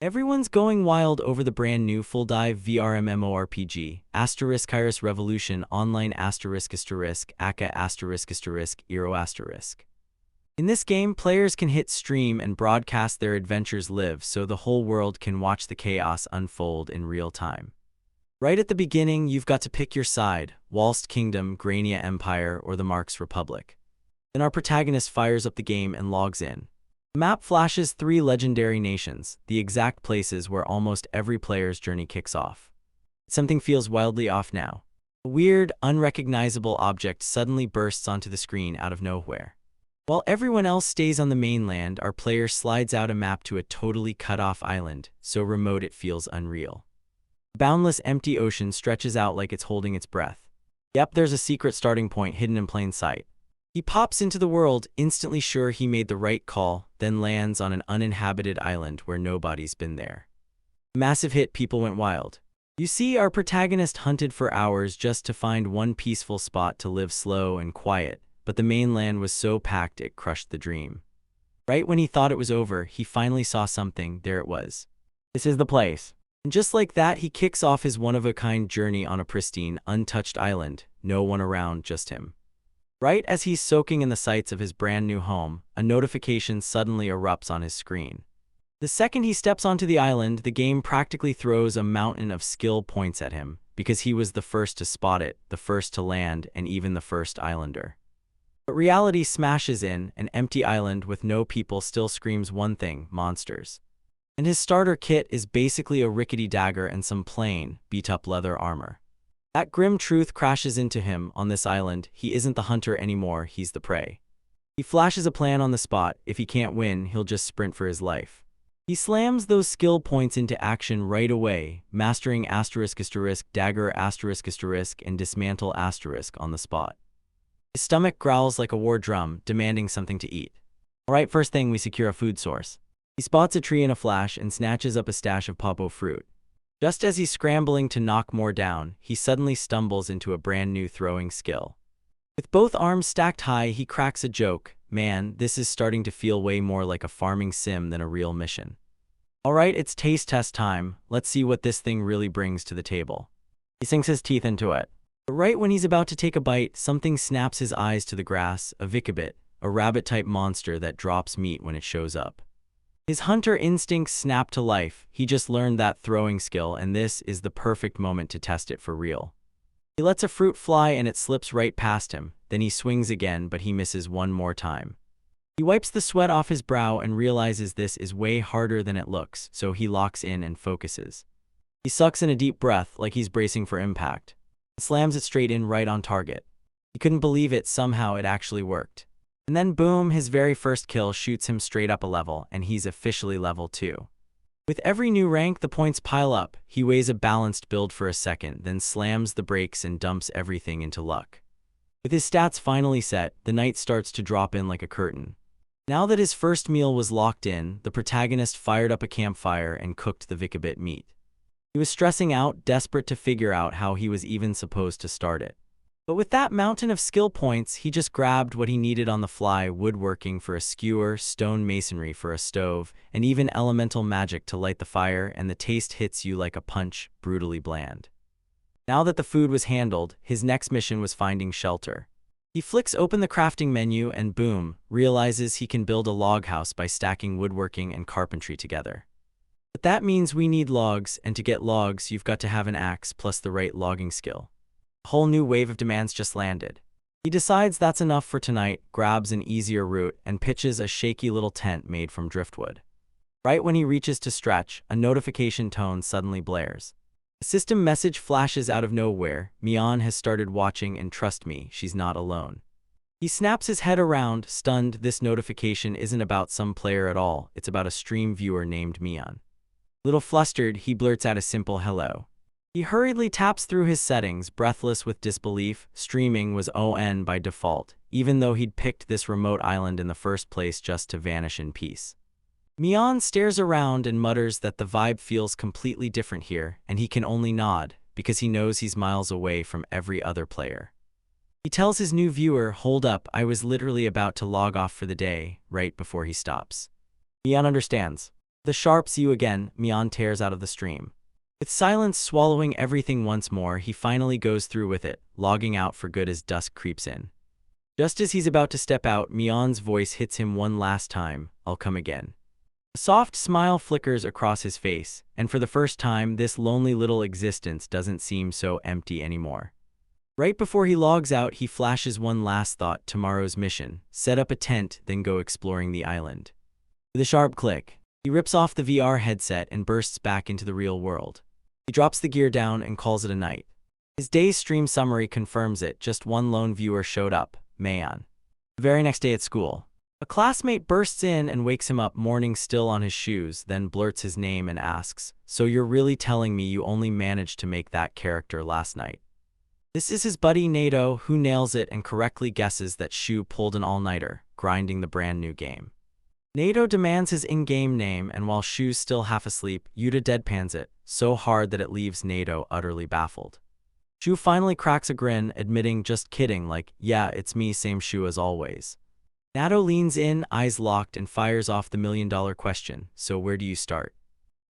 Everyone's going wild over the brand new full dive VR MMORPG, Kairos Revolution Online **Aka **Ero**. In this game, players can hit stream and broadcast their adventures live so the whole world can watch the chaos unfold in real time. Right at the beginning, you've got to pick your side, Walst Kingdom, Grania Empire, or the Marx Republic. Then our protagonist fires up the game and logs in. The map flashes 3 legendary nations, the exact places where almost every player's journey kicks off. Something feels wildly off now. A weird, unrecognizable object suddenly bursts onto the screen out of nowhere. While everyone else stays on the mainland, our player slides out a map to a totally cut-off island, so remote it feels unreal. The boundless empty ocean stretches out like it's holding its breath. Yep, there's a secret starting point hidden in plain sight. He pops into the world, instantly sure he made the right call, then lands on an uninhabited island where nobody's been there. Massive hit, people went wild. You see, our protagonist hunted for hours just to find one peaceful spot to live slow and quiet, but the mainland was so packed it crushed the dream. Right when he thought it was over, he finally saw something. There it was. This is the place. And just like that, he kicks off his one-of-a-kind journey on a pristine, untouched island. No one around, just him. Right as he's soaking in the sights of his brand new home, a notification suddenly erupts on his screen. The second he steps onto the island, the game practically throws a mountain of skill points at him, because he was the first to spot it, the first to land, and even the first islander. But reality smashes in. An empty island with no people still screams one thing: monsters. And his starter kit is basically a rickety dagger and some plain, beat-up leather armor. That grim truth crashes into him. On this island, he isn't the hunter anymore, he's the prey. He flashes a plan on the spot. If he can't win, he'll just sprint for his life. He slams those skill points into action right away, mastering dagger and dismantle on the spot. His stomach growls like a war drum, demanding something to eat. Alright, first thing, we secure a food source. He spots a tree in a flash and snatches up a stash of pawpaw fruit. Just as he's scrambling to knock more down, he suddenly stumbles into a brand new throwing skill. With both arms stacked high, he cracks a joke. Man, this is starting to feel way more like a farming sim than a real mission. Alright, it's taste test time. Let's see what this thing really brings to the table. He sinks his teeth into it. But right when he's about to take a bite, something snaps his eyes to the grass, a vikibit, a rabbit-type monster that drops meat when it shows up. His hunter instincts snap to life. He just learned that throwing skill, and this is the perfect moment to test it for real. He lets a fruit fly and it slips right past him. Then he swings again, but he misses one more time. He wipes the sweat off his brow and realizes this is way harder than it looks, so he locks in and focuses. He sucks in a deep breath like he's bracing for impact. And slams it straight in right on target. He couldn't believe it. Somehow it actually worked. And then boom, his very first kill shoots him straight up a level, and he's officially level 2. With every new rank, the points pile up. He weighs a balanced build for a second, then slams the brakes and dumps everything into luck. With his stats finally set, the night starts to drop in like a curtain. Now that his first meal was locked in, the protagonist fired up a campfire and cooked the vikibit meat. He was stressing out, desperate to figure out how he was even supposed to start it. But with that mountain of skill points, he just grabbed what he needed on the fly: woodworking for a skewer, stone masonry for a stove, and even elemental magic to light the fire, and the taste hits you like a punch, brutally bland. Now that the food was handled, his next mission was finding shelter. He flicks open the crafting menu and boom, realizes he can build a log house by stacking woodworking and carpentry together. But that means we need logs, and to get logs, you've got to have an axe plus the right logging skill. A whole new wave of demands just landed. He decides that's enough for tonight, grabs an easier route, and pitches a shaky little tent made from driftwood. Right when he reaches to stretch, a notification tone suddenly blares. A system message flashes out of nowhere. Mian has started watching, and trust me, she's not alone. He snaps his head around, stunned. This notification isn't about some player at all, it's about a stream viewer named Mian. Little flustered, he blurts out a simple hello. He hurriedly taps through his settings, breathless with disbelief. Streaming was on by default, even though he'd picked this remote island in the first place just to vanish in peace. Mian stares around and mutters that the vibe feels completely different here, and he can only nod, because he knows he's miles away from every other player. He tells his new viewer, "Hold up, I was literally about to log off for the day," right before he stops. Mian understands. The sharp see you again, Mion tears out of the stream. With silence swallowing everything once more, he finally goes through with it, logging out for good as dusk creeps in. Just as he's about to step out, Mion's voice hits him one last time, "I'll come again." A soft smile flickers across his face, and for the first time, this lonely little existence doesn't seem so empty anymore. Right before he logs out, he flashes one last thought: tomorrow's mission, set up a tent, then go exploring the island. With a sharp click, he rips off the VR headset and bursts back into the real world. He drops the gear down and calls it a night. His day's stream summary confirms it: just one lone viewer showed up, Mayan. The very next day at school, a classmate bursts in and wakes him up, morning still on his shoes, then blurts his name and asks, "So you're really telling me you only managed to make that character last night?" This is his buddy Nato, who nails it and correctly guesses that Shu pulled an all-nighter, grinding the brand new game. Nato demands his in-game name, and while Shu's still half asleep, Yuta deadpans it, so hard that it leaves Nato utterly baffled. Shu finally cracks a grin, admitting, "Just kidding, like, yeah, it's me, same Shu as always." Nato leans in, eyes locked, and fires off the million-dollar question: "So where do you start?"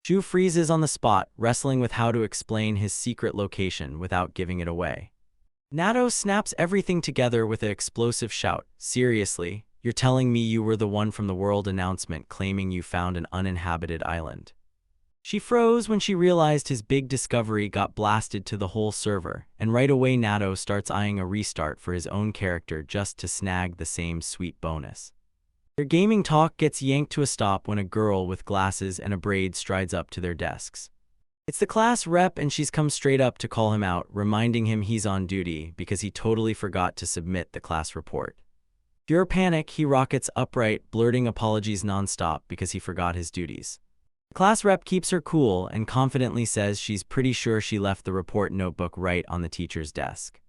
Shu freezes on the spot, wrestling with how to explain his secret location without giving it away. Nato snaps everything together with an explosive shout: "Seriously? You're telling me you were the one from the world announcement claiming you found an uninhabited island?" She froze when she realized his big discovery got blasted to the whole server, and right away Nato starts eyeing a restart for his own character just to snag the same sweet bonus. Their gaming talk gets yanked to a stop when a girl with glasses and a braid strides up to their desks. It's the class rep, and she's come straight up to call him out, reminding him he's on duty because he totally forgot to submit the class report. Pure panic, he rockets upright, blurting apologies nonstop because he forgot his duties. The class rep keeps her cool and confidently says she's pretty sure she left the report notebook right on the teacher's desk.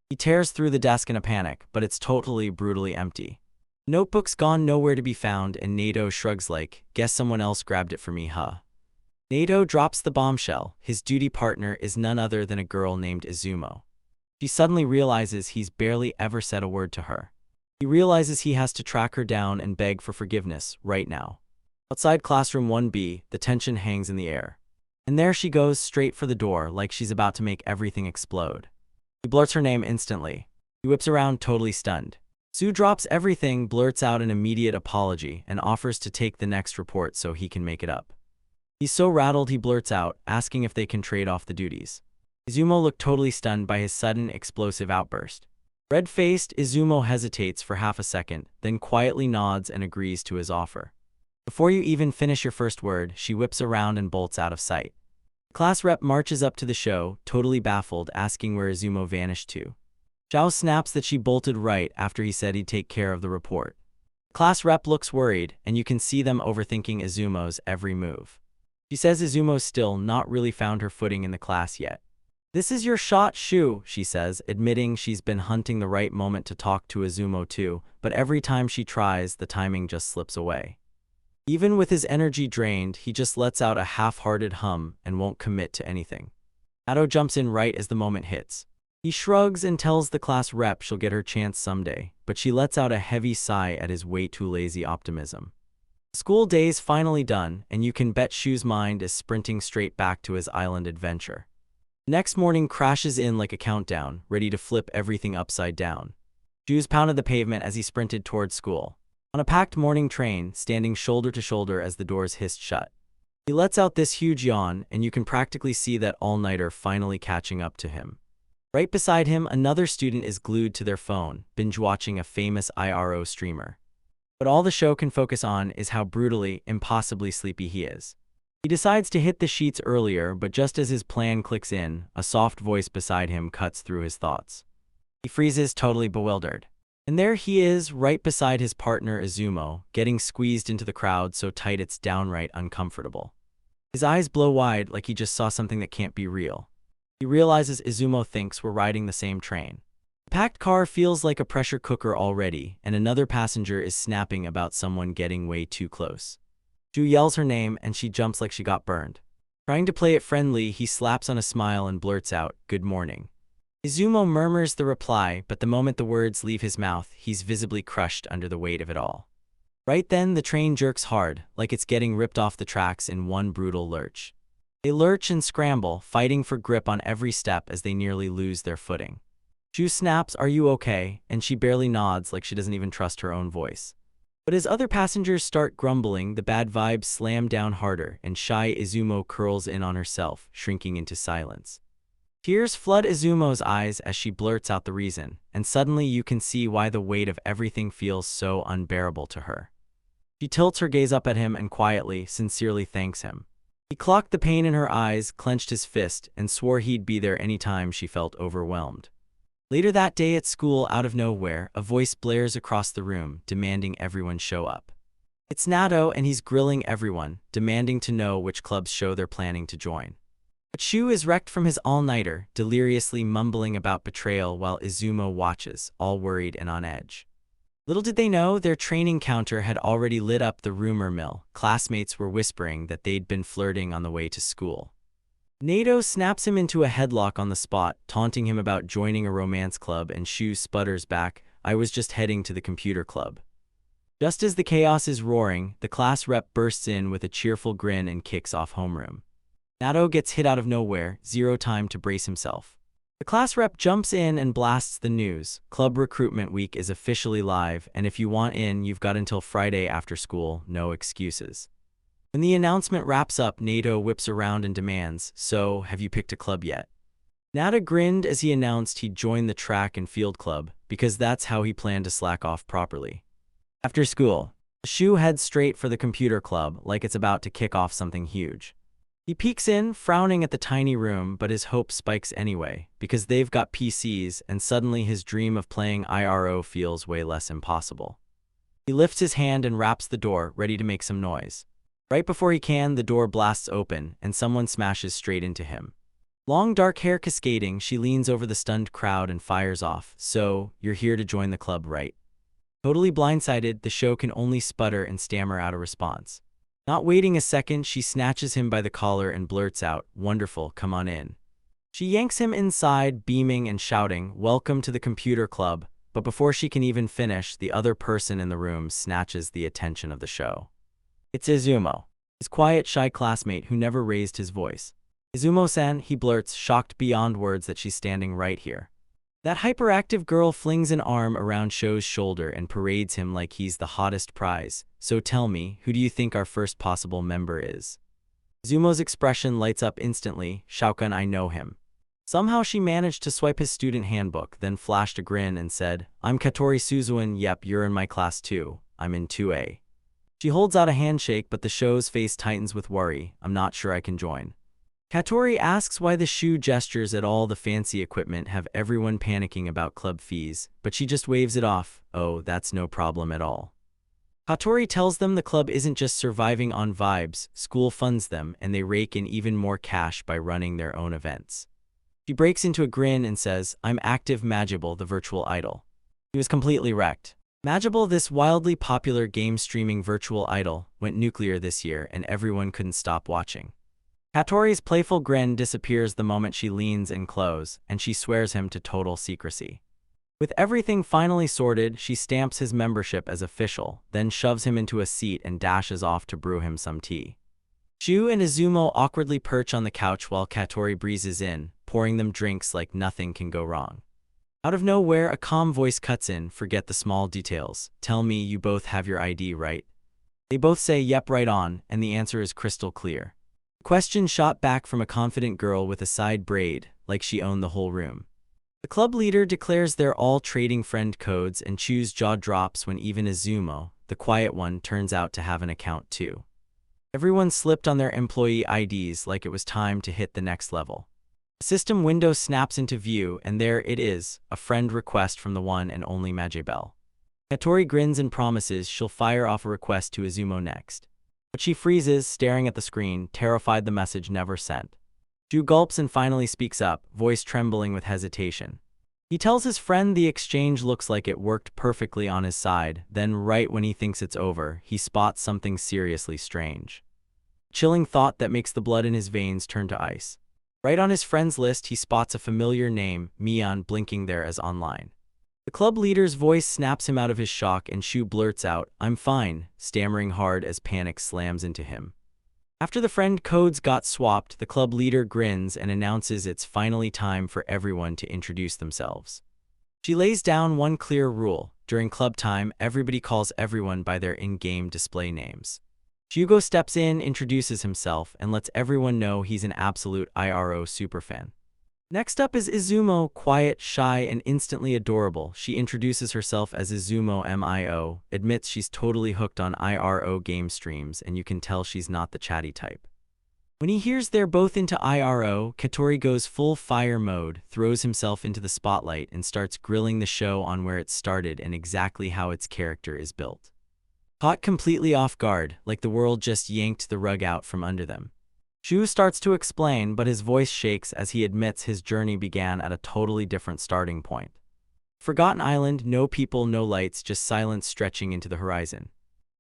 He tears through the desk in a panic, but it's totally, brutally empty. Notebook's gone nowhere to be found, and Nato shrugs like, "Guess someone else grabbed it for me, huh?" Nato drops the bombshell: his duty partner is none other than a girl named Izumo. She suddenly realizes he's barely ever said a word to her. He realizes he has to track her down and beg for forgiveness right now. Outside classroom 1B, the tension hangs in the air. And there she goes, straight for the door, like she's about to make everything explode. He blurts her name instantly. He whips around, totally stunned. Sue drops everything, blurts out an immediate apology, and offers to take the next report so he can make it up. He's so rattled he blurts out, asking if they can trade off the duties. Izumo looked totally stunned by his sudden, explosive outburst. Red-faced, Izumo hesitates for half a second, then quietly nods and agrees to his offer. Before you even finish your first word, she whips around and bolts out of sight. Class rep marches up to the show, totally baffled, asking where Izumo vanished to. Zhao snaps that she bolted right after he said he'd take care of the report. Class rep looks worried, and you can see them overthinking Izumo's every move. She says Izumo's still not really found her footing in the class yet. "This is your shot, Shu," she says, admitting she's been hunting the right moment to talk to Izumo too, but every time she tries, the timing just slips away. Even with his energy drained, he just lets out a half-hearted hum and won't commit to anything. Nato jumps in right as the moment hits. He shrugs and tells the class rep she'll get her chance someday, but she lets out a heavy sigh at his way too lazy optimism. School day's finally done, and you can bet Shu's mind is sprinting straight back to his island adventure. Next morning crashes in like a countdown, ready to flip everything upside down. Shu's pounded the pavement as he sprinted towards school. On a packed morning train, standing shoulder to shoulder as the doors hissed shut. He lets out this huge yawn, and you can practically see that all-nighter finally catching up to him. Right beside him, another student is glued to their phone, binge-watching a famous IRO streamer. But all the show can focus on is how brutally, impossibly sleepy he is. He decides to hit the sheets earlier, but just as his plan clicks in, a soft voice beside him cuts through his thoughts. He freezes, totally bewildered. And there he is, right beside his partner Izumo, getting squeezed into the crowd so tight it's downright uncomfortable. His eyes blow wide like he just saw something that can't be real. He realizes Izumo thinks we're riding the same train. The packed car feels like a pressure cooker already, and another passenger is snapping about someone getting way too close. Shu yells her name, and she jumps like she got burned. Trying to play it friendly, he slaps on a smile and blurts out, "Good morning." Izumo murmurs the reply, but the moment the words leave his mouth, he's visibly crushed under the weight of it all. Right then, the train jerks hard, like it's getting ripped off the tracks in one brutal lurch. They lurch and scramble, fighting for grip on every step as they nearly lose their footing. Shu snaps, "Are you okay?" and she barely nods like she doesn't even trust her own voice. But as other passengers start grumbling, the bad vibes slam down harder, and shy Izumo curls in on herself, shrinking into silence. Tears flood Izumo's eyes as she blurts out the reason, and suddenly you can see why the weight of everything feels so unbearable to her. She tilts her gaze up at him and quietly, sincerely thanks him. He clocked the pain in her eyes, clenched his fist, and swore he'd be there any time she felt overwhelmed. Later that day at school, out of nowhere, a voice blares across the room, demanding everyone show up. It's Nato, and he's grilling everyone, demanding to know which club's show they're planning to join. But Shu is wrecked from his all-nighter, deliriously mumbling about betrayal while Izumo watches, all worried and on edge. Little did they know, their training counter had already lit up the rumor mill. Classmates were whispering that they'd been flirting on the way to school. Nato snaps him into a headlock on the spot, taunting him about joining a romance club, and Shu sputters back, "I was just heading to the computer club." Just as the chaos is roaring, the class rep bursts in with a cheerful grin and kicks off homeroom. Nato gets hit out of nowhere, zero time to brace himself. The class rep jumps in and blasts the news. Club recruitment week is officially live, and if you want in, you've got until Friday after school, no excuses. When the announcement wraps up, Nato whips around and demands, "So, have you picked a club yet?" Nato grinned as he announced he'd join the track and field club, because that's how he planned to slack off properly. After school, Shu heads straight for the computer club, like it's about to kick off something huge. He peeks in, frowning at the tiny room, but his hope spikes anyway, because they've got PCs, and suddenly his dream of playing IRO feels way less impossible. He lifts his hand and raps the door, ready to make some noise. Right before he can, the door blasts open, and someone smashes straight into him. Long dark hair cascading, she leans over the stunned crowd and fires off, "So, you're here to join the club, right?" Totally blindsided, the show can only sputter and stammer out a response. Not waiting a second, she snatches him by the collar and blurts out, "Wonderful, come on in." She yanks him inside, beaming and shouting, "Welcome to the computer club," but before she can even finish, the other person in the room snatches the attention of the show. It's Izumo, his quiet, shy classmate who never raised his voice. "Izumo-san," he blurts, shocked beyond words that she's standing right here. That hyperactive girl flings an arm around Sho's shoulder and parades him like he's the hottest prize. "So tell me, who do you think our first possible member is?" Izumo's expression lights up instantly. "Shaokan, I know him." Somehow she managed to swipe his student handbook, then flashed a grin and said, "I'm Katori Suzuan. Yep, you're in my class too. I'm in 2A. She holds out a handshake, but the show's face tightens with worry. "I'm not sure I can join." Katori asks why the Shu gestures at all the fancy equipment have everyone panicking about club fees, but she just waves it off. "Oh, that's no problem at all." Katori tells them the club isn't just surviving on vibes, school funds them, and they rake in even more cash by running their own events. She breaks into a grin and says, "I'm Active Magible, the virtual idol." He was completely wrecked. Magible, this wildly popular game streaming virtual idol, went nuclear this year, and everyone couldn't stop watching. Katori's playful grin disappears the moment she leans in close, and she swears him to total secrecy. With everything finally sorted, she stamps his membership as official, then shoves him into a seat and dashes off to brew him some tea. Shu and Izumo awkwardly perch on the couch while Katori breezes in, pouring them drinks like nothing can go wrong. Out of nowhere, a calm voice cuts in, "Forget the small details. Tell me you both have your ID, right?" They both say, "Yep, right on," and the answer is crystal clear. Question shot back from a confident girl with a side braid, like she owned the whole room. The club leader declares they're all trading friend codes, and Chu's jaw drops when even Izumo, the quiet one, turns out to have an account too. Everyone slipped on their employee IDs like it was time to hit the next level. A system window snaps into view, and there it is, a friend request from the one and only Majibel. Katori grins and promises she'll fire off a request to Izumo next. But she freezes, staring at the screen, terrified the message never sent. Shu gulps and finally speaks up, voice trembling with hesitation. He tells his friend the exchange looks like it worked perfectly on his side, then right when he thinks it's over, he spots something seriously strange. Chilling thought that makes the blood in his veins turn to ice. Right on his friend's list, he spots a familiar name, Mion, blinking there as online. The club leader's voice snaps him out of his shock and Shu blurts out, "I'm fine," stammering hard as panic slams into him. After the friend codes got swapped, the club leader grins and announces it's finally time for everyone to introduce themselves. She lays down one clear rule. During club time, everybody calls everyone by their in-game display names. Hugo steps in, introduces himself, and lets everyone know he's an absolute IRO superfan. Next up is Izumo, quiet, shy, and instantly adorable. She introduces herself as Izumo MIO, admits she's totally hooked on IRO game streams, and you can tell she's not the chatty type. When he hears they're both into IRO, Katori goes full fire mode, throws himself into the spotlight, and starts grilling the show on where it started and exactly how its character is built. Caught completely off guard, like the world just yanked the rug out from under them. Shu starts to explain, but his voice shakes as he admits his journey began at a totally different starting point. Forgotten Island, no people, no lights, just silence stretching into the horizon.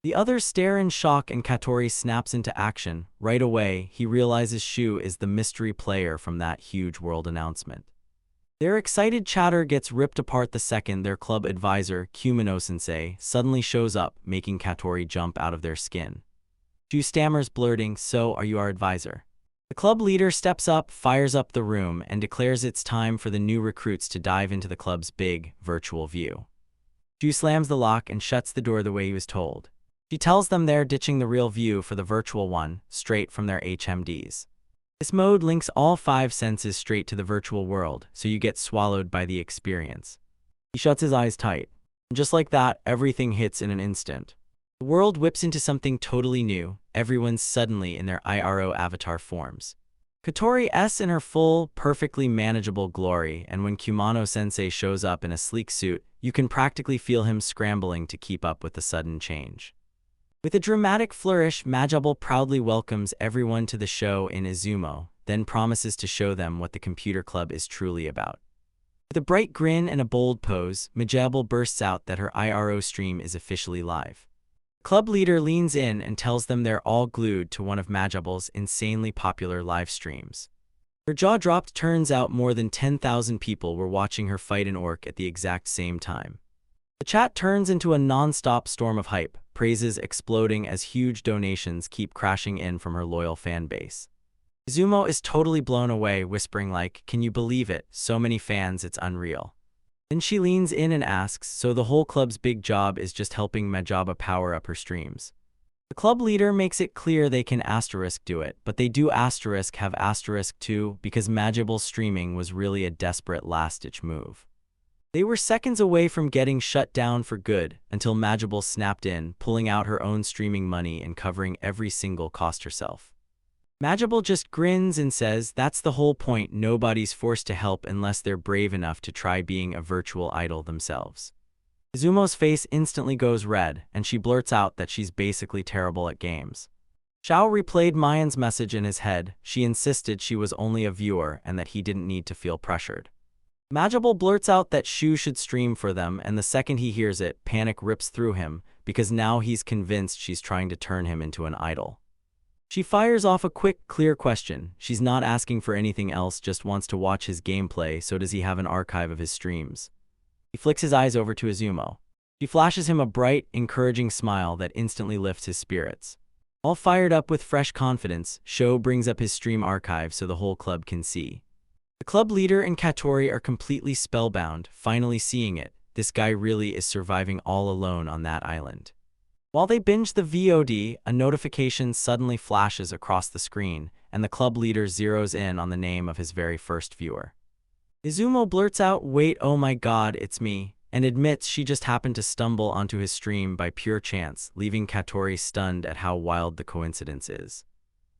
The others stare in shock and Katori snaps into action. Right away, he realizes Shu is the mystery player from that huge world announcement. Their excited chatter gets ripped apart the second their club advisor, Kumino-sensei, suddenly shows up, making Katori jump out of their skin. Shu stammers, blurting, "So, are you our advisor?" The club leader steps up, fires up the room, and declares it's time for the new recruits to dive into the club's big, virtual view. Shu slams the lock and shuts the door the way he was told. She tells them they're ditching the real view for the virtual one, straight from their HMDs. This mode links all 5 senses straight to the virtual world, so you get swallowed by the experience. He shuts his eyes tight. And just like that, everything hits in an instant. The world whips into something totally new. Everyone's suddenly in their IRO avatar forms. Katori's in her full, perfectly manageable glory, and when Kumano-sensei shows up in a sleek suit, you can practically feel him scrambling to keep up with the sudden change. With a dramatic flourish, Majable proudly welcomes everyone to the show in Izumo, then promises to show them what the computer club is truly about. With a bright grin and a bold pose, Majable bursts out that her IRO stream is officially live. The club leader leans in and tells them they're all glued to one of Majable's insanely popular live streams. Her jaw dropped. Turns out more than 10,000 people were watching her fight an orc at the exact same time. The chat turns into a non-stop storm of hype, praises exploding as huge donations keep crashing in from her loyal fan base. Izumo is totally blown away, whispering like, "Can you believe it? So many fans, it's unreal." Then she leans in and asks, "So the whole club's big job is just helping Majaba power up her streams?" The club leader makes it clear they can do it, but they do have too, because Majable's streaming was really a desperate last-ditch move. They were seconds away from getting shut down for good, until Majable snapped in, pulling out her own streaming money and covering every single cost herself. Majable just grins and says that's the whole point. Nobody's forced to help unless they're brave enough to try being a virtual idol themselves. Izumo's face instantly goes red, and she blurts out that she's basically terrible at games. Xiao replayed Mayan's message in his head. She insisted she was only a viewer and that he didn't need to feel pressured. Majable blurts out that Shu should stream for them, and the second he hears it, panic rips through him, because now he's convinced she's trying to turn him into an idol. She fires off a quick, clear question. She's not asking for anything else, just wants to watch his gameplay. So does he have an archive of his streams? He flicks his eyes over to Izumo. She flashes him a bright, encouraging smile that instantly lifts his spirits. All fired up with fresh confidence, Sho brings up his stream archive so the whole club can see. The club leader and Katori are completely spellbound, finally seeing it. This guy really is surviving all alone on that island. While they binge the VOD, a notification suddenly flashes across the screen, and the club leader zeroes in on the name of his very first viewer. Izumo blurts out, "Wait, oh my god, it's me," and admits she just happened to stumble onto his stream by pure chance, leaving Katori stunned at how wild the coincidence is.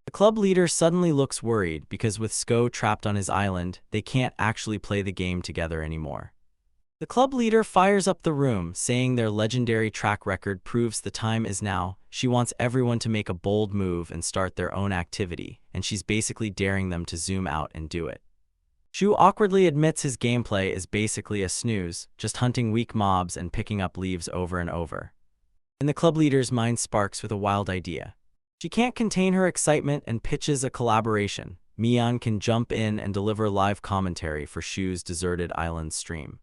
The club leader suddenly looks worried because with Sko trapped on his island, they can't actually play the game together anymore. The club leader fires up the room, saying their legendary track record proves the time is now. She wants everyone to make a bold move and start their own activity, and she's basically daring them to zoom out and do it. Shu awkwardly admits his gameplay is basically a snooze, just hunting weak mobs and picking up leaves over and over. And the club leader's mind sparks with a wild idea. She can't contain her excitement and pitches a collaboration. Mian can jump in and deliver live commentary for Shu's deserted island stream.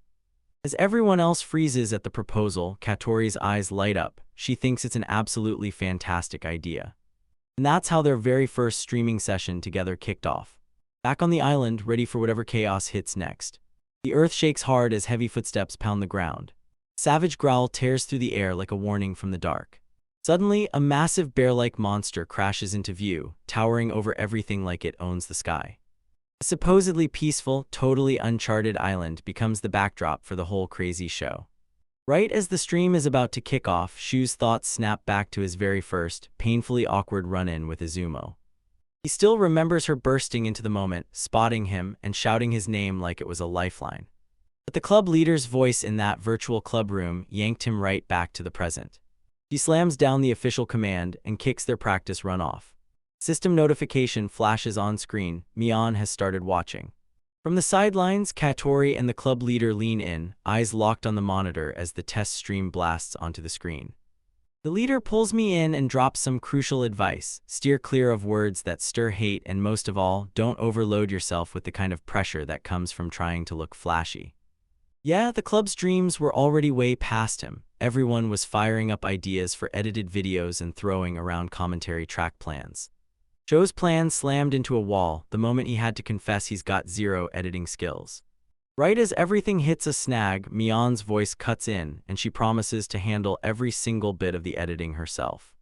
As everyone else freezes at the proposal, Katori's eyes light up. She thinks it's an absolutely fantastic idea. And that's how their very first streaming session together kicked off. Back on the island, ready for whatever chaos hits next. The earth shakes hard as heavy footsteps pound the ground. A savage growl tears through the air like a warning from the dark. Suddenly, a massive bear-like monster crashes into view, towering over everything like it owns the sky. A supposedly peaceful, totally uncharted island becomes the backdrop for the whole crazy show. Right as the stream is about to kick off, Shu's thoughts snap back to his very first, painfully awkward run-in with Izumo. He still remembers her bursting into the moment, spotting him, and shouting his name like it was a lifeline. But the club leader's voice in that virtual club room yanked him right back to the present. She slams down the official command and kicks their practice run off. System notification flashes on screen. Mion has started watching. From the sidelines, Katori and the club leader lean in, eyes locked on the monitor as the test stream blasts onto the screen. The leader pulls me in and drops some crucial advice. Steer clear of words that stir hate, and most of all, don't overload yourself with the kind of pressure that comes from trying to look flashy. Yeah, the club's dreams were already way past him. Everyone was firing up ideas for edited videos and throwing around commentary track plans. Joe's plan slammed into a wall the moment he had to confess he's got zero editing skills. Right as everything hits a snag, Mion's voice cuts in, and she promises to handle every single bit of the editing herself.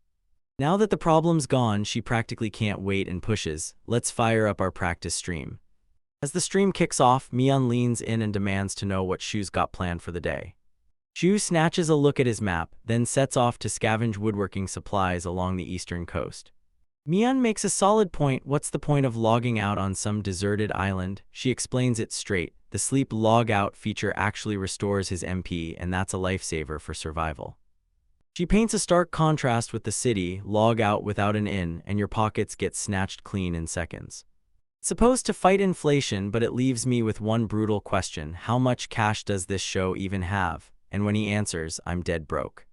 Now that the problem's gone, she practically can't wait and pushes, "Let's fire up our practice stream." As the stream kicks off, Mion leans in and demands to know what Shu's got planned for the day. Shu snatches a look at his map, then sets off to scavenge woodworking supplies along the eastern coast. Mion makes a solid point. What's the point of logging out on some deserted island? She explains it straight. The sleep log out feature actually restores his MP, and that's a lifesaver for survival. She paints a stark contrast with the city. Log out without an in, and your pockets get snatched clean in seconds. It's supposed to fight inflation, but it leaves me with one brutal question. How much cash does this show even have? And when he answers, I'm dead broke.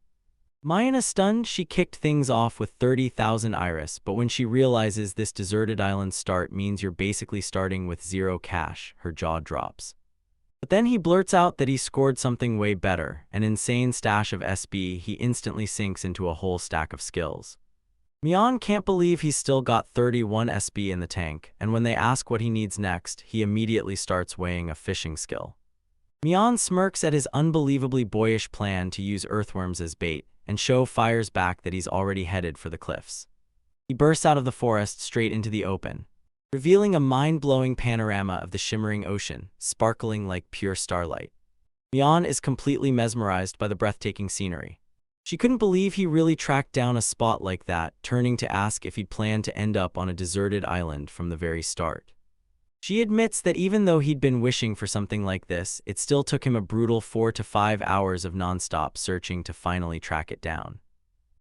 Mayana stunned, she kicked things off with 30,000 iris, but when she realizes this deserted island start means you're basically starting with zero cash, her jaw drops. But then he blurts out that he scored something way better, an insane stash of SB. He instantly sinks into a whole stack of skills. Mion can't believe he's still got 31 SB in the tank, and when they ask what he needs next, he immediately starts weighing a fishing skill. Mion smirks at his unbelievably boyish plan to use earthworms as bait, and Sho fires back that he's already headed for the cliffs. He bursts out of the forest straight into the open, revealing a mind-blowing panorama of the shimmering ocean, sparkling like pure starlight. Mion is completely mesmerized by the breathtaking scenery. She couldn't believe he really tracked down a spot like that, turning to ask if he'd planned to end up on a deserted island from the very start. She admits that even though he'd been wishing for something like this, it still took him a brutal 4 to 5 hours of non-stop searching to finally track it down.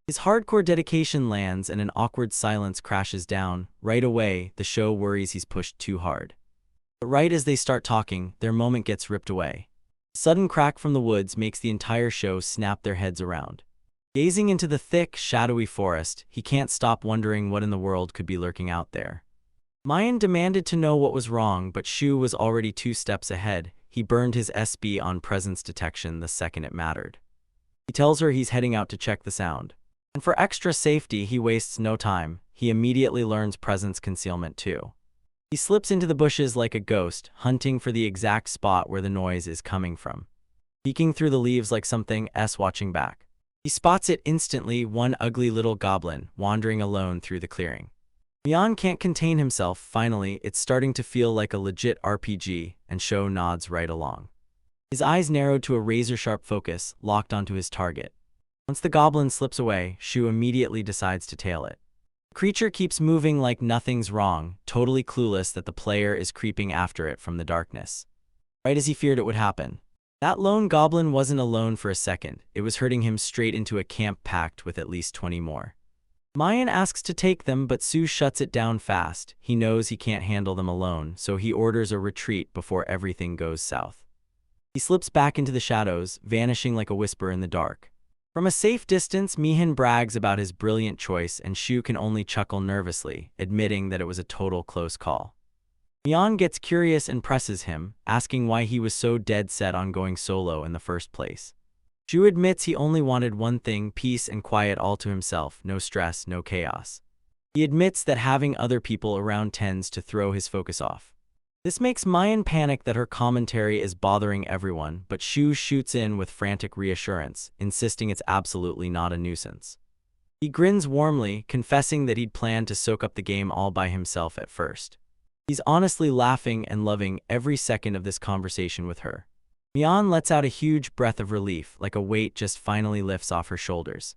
His hardcore dedication lands and an awkward silence crashes down. Right away, the show worries he's pushed too hard. But right as they start talking, their moment gets ripped away. A sudden crack from the woods makes the entire show snap their heads around. Gazing into the thick, shadowy forest, he can't stop wondering what in the world could be lurking out there. Mayan demanded to know what was wrong, but Shu was already 2 steps ahead. He burned his SB on presence detection the second it mattered. He tells her he's heading out to check the sound. And for extra safety, he wastes no time. He immediately learns presence concealment too. He slips into the bushes like a ghost, hunting for the exact spot where the noise is coming from. Peeking through the leaves like something watching back. He spots it instantly, one ugly little goblin, wandering alone through the clearing. Mion can't contain himself. Finally, it's starting to feel like a legit RPG, and Sho nods right along. His eyes narrowed to a razor-sharp focus, locked onto his target. Once the goblin slips away, Shu immediately decides to tail it. The creature keeps moving like nothing's wrong, totally clueless that the player is creeping after it from the darkness. Right as he feared it would happen. That lone goblin wasn't alone for a second. It was herding him straight into a camp packed with at least 20 more. Mayan asks to take them, but Su shuts it down fast. He knows he can't handle them alone, so he orders a retreat before everything goes south. He slips back into the shadows, vanishing like a whisper in the dark. From a safe distance, Mihin brags about his brilliant choice, and Shu can only chuckle nervously, admitting that it was a total close call. Mian gets curious and presses him, asking why he was so dead set on going solo in the first place. Shu admits he only wanted one thing: peace and quiet all to himself, no stress, no chaos. He admits that having other people around tends to throw his focus off. This makes Mian panic that her commentary is bothering everyone, but Shu shoots in with frantic reassurance, insisting it's absolutely not a nuisance. He grins warmly, confessing that he'd planned to soak up the game all by himself at first. He's honestly laughing and loving every second of this conversation with her. Mian lets out a huge breath of relief, like a weight just finally lifts off her shoulders.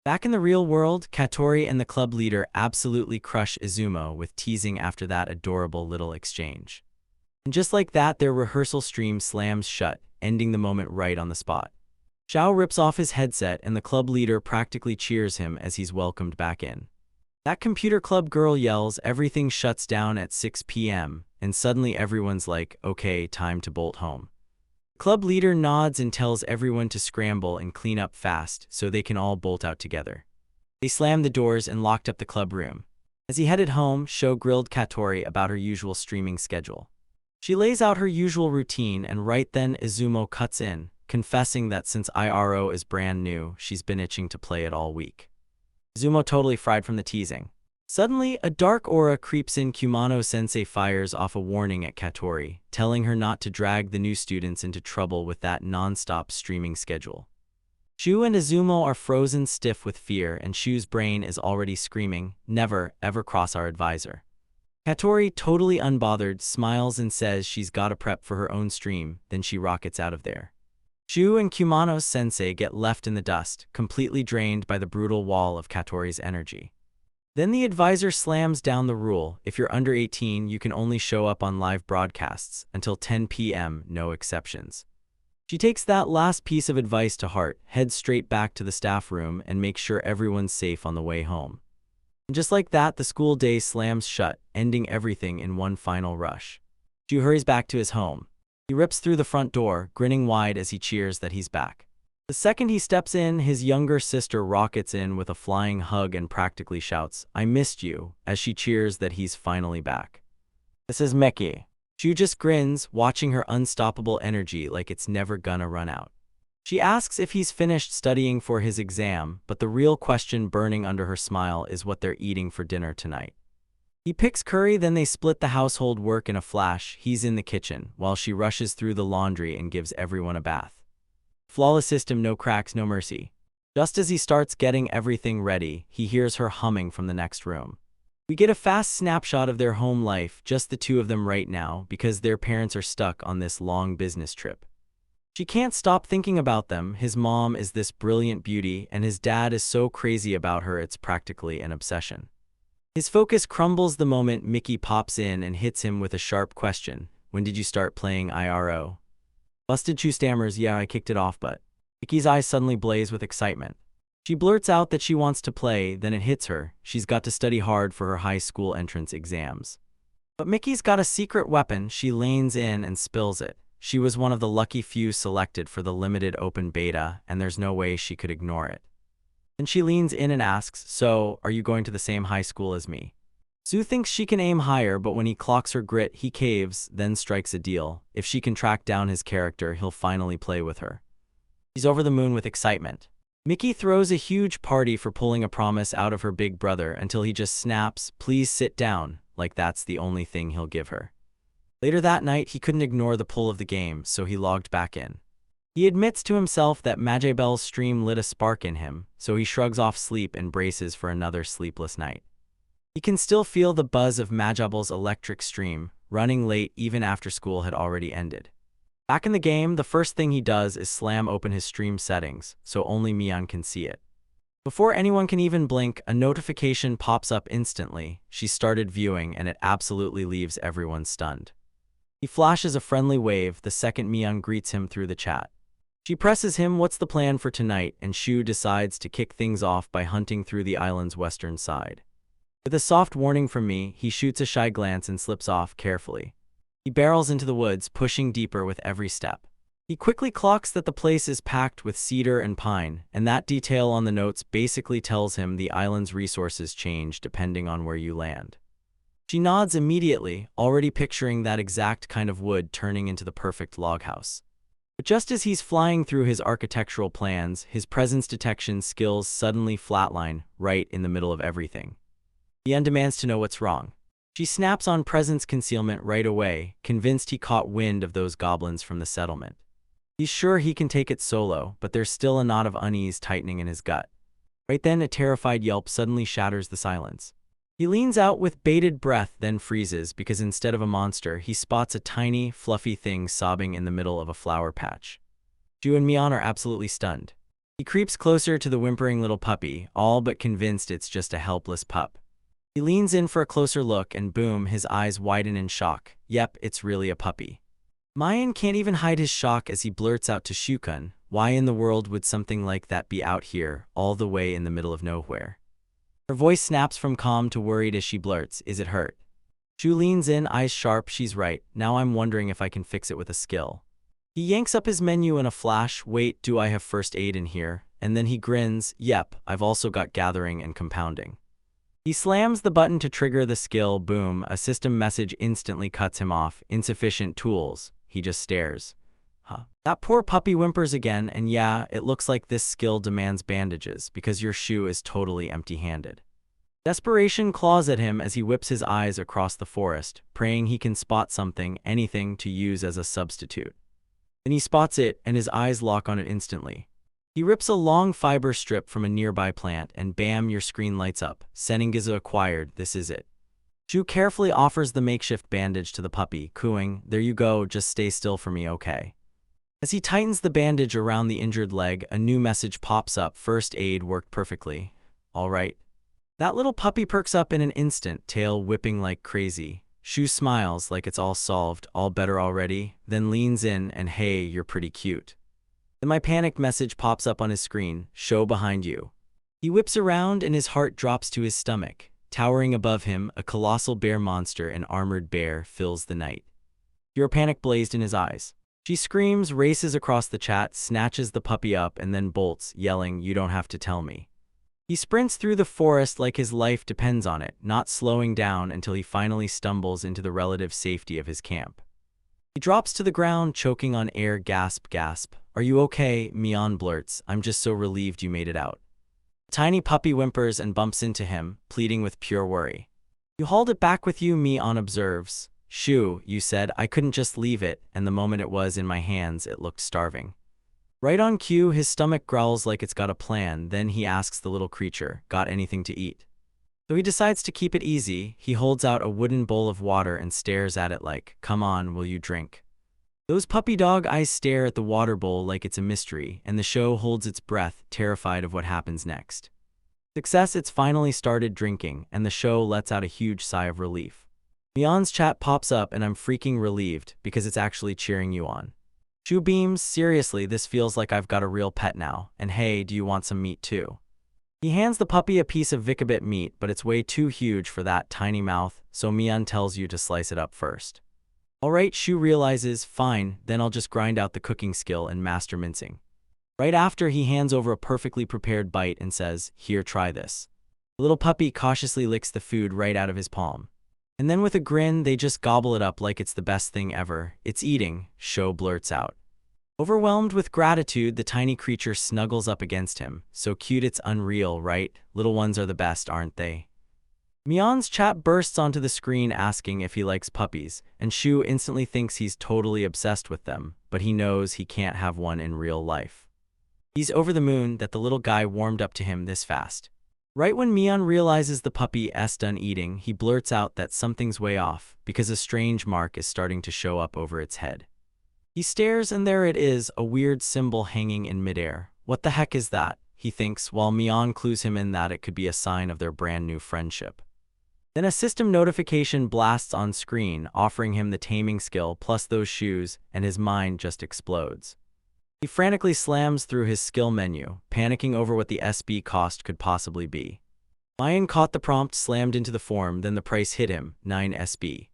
Back in the real world, Katori and the club leader absolutely crush Izumo with teasing after that adorable little exchange. And just like that, their rehearsal stream slams shut, ending the moment right on the spot. Xiao rips off his headset and the club leader practically cheers him as he's welcomed back in. That computer club girl yells, everything shuts down at 6 p.m., and suddenly everyone's like, okay, time to bolt home. Club leader nods and tells everyone to scramble and clean up fast so they can all bolt out together. They slammed the doors and locked up the club room. As he headed home, Sho grilled Katori about her usual streaming schedule. She lays out her usual routine, and right then Izumo cuts in, confessing that since IRO is brand new, she's been itching to play it all week. Izumo totally fried from the teasing. Suddenly, a dark aura creeps in. Kumano-sensei fires off a warning at Katori, telling her not to drag the new students into trouble with that non-stop streaming schedule. Shu and Izumo are frozen stiff with fear, and Shu's brain is already screaming, never, ever cross our advisor. Katori, totally unbothered, smiles and says she's gotta prep for her own stream, then she rockets out of there. Shu and Kumano-sensei get left in the dust, completely drained by the brutal wall of Katori's energy. Then the advisor slams down the rule: if you're under 18, you can only show up on live broadcasts until 10 p.m., no exceptions. She takes that last piece of advice to heart, heads straight back to the staff room, and makes sure everyone's safe on the way home. And just like that, the school day slams shut, ending everything in one final rush. Shu hurries back to his home. He rips through the front door, grinning wide as he cheers that he's back. The second he steps in, his younger sister rockets in with a flying hug and practically shouts, "I missed you," as she cheers that he's finally back. This is Mickey. Shu just grins, watching her unstoppable energy like it's never gonna run out. She asks if he's finished studying for his exam, but the real question burning under her smile is what they're eating for dinner tonight. He picks curry, then they split the household work in a flash. He's in the kitchen, while she rushes through the laundry and gives everyone a bath. Flawless system, no cracks, no mercy. Just as he starts getting everything ready, he hears her humming from the next room. We get a fast snapshot of their home life, just the two of them right now, because their parents are stuck on this long business trip. She can't stop thinking about them. His mom is this brilliant beauty, and his dad is so crazy about her it's practically an obsession. His focus crumbles the moment Mickey pops in and hits him with a sharp question. When did you start playing IRO? Busted Chu stammers, "Yeah, I kicked it off, but..." Mickey's eyes suddenly blaze with excitement. She blurts out that she wants to play, then it hits her. She's got to study hard for her high school entrance exams. But Mickey's got a secret weapon. She leans in and spills it. She was one of the lucky few selected for the limited open beta, and there's no way she could ignore it. Then she leans in and asks, "So, are you going to the same high school as me?" Sue thinks she can aim higher, but when he clocks her grit, he caves, then strikes a deal. If she can track down his character, he'll finally play with her. He's over the moon with excitement. Mickey throws a huge party for pulling a promise out of her big brother until he just snaps, "Please sit down," like that's the only thing he'll give her. Later that night, he couldn't ignore the pull of the game, so he logged back in. He admits to himself that Majibel's stream lit a spark in him, so he shrugs off sleep and braces for another sleepless night. He can still feel the buzz of Majibel's electric stream, running late even after school had already ended. Back in the game, the first thing he does is slam open his stream settings, so only Mian can see it. Before anyone can even blink, a notification pops up instantly. She started viewing, and it absolutely leaves everyone stunned. He flashes a friendly wave the second Mian greets him through the chat. She presses him what's the plan for tonight, and Shu decides to kick things off by hunting through the island's western side. With a soft warning from me, he shoots a shy glance and slips off carefully. He barrels into the woods, pushing deeper with every step. He quickly clocks that the place is packed with cedar and pine, and that detail on the notes basically tells him the island's resources change depending on where you land. She nods immediately, already picturing that exact kind of wood turning into the perfect log house. But just as he's flying through his architectural plans, his presence detection skills suddenly flatline right in the middle of everything. Mian demands to know what's wrong. She snaps on presence concealment right away, convinced he caught wind of those goblins from the settlement. He's sure he can take it solo, but there's still a knot of unease tightening in his gut. Right then, a terrified yelp suddenly shatters the silence. He leans out with bated breath, then freezes because instead of a monster, he spots a tiny, fluffy thing sobbing in the middle of a flower patch. Ju and Mian are absolutely stunned. He creeps closer to the whimpering little puppy, all but convinced it's just a helpless pup. He leans in for a closer look and boom, his eyes widen in shock. Yep, it's really a puppy. Mian can't even hide his shock as he blurts out to Shukun, why in the world would something like that be out here, all the way in the middle of nowhere? Her voice snaps from calm to worried as she blurts, is it hurt? Shu leans in, eyes sharp, she's right, now I'm wondering if I can fix it with a skill. He yanks up his menu in a flash, wait, do I have first aid in here? And then he grins, yep, I've also got gathering and compounding. He slams the button to trigger the skill, boom, a system message instantly cuts him off, insufficient tools. He just stares. That poor puppy whimpers again, and yeah, it looks like this skill demands bandages because your shoe is totally empty-handed. Desperation claws at him as he whips his eyes across the forest, praying he can spot something, anything to use as a substitute. Then he spots it, and his eyes lock on it instantly. He rips a long fiber strip from a nearby plant, and bam, your screen lights up. Senningiza acquired, this is it. Ju carefully offers the makeshift bandage to the puppy, cooing, there you go, just stay still for me, okay? As he tightens the bandage around the injured leg, a new message pops up, first aid worked perfectly. All right. That little puppy perks up in an instant, tail whipping like crazy. Shu smiles like it's all solved, all better already, then leans in and hey, you're pretty cute. Then my panicked message pops up on his screen, show behind you. He whips around and his heart drops to his stomach. Towering above him, a colossal bear monster, an armored bear, fills the night. Pure panic blazed in his eyes. She screams, races across the chat, snatches the puppy up, and then bolts, yelling, you don't have to tell me. He sprints through the forest like his life depends on it, not slowing down until he finally stumbles into the relative safety of his camp. He drops to the ground, choking on air, gasp, gasp. Are you okay? Mian blurts, I'm just so relieved you made it out. Tiny puppy whimpers and bumps into him, pleading with pure worry. You hauled it back with you, Mian observes. Shu, you said I couldn't just leave it, and the moment it was in my hands, it looked starving. Right on cue, his stomach growls like it's got a plan, then he asks the little creature, got anything to eat? So he decides to keep it easy. He holds out a wooden bowl of water and stares at it like, come on, will you drink? Those puppy dog eyes stare at the water bowl like it's a mystery, and the show holds its breath, terrified of what happens next. Success, it's finally started drinking, and the show lets out a huge sigh of relief. Mian's chat pops up and I'm freaking relieved because it's actually cheering you on. Shu beams, seriously, this feels like I've got a real pet now, and hey, do you want some meat too? He hands the puppy a piece of Vikabit meat, but it's way too huge for that tiny mouth, so Mian tells you to slice it up first. Alright, Shu realizes, fine, then I'll just grind out the cooking skill and master mincing. Right after, he hands over a perfectly prepared bite and says, here, try this. The little puppy cautiously licks the food right out of his palm. And then with a grin, they just gobble it up like it's the best thing ever. It's eating, Sho blurts out. Overwhelmed with gratitude, the tiny creature snuggles up against him. So cute it's unreal, right? Little ones are the best, aren't they? Mian's chat bursts onto the screen asking if he likes puppies, and Shu instantly thinks he's totally obsessed with them, but he knows he can't have one in real life. He's over the moon that the little guy warmed up to him this fast. Right when Mian realizes the puppy is done eating, he blurts out that something's way off, because a strange mark is starting to show up over its head. He stares and there it is, a weird symbol hanging in midair. What the heck is that? He thinks, while Mian clues him in that it could be a sign of their brand new friendship. Then a system notification blasts on screen, offering him the taming skill plus those shoes, and his mind just explodes. He frantically slams through his skill menu, panicking over what the SB cost could possibly be. Mian caught the prompt, slammed into the form, then the price hit him, 9 SB.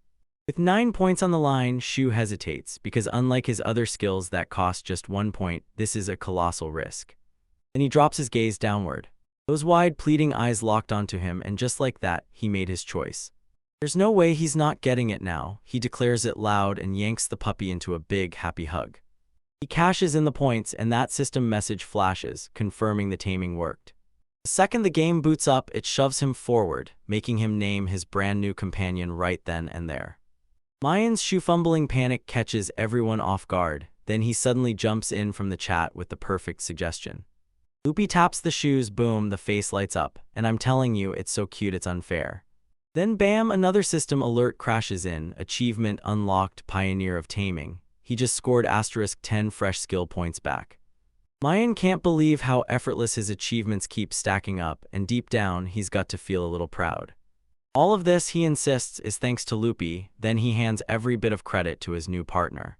With 9 points on the line, Shu hesitates, because unlike his other skills that cost just 1 point, this is a colossal risk. Then he drops his gaze downward. Those wide, pleading eyes locked onto him, and just like that, he made his choice. There's no way he's not getting it now, he declares it loud and yanks the puppy into a big, happy hug. He cashes in the points and that system message flashes, confirming the taming worked. The second the game boots up, it shoves him forward, making him name his brand new companion right then and there. Mayan's shoe-fumbling panic catches everyone off guard, then he suddenly jumps in from the chat with the perfect suggestion. Loopy taps the shoes, boom, the face lights up, and I'm telling you, it's so cute it's unfair. Then bam, another system alert crashes in, achievement unlocked, Pioneer of Taming. He just scored *10 fresh skill points back. Mayan can't believe how effortless his achievements keep stacking up, and deep down, he's got to feel a little proud. All of this, he insists, is thanks to Loopy, then he hands every bit of credit to his new partner.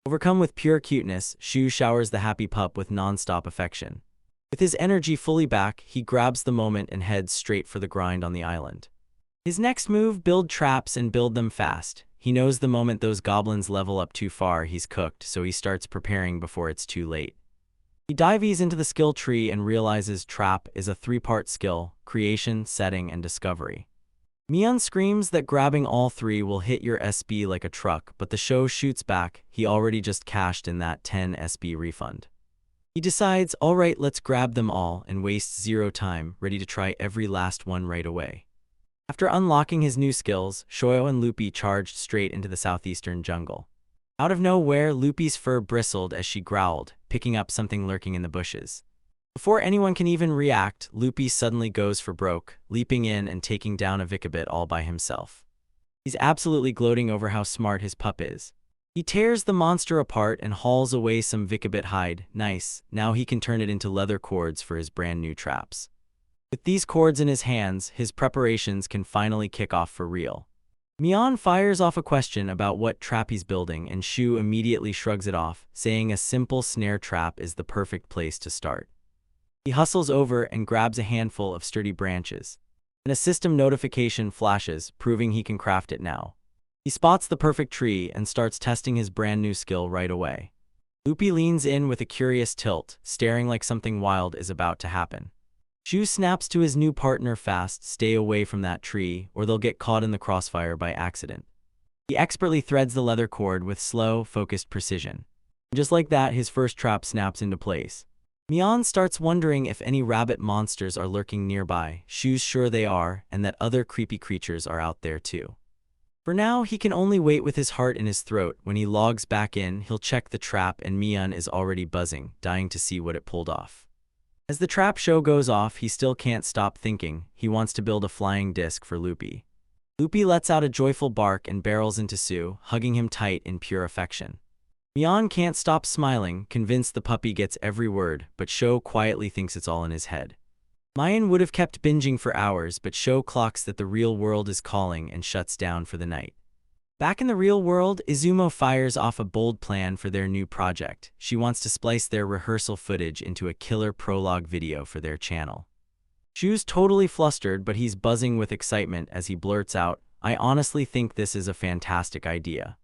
Overcome with pure cuteness, Shu showers the happy pup with non-stop affection. With his energy fully back, he grabs the moment and heads straight for the grind on the island. His next move, build traps and build them fast. He knows the moment those goblins level up too far, he's cooked, so he starts preparing before it's too late. He dives into the skill tree and realizes trap is a 3-part skill: creation, setting, and discovery. Mion screams that grabbing all 3 will hit your SB like a truck, but the show shoots back, he already just cashed in that 10 SB refund. He decides, alright, let's grab them all, and wastes 0 time, ready to try every last one right away. After unlocking his new skills, Shoyo and Loopy charged straight into the southeastern jungle. Out of nowhere, Loopy's fur bristled as she growled, picking up something lurking in the bushes. Before anyone can even react, Loopy suddenly goes for broke, leaping in and taking down a Vikabit all by himself. He's absolutely gloating over how smart his pup is. He tears the monster apart and hauls away some Vikabit hide. Nice, now he can turn it into leather cords for his brand new traps. With these cords in his hands, his preparations can finally kick off for real. Mion fires off a question about what trap he's building, and Shu immediately shrugs it off, saying a simple snare trap is the perfect place to start. He hustles over and grabs a handful of sturdy branches, and a system notification flashes, proving he can craft it now. He spots the perfect tree and starts testing his brand new skill right away. Loopy leans in with a curious tilt, staring like something wild is about to happen. Shu snaps to his new partner fast, stay away from that tree, or they'll get caught in the crossfire by accident. He expertly threads the leather cord with slow, focused precision. Just like that, his first trap snaps into place. Mion starts wondering if any rabbit monsters are lurking nearby. Shu's sure they are, and that other creepy creatures are out there too. For now, he can only wait with his heart in his throat. When he logs back in, he'll check the trap, and Mion is already buzzing, dying to see what it pulled off. As the trap show goes off, he still can't stop thinking. He wants to build a flying disc for Loopy. Loopy lets out a joyful bark and barrels into Sue, hugging him tight in pure affection. Mion can't stop smiling, convinced the puppy gets every word, but Sho quietly thinks it's all in his head. Mayan would have kept binging for hours, but Sho clocks that the real world is calling and shuts down for the night. Back in the real world, Izumo fires off a bold plan for their new project. She wants to splice their rehearsal footage into a killer prologue video for their channel. Shu's totally flustered, but he's buzzing with excitement as he blurts out, "I honestly think this is a fantastic idea."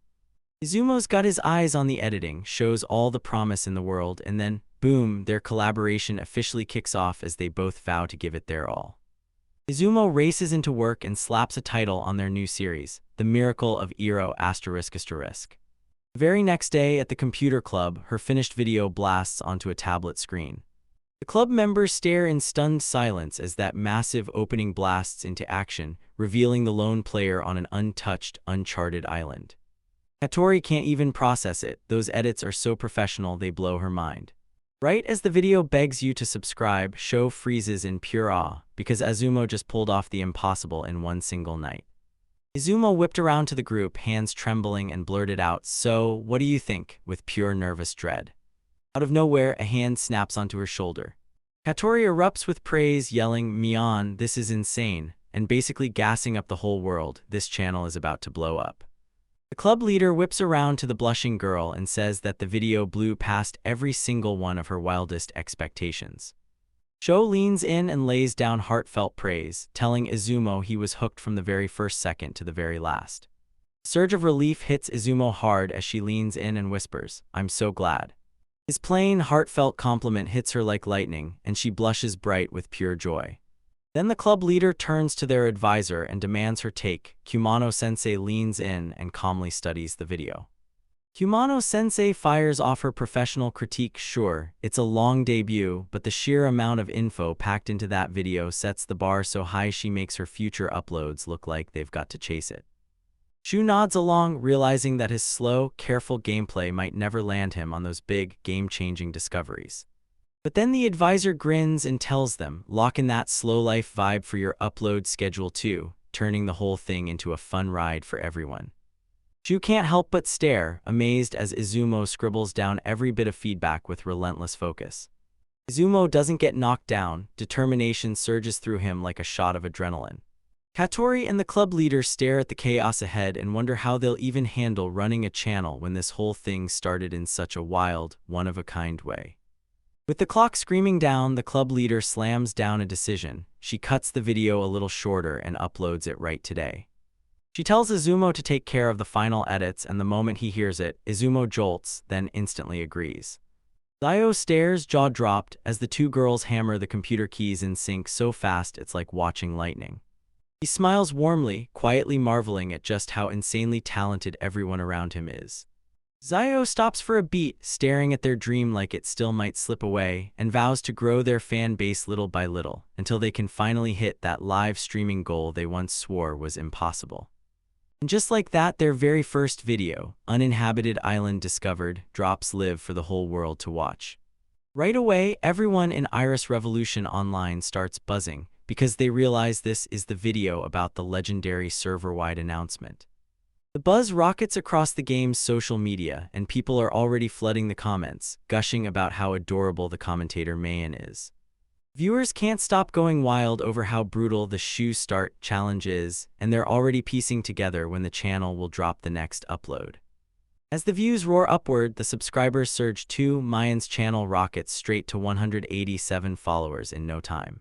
Izumo's got his eyes on the editing, shows all the promise in the world, and then, boom, their collaboration officially kicks off as they both vow to give it their all. Izumo races into work and slaps a title on their new series, The Miracle of Enro ****. The very next day at the computer club, her finished video blasts onto a tablet screen. The club members stare in stunned silence as that massive opening blasts into action, revealing the lone player on an untouched, uncharted island. Hattori can't even process it. Those edits are so professional they blow her mind. Right as the video begs you to subscribe, Sho freezes in pure awe, because Izumo just pulled off the impossible in one single night. Izumo whipped around to the group, hands trembling, and blurted out, "So, what do you think?" with pure nervous dread. Out of nowhere, a hand snaps onto her shoulder. Hattori erupts with praise, yelling, "Mion, this is insane," and basically gassing up the whole world. This channel is about to blow up. The club leader whips around to the blushing girl and says that the video blew past every single one of her wildest expectations. Sho leans in and lays down heartfelt praise, telling Izumo he was hooked from the very first second to the very last. A surge of relief hits Izumo hard as she leans in and whispers, "I'm so glad." His plain, heartfelt compliment hits her like lightning, and she blushes bright with pure joy. Then the club leader turns to their advisor and demands her take. Kumano-sensei leans in and calmly studies the video. Kumano-sensei fires off her professional critique. Sure, it's a long debut, but the sheer amount of info packed into that video sets the bar so high she makes her future uploads look like they've got to chase it. Shu nods along, realizing that his slow, careful gameplay might never land him on those big, game-changing discoveries. But then the advisor grins and tells them, lock in that slow-life vibe for your upload schedule too, turning the whole thing into a fun ride for everyone. Shu can't help but stare, amazed as Izumo scribbles down every bit of feedback with relentless focus. Izumo doesn't get knocked down, determination surges through him like a shot of adrenaline. Katori and the club leader stare at the chaos ahead and wonder how they'll even handle running a channel when this whole thing started in such a wild, one-of-a-kind way. With the clock screaming down, the club leader slams down a decision. She cuts the video a little shorter and uploads it right today. She tells Izumo to take care of the final edits, and the moment he hears it, Izumo jolts, then instantly agrees. Zayo stares, jaw dropped, as the two girls hammer the computer keys in sync so fast it's like watching lightning. He smiles warmly, quietly marveling at just how insanely talented everyone around him is. Zayo stops for a beat, staring at their dream like it still might slip away, and vows to grow their fan base little by little, until they can finally hit that live streaming goal they once swore was impossible. And just like that, their very first video, Uninhabited Island Discovered, drops live for the whole world to watch. Right away, everyone in Iris Revolution Online starts buzzing, because they realize this is the video about the legendary server-wide announcement. The buzz rockets across the game's social media, and people are already flooding the comments, gushing about how adorable the commentator Mayan is. Viewers can't stop going wild over how brutal the Shu Start challenge is, and they're already piecing together when the channel will drop the next upload. As the views roar upward, the subscribers surge too. Mayan's channel rockets straight to 187 followers in no time.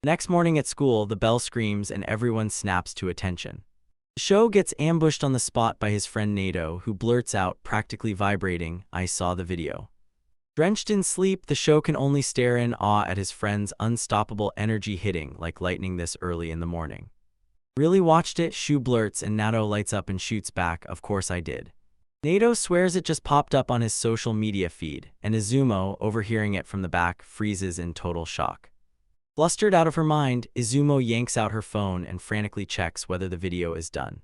The next morning at school, the bell screams and everyone snaps to attention. The show gets ambushed on the spot by his friend Nato, who blurts out, practically vibrating, "I saw the video." Drenched in sleep, the show can only stare in awe at his friend's unstoppable energy hitting like lightning this early in the morning. "Really watched it?" Shu blurts, and Nato lights up and shoots back, "Of course I did." Nato swears it just popped up on his social media feed, and Izumo, overhearing it from the back, freezes in total shock. Flustered out of her mind, Izumo yanks out her phone and frantically checks whether the video is done.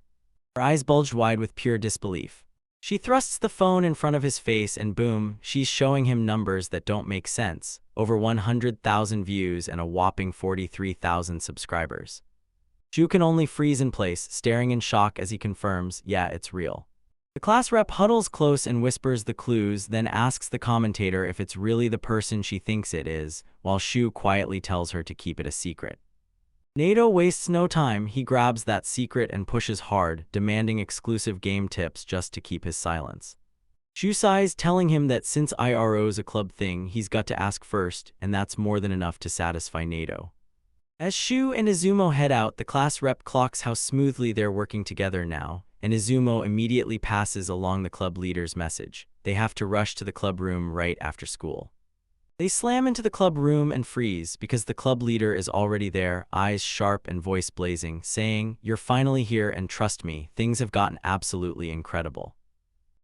Her eyes bulged wide with pure disbelief. She thrusts the phone in front of his face and boom, she's showing him numbers that don't make sense. Over 100,000 views and a whopping 43,000 subscribers. Shu can only freeze in place, staring in shock as he confirms, yeah, it's real. The class rep huddles close and whispers the clues, then asks the commentator if it's really the person she thinks it is, while Shu quietly tells her to keep it a secret. Nato wastes no time. He grabs that secret and pushes hard, demanding exclusive game tips just to keep his silence. Shu sighs, telling him that since IRO's a club thing, he's got to ask first, and that's more than enough to satisfy Nato. As Shu and Izumo head out, the class rep clocks how smoothly they're working together now, and Izumo immediately passes along the club leader's message. They have to rush to the club room right after school. They slam into the club room and freeze because the club leader is already there, eyes sharp and voice blazing, saying, "You're finally here and trust me, things have gotten absolutely incredible."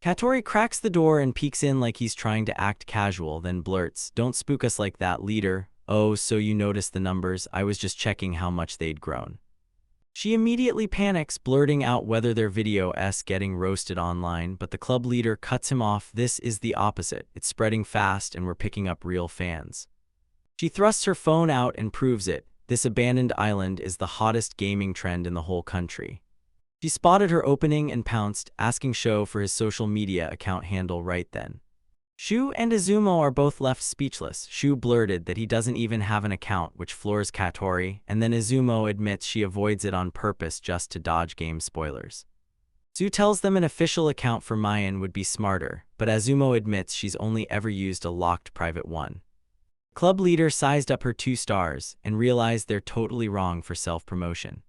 Katori cracks the door and peeks in like he's trying to act casual, then blurts, "Don't spook us like that, leader. Oh, so you noticed the numbers? I was just checking how much they'd grown." She immediately panics, blurting out whether their video-s getting roasted online, but the club leader cuts him off. "This is the opposite. It's spreading fast and we're picking up real fans." She thrusts her phone out and proves it. This abandoned island is the hottest gaming trend in the whole country. She spotted her opening and pounced, asking Sho for his social media account handle right then. Shu and Izumo are both left speechless. Shu blurted that he doesn't even have an account, which floors Katori, and then Izumo admits she avoids it on purpose just to dodge game spoilers. Zu tells them an official account for Mayan would be smarter, but Izumo admits she's only ever used a locked private one. Club leader sized up her 2 stars and realized they're totally wrong for self-promotion.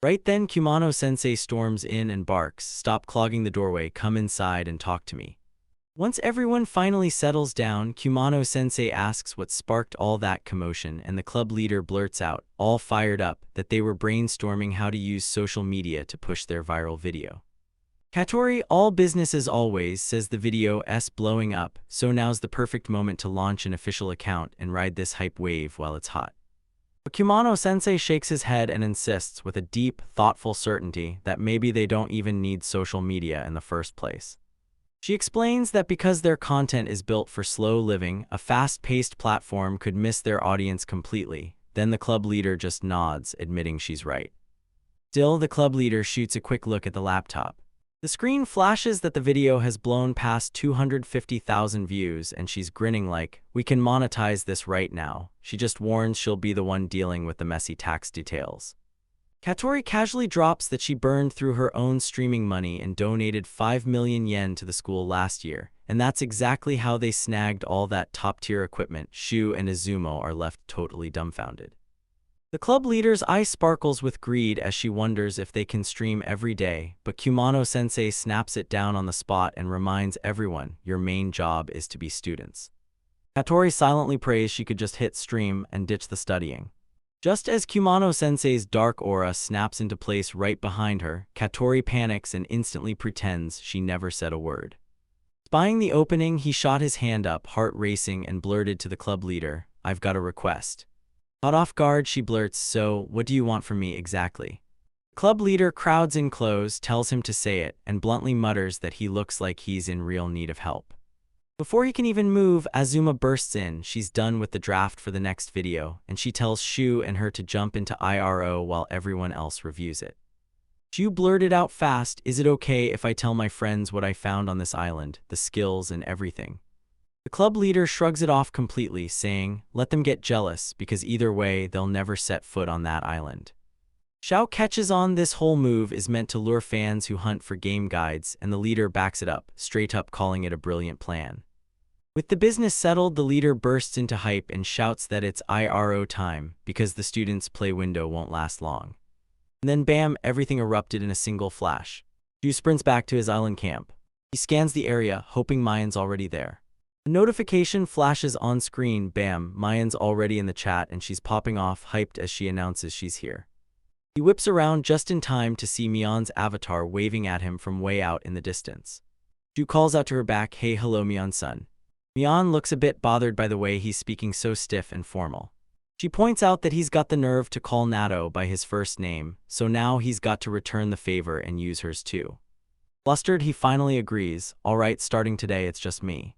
Right then, Kumano-sensei storms in and barks, "Stop clogging the doorway, come inside and talk to me." Once everyone finally settles down, Kumano-sensei asks what sparked all that commotion, and the club leader blurts out, all fired up, that they were brainstorming how to use social media to push their viral video. Katori, all business as always, says the video's blowing up, so now's the perfect moment to launch an official account and ride this hype wave while it's hot. But Kumano-sensei shakes his head and insists with a deep, thoughtful certainty that maybe they don't even need social media in the first place. She explains that because their content is built for slow living, a fast-paced platform could miss their audience completely. Then the club leader just nods, admitting she's right. Still, the club leader shoots a quick look at the laptop. The screen flashes that the video has blown past 250,000 views, and she's grinning like, we can monetize this right now. She just warns she'll be the one dealing with the messy tax details. Katori casually drops that she burned through her own streaming money and donated 5 million yen to the school last year, and that's exactly how they snagged all that top-tier equipment. Shu and Izumo are left totally dumbfounded. The club leader's eye sparkles with greed as she wonders if they can stream every day, but Kumano-sensei snaps it down on the spot and reminds everyone, your main job is to be students. Katori silently prays she could just hit stream and ditch the studying. Just as Kumano-sensei's dark aura snaps into place right behind her, Katori panics and instantly pretends she never said a word. Spying the opening, he shot his hand up, heart racing, and blurted to the club leader, I've got a request. Caught off guard, she blurts, so, what do you want from me exactly? Club leader crowds in close, tells him to say it, and bluntly mutters that he looks like he's in real need of help. Before he can even move, Azuma bursts in. She's done with the draft for the next video, and she tells Shu and her to jump into IRO while everyone else reviews it. Shu blurted out fast, is it okay if I tell my friends what I found on this island, the skills and everything? The club leader shrugs it off completely, saying, let them get jealous, because either way, they'll never set foot on that island. Xiao catches on this whole move is meant to lure fans who hunt for game guides, and the leader backs it up, straight up calling it a brilliant plan. With the business settled, the leader bursts into hype and shouts that it's IRO time, because the students' play window won't last long. And then bam, everything erupted in a single flash. Shu sprints back to his island camp. He scans the area, hoping Mayan's already there. A notification flashes on screen, bam, Mayan's already in the chat and she's popping off, hyped as she announces she's here. He whips around just in time to see Mion's avatar waving at him from way out in the distance. Shu calls out to her back, hey hello Mion-san. Mion looks a bit bothered by the way he's speaking so stiff and formal. She points out that he's got the nerve to call Nato by his first name, so now he's got to return the favor and use hers too. Flustered, he finally agrees, alright, starting today it's just me.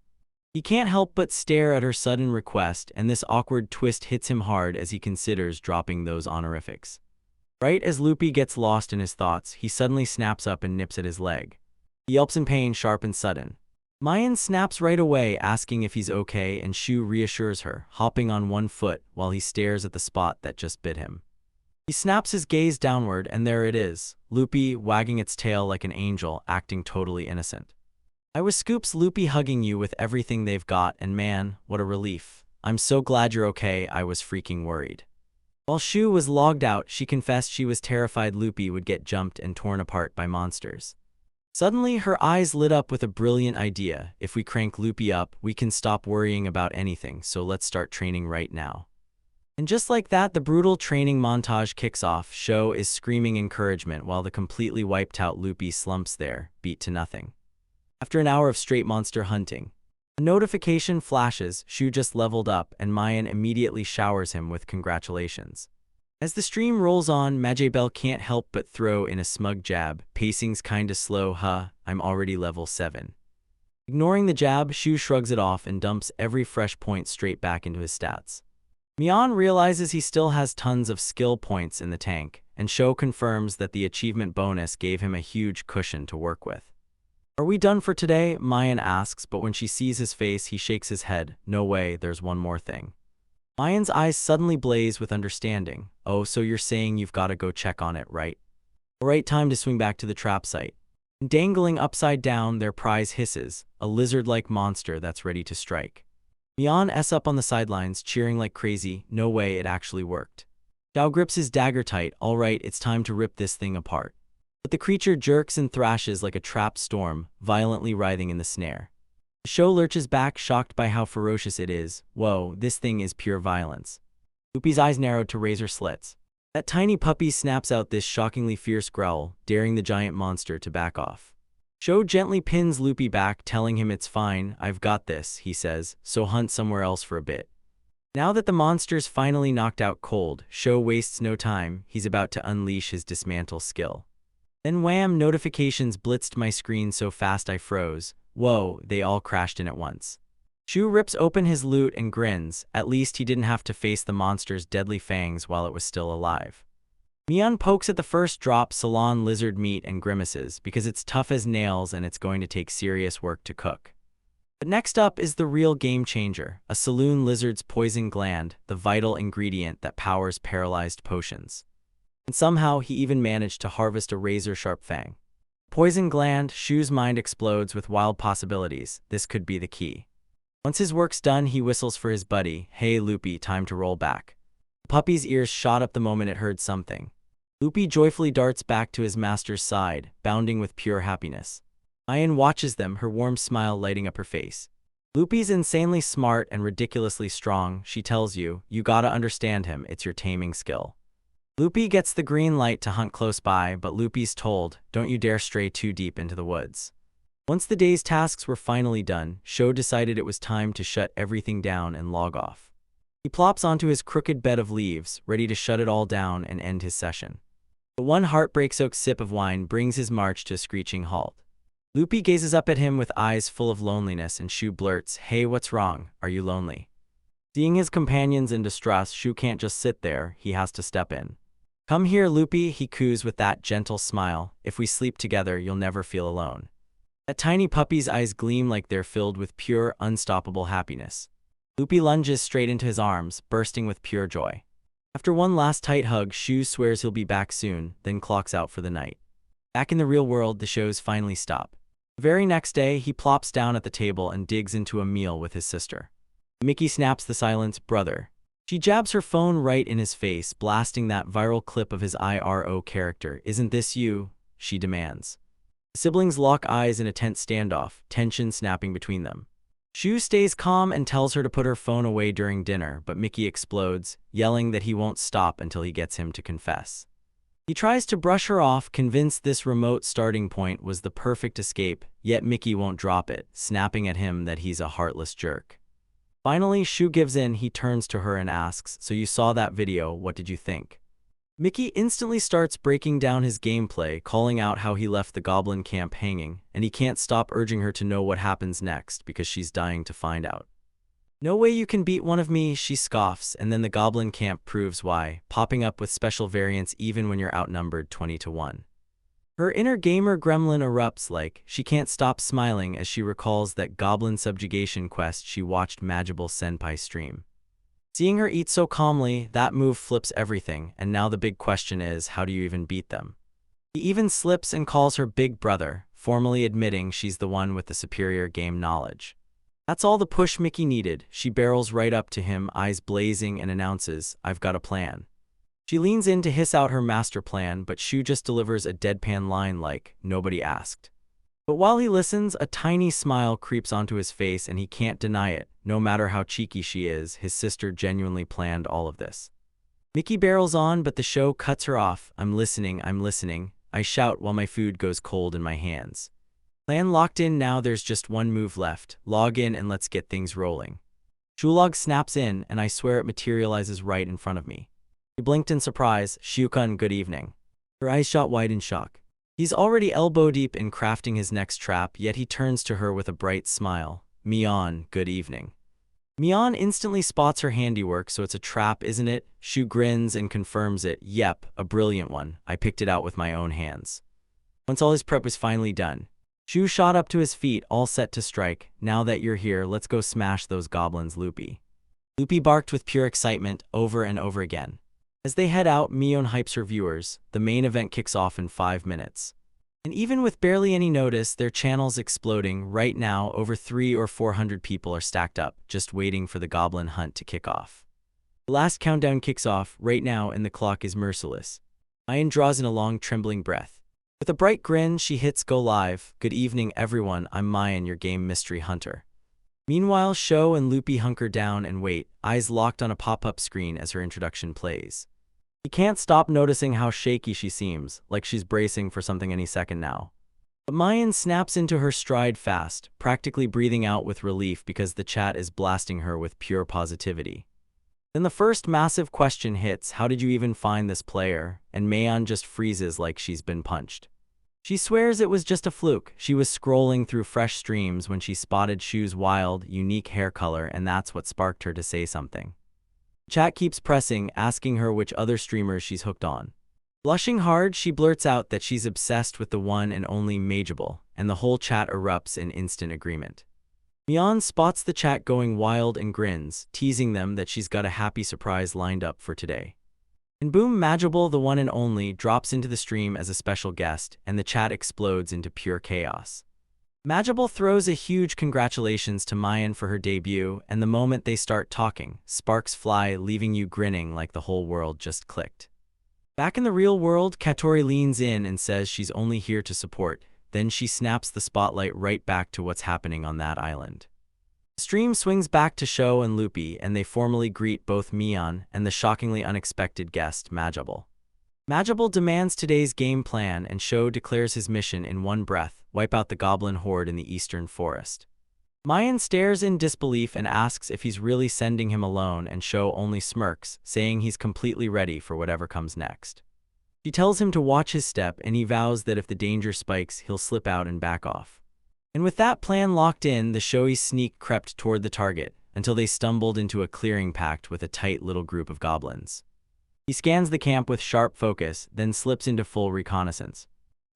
He can't help but stare at her sudden request, and this awkward twist hits him hard as he considers dropping those honorifics. Right as Loopy gets lost in his thoughts, he suddenly snaps up and nips at his leg. He yelps in pain, sharp and sudden. Mayan snaps right away, asking if he's okay, and Shu reassures her, hopping on one foot while he stares at the spot that just bit him. He snaps his gaze downward, and there it is, Loopy wagging its tail like an angel, acting totally innocent. I was Scoops, Loopy hugging you with everything they've got, and man, what a relief. I'm so glad you're okay, I was freaking worried. While Shu was logged out, she confessed she was terrified Loopy would get jumped and torn apart by monsters. Suddenly, her eyes lit up with a brilliant idea. If we crank Loopy up, we can stop worrying about anything, so let's start training right now. And just like that, the brutal training montage kicks off. Sho is screaming encouragement while the completely wiped out Loopy slumps there, beat to nothing. After an hour of straight monster hunting, a notification flashes. Shu just leveled up, and Mayan immediately showers him with congratulations. As the stream rolls on, Majabel can't help but throw in a smug jab. Pacing's kinda slow, huh? I'm already level 7. Ignoring the jab, Shu shrugs it off and dumps every fresh point straight back into his stats. Mion realizes he still has tons of skill points in the tank, and Sho confirms that the achievement bonus gave him a huge cushion to work with. Are we done for today? Mayan asks, but when she sees his face, he shakes his head. No way, there's one more thing. Mayan's eyes suddenly blaze with understanding. Oh, so you're saying you've got to go check on it, right? Alright, time to swing back to the trap site. Dangling upside down, their prize hisses, a lizard-like monster that's ready to strike. Mion s up on the sidelines, cheering like crazy. No way, it actually worked. Xiao grips his dagger tight. Alright, it's time to rip this thing apart. But the creature jerks and thrashes like a trapped storm, violently writhing in the snare. The show lurches back, shocked by how ferocious it is. Whoa, this thing is pure violence. Loopy's eyes narrowed to razor slits. That tiny puppy snaps out this shockingly fierce growl, daring the giant monster to back off. Sho gently pins Loopy back, telling him it's fine, I've got this, he says, so hunt somewhere else for a bit. Now that the monster's finally knocked out cold, Sho wastes no time, he's about to unleash his dismantle skill. Then wham, notifications blitzed my screen so fast I froze. Whoa, they all crashed in at once. Shu rips open his loot and grins, at least he didn't have to face the monster's deadly fangs while it was still alive. Mion pokes at the first drop salon lizard meat and grimaces because it's tough as nails and it's going to take serious work to cook. But next up is the real game changer, a saloon lizard's poison gland, the vital ingredient that powers paralyzed potions. And somehow he even managed to harvest a razor-sharp fang. Poison gland, Shu's mind explodes with wild possibilities. This could be the key. Once his work's done, he whistles for his buddy. Hey Loopy, time to roll back. The puppy's ears shot up the moment it heard something. Loopy joyfully darts back to his master's side, bounding with pure happiness. Ayan watches them, her warm smile lighting up her face. Loopy's insanely smart and ridiculously strong, she tells you, you gotta understand him, it's your taming skill. Loopy gets the green light to hunt close by, but Loopy's told, don't you dare stray too deep into the woods. Once the day's tasks were finally done, Sho decided it was time to shut everything down and log off. He plops onto his crooked bed of leaves, ready to shut it all down and end his session. But one heartbreak-soaked sip of wine brings his march to a screeching halt. Loopy gazes up at him with eyes full of loneliness and Shu blurts, hey, what's wrong? Are you lonely? Seeing his companions in distress, Shu can't just sit there, he has to step in. Come here, Loopy, he coos with that gentle smile. If we sleep together, you'll never feel alone. That tiny puppy's eyes gleam like they're filled with pure, unstoppable happiness. Loopy lunges straight into his arms, bursting with pure joy. After one last tight hug, Shu swears he'll be back soon, then clocks out for the night. Back in the real world, the shows finally stop. The very next day, he plops down at the table and digs into a meal with his sister. Mickey snaps the silence, brother. She jabs her phone right in his face, blasting that viral clip of his IRO character. Isn't this you? She demands. The siblings lock eyes in a tense standoff, tension snapping between them. Shu stays calm and tells her to put her phone away during dinner, but Mickey explodes, yelling that he won't stop until he gets him to confess. He tries to brush her off, convinced this remote starting point was the perfect escape, yet Mickey won't drop it, snapping at him that he's a heartless jerk. Finally, Shu gives in, he turns to her and asks, so you saw that video, what did you think? Mickey instantly starts breaking down his gameplay, calling out how he left the goblin camp hanging, and he can't stop urging her to know what happens next because she's dying to find out. No way you can beat one of me, she scoffs, and then the goblin camp proves why, popping up with special variants even when you're outnumbered 20-1. Her inner gamer gremlin erupts like, she can't stop smiling as she recalls that goblin subjugation quest she watched Magible Senpai stream. Seeing her eat so calmly, that move flips everything, and now the big question is, how do you even beat them? He even slips and calls her big brother, formally admitting she's the one with the superior game knowledge. That's all the push Mickey needed. She barrels right up to him, eyes blazing, and announces, I've got a plan. She leans in to hiss out her master plan, but Shu just delivers a deadpan line like, nobody asked. But while he listens, a tiny smile creeps onto his face and he can't deny it. No matter how cheeky she is, his sister genuinely planned all of this. Mickey barrels on, but the show cuts her off. I'm listening, I shout while my food goes cold in my hands. Plan locked in now, there's just one move left. Log in and let's get things rolling. Shulog snaps in, and I swear it materializes right in front of me. He blinked in surprise. Shu-kun, good evening. Her eyes shot wide in shock. He's already elbow-deep in crafting his next trap, yet he turns to her with a bright smile. Mion, good evening. Mion instantly spots her handiwork, so it's a trap, isn't it? Shu grins and confirms it. Yep, a brilliant one. I picked it out with my own hands. Once all his prep was finally done, Shu shot up to his feet, all set to strike. Now that you're here, let's go smash those goblins, Loopy. Loopy barked with pure excitement, over and over again. As they head out, Mion hypes her viewers. The main event kicks off in 5 minutes. And even with barely any notice, their channel's exploding. Right now, over 300 or 400 people are stacked up, just waiting for the goblin hunt to kick off. The last countdown kicks off, right now, and the clock is merciless. Ayan draws in a long, trembling breath. With a bright grin, she hits go live. Good evening, everyone. I'm Mayan, your game mystery hunter. Meanwhile, Sho and Loopy hunker down and wait, eyes locked on a pop-up screen as her introduction plays. He can't stop noticing how shaky she seems, like she's bracing for something any second now. But Mayan snaps into her stride fast, practically breathing out with relief because the chat is blasting her with pure positivity. Then the first massive question hits, how did you even find this player? And Mayan just freezes like she's been punched. She swears it was just a fluke. She was scrolling through fresh streams when she spotted Shu's wild, unique hair color, and that's what sparked her to say something. Chat keeps pressing, asking her which other streamers she's hooked on. Blushing hard, she blurts out that she's obsessed with the one and only Mageable, and the whole chat erupts in instant agreement. Mian spots the chat going wild and grins, teasing them that she's got a happy surprise lined up for today. And boom, Mageable, the one and only, drops into the stream as a special guest, and the chat explodes into pure chaos. Mageable throws a huge congratulations to Mayan for her debut, and the moment they start talking, sparks fly, leaving you grinning like the whole world just clicked. Back in the real world, Katori leans in and says she's only here to support, then she snaps the spotlight right back to what's happening on that island. The stream swings back to Sho and Loopy, and they formally greet both Mian and the shockingly unexpected guest, Mageable. Mageable demands today's game plan, and Sho declares his mission in one breath: wipe out the goblin horde in the eastern forest. Mayan stares in disbelief and asks if he's really sending him alone, and Sho only smirks, saying he's completely ready for whatever comes next. She tells him to watch his step, and he vows that if the danger spikes, he'll slip out and back off. And with that plan locked in, the Shoei's sneak crept toward the target, until they stumbled into a clearing packed with a tight little group of goblins. He scans the camp with sharp focus, then slips into full reconnaissance.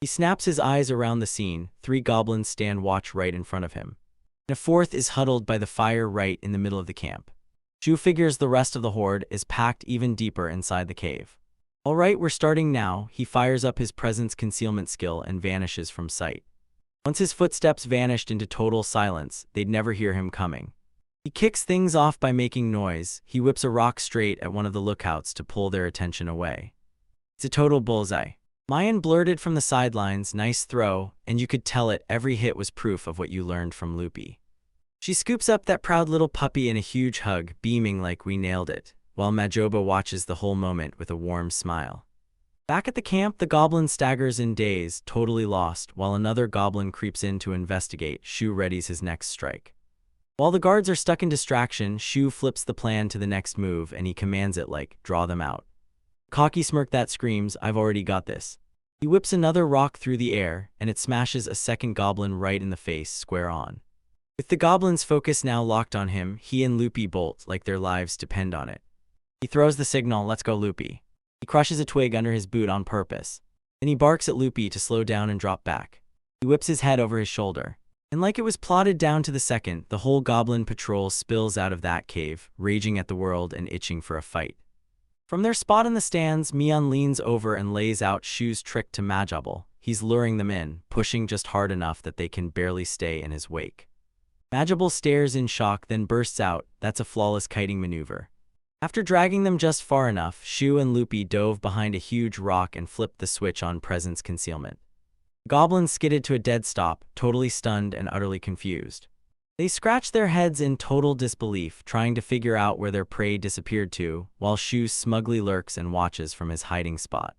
He snaps his eyes around the scene. 3 goblins stand watch right in front of him, and a 4th is huddled by the fire right in the middle of the camp. Shu figures the rest of the horde is packed even deeper inside the cave. All right, we're starting now. He fires up his presence concealment skill and vanishes from sight. Once his footsteps vanished into total silence, they'd never hear him coming. He kicks things off by making noise. He whips a rock straight at one of the lookouts to pull their attention away. It's a total bullseye. Mayan blurted from the sidelines, nice throw, and you could tell it, every hit was proof of what you learned from Loopy. She scoops up that proud little puppy in a huge hug, beaming like we nailed it, while Majoba watches the whole moment with a warm smile. Back at the camp, the goblin staggers in daze, totally lost, while another goblin creeps in to investigate. Shu readies his next strike. While the guards are stuck in distraction, Shu flips the plan to the next move, and he commands it like, draw them out. Cocky smirk that screams, I've already got this. He whips another rock through the air, and it smashes a second goblin right in the face, square on. With the goblin's focus now locked on him, he and Loopy bolt like their lives depend on it. He throws the signal, let's go Loopy. He crushes a twig under his boot on purpose. Then he barks at Loopy to slow down and drop back. He whips his head over his shoulder. And like it was plotted down to the second, the whole goblin patrol spills out of that cave, raging at the world and itching for a fight. From their spot in the stands, Mian leans over and lays out Shu's trick to Mageable. He's luring them in, pushing just hard enough that they can barely stay in his wake. Mageable stares in shock, then bursts out, that's a flawless kiting maneuver. After dragging them just far enough, Shu and Loopy dove behind a huge rock and flipped the switch on presence concealment. The goblins skidded to a dead stop, totally stunned and utterly confused. They scratched their heads in total disbelief, trying to figure out where their prey disappeared to, while Shu smugly lurks and watches from his hiding spot.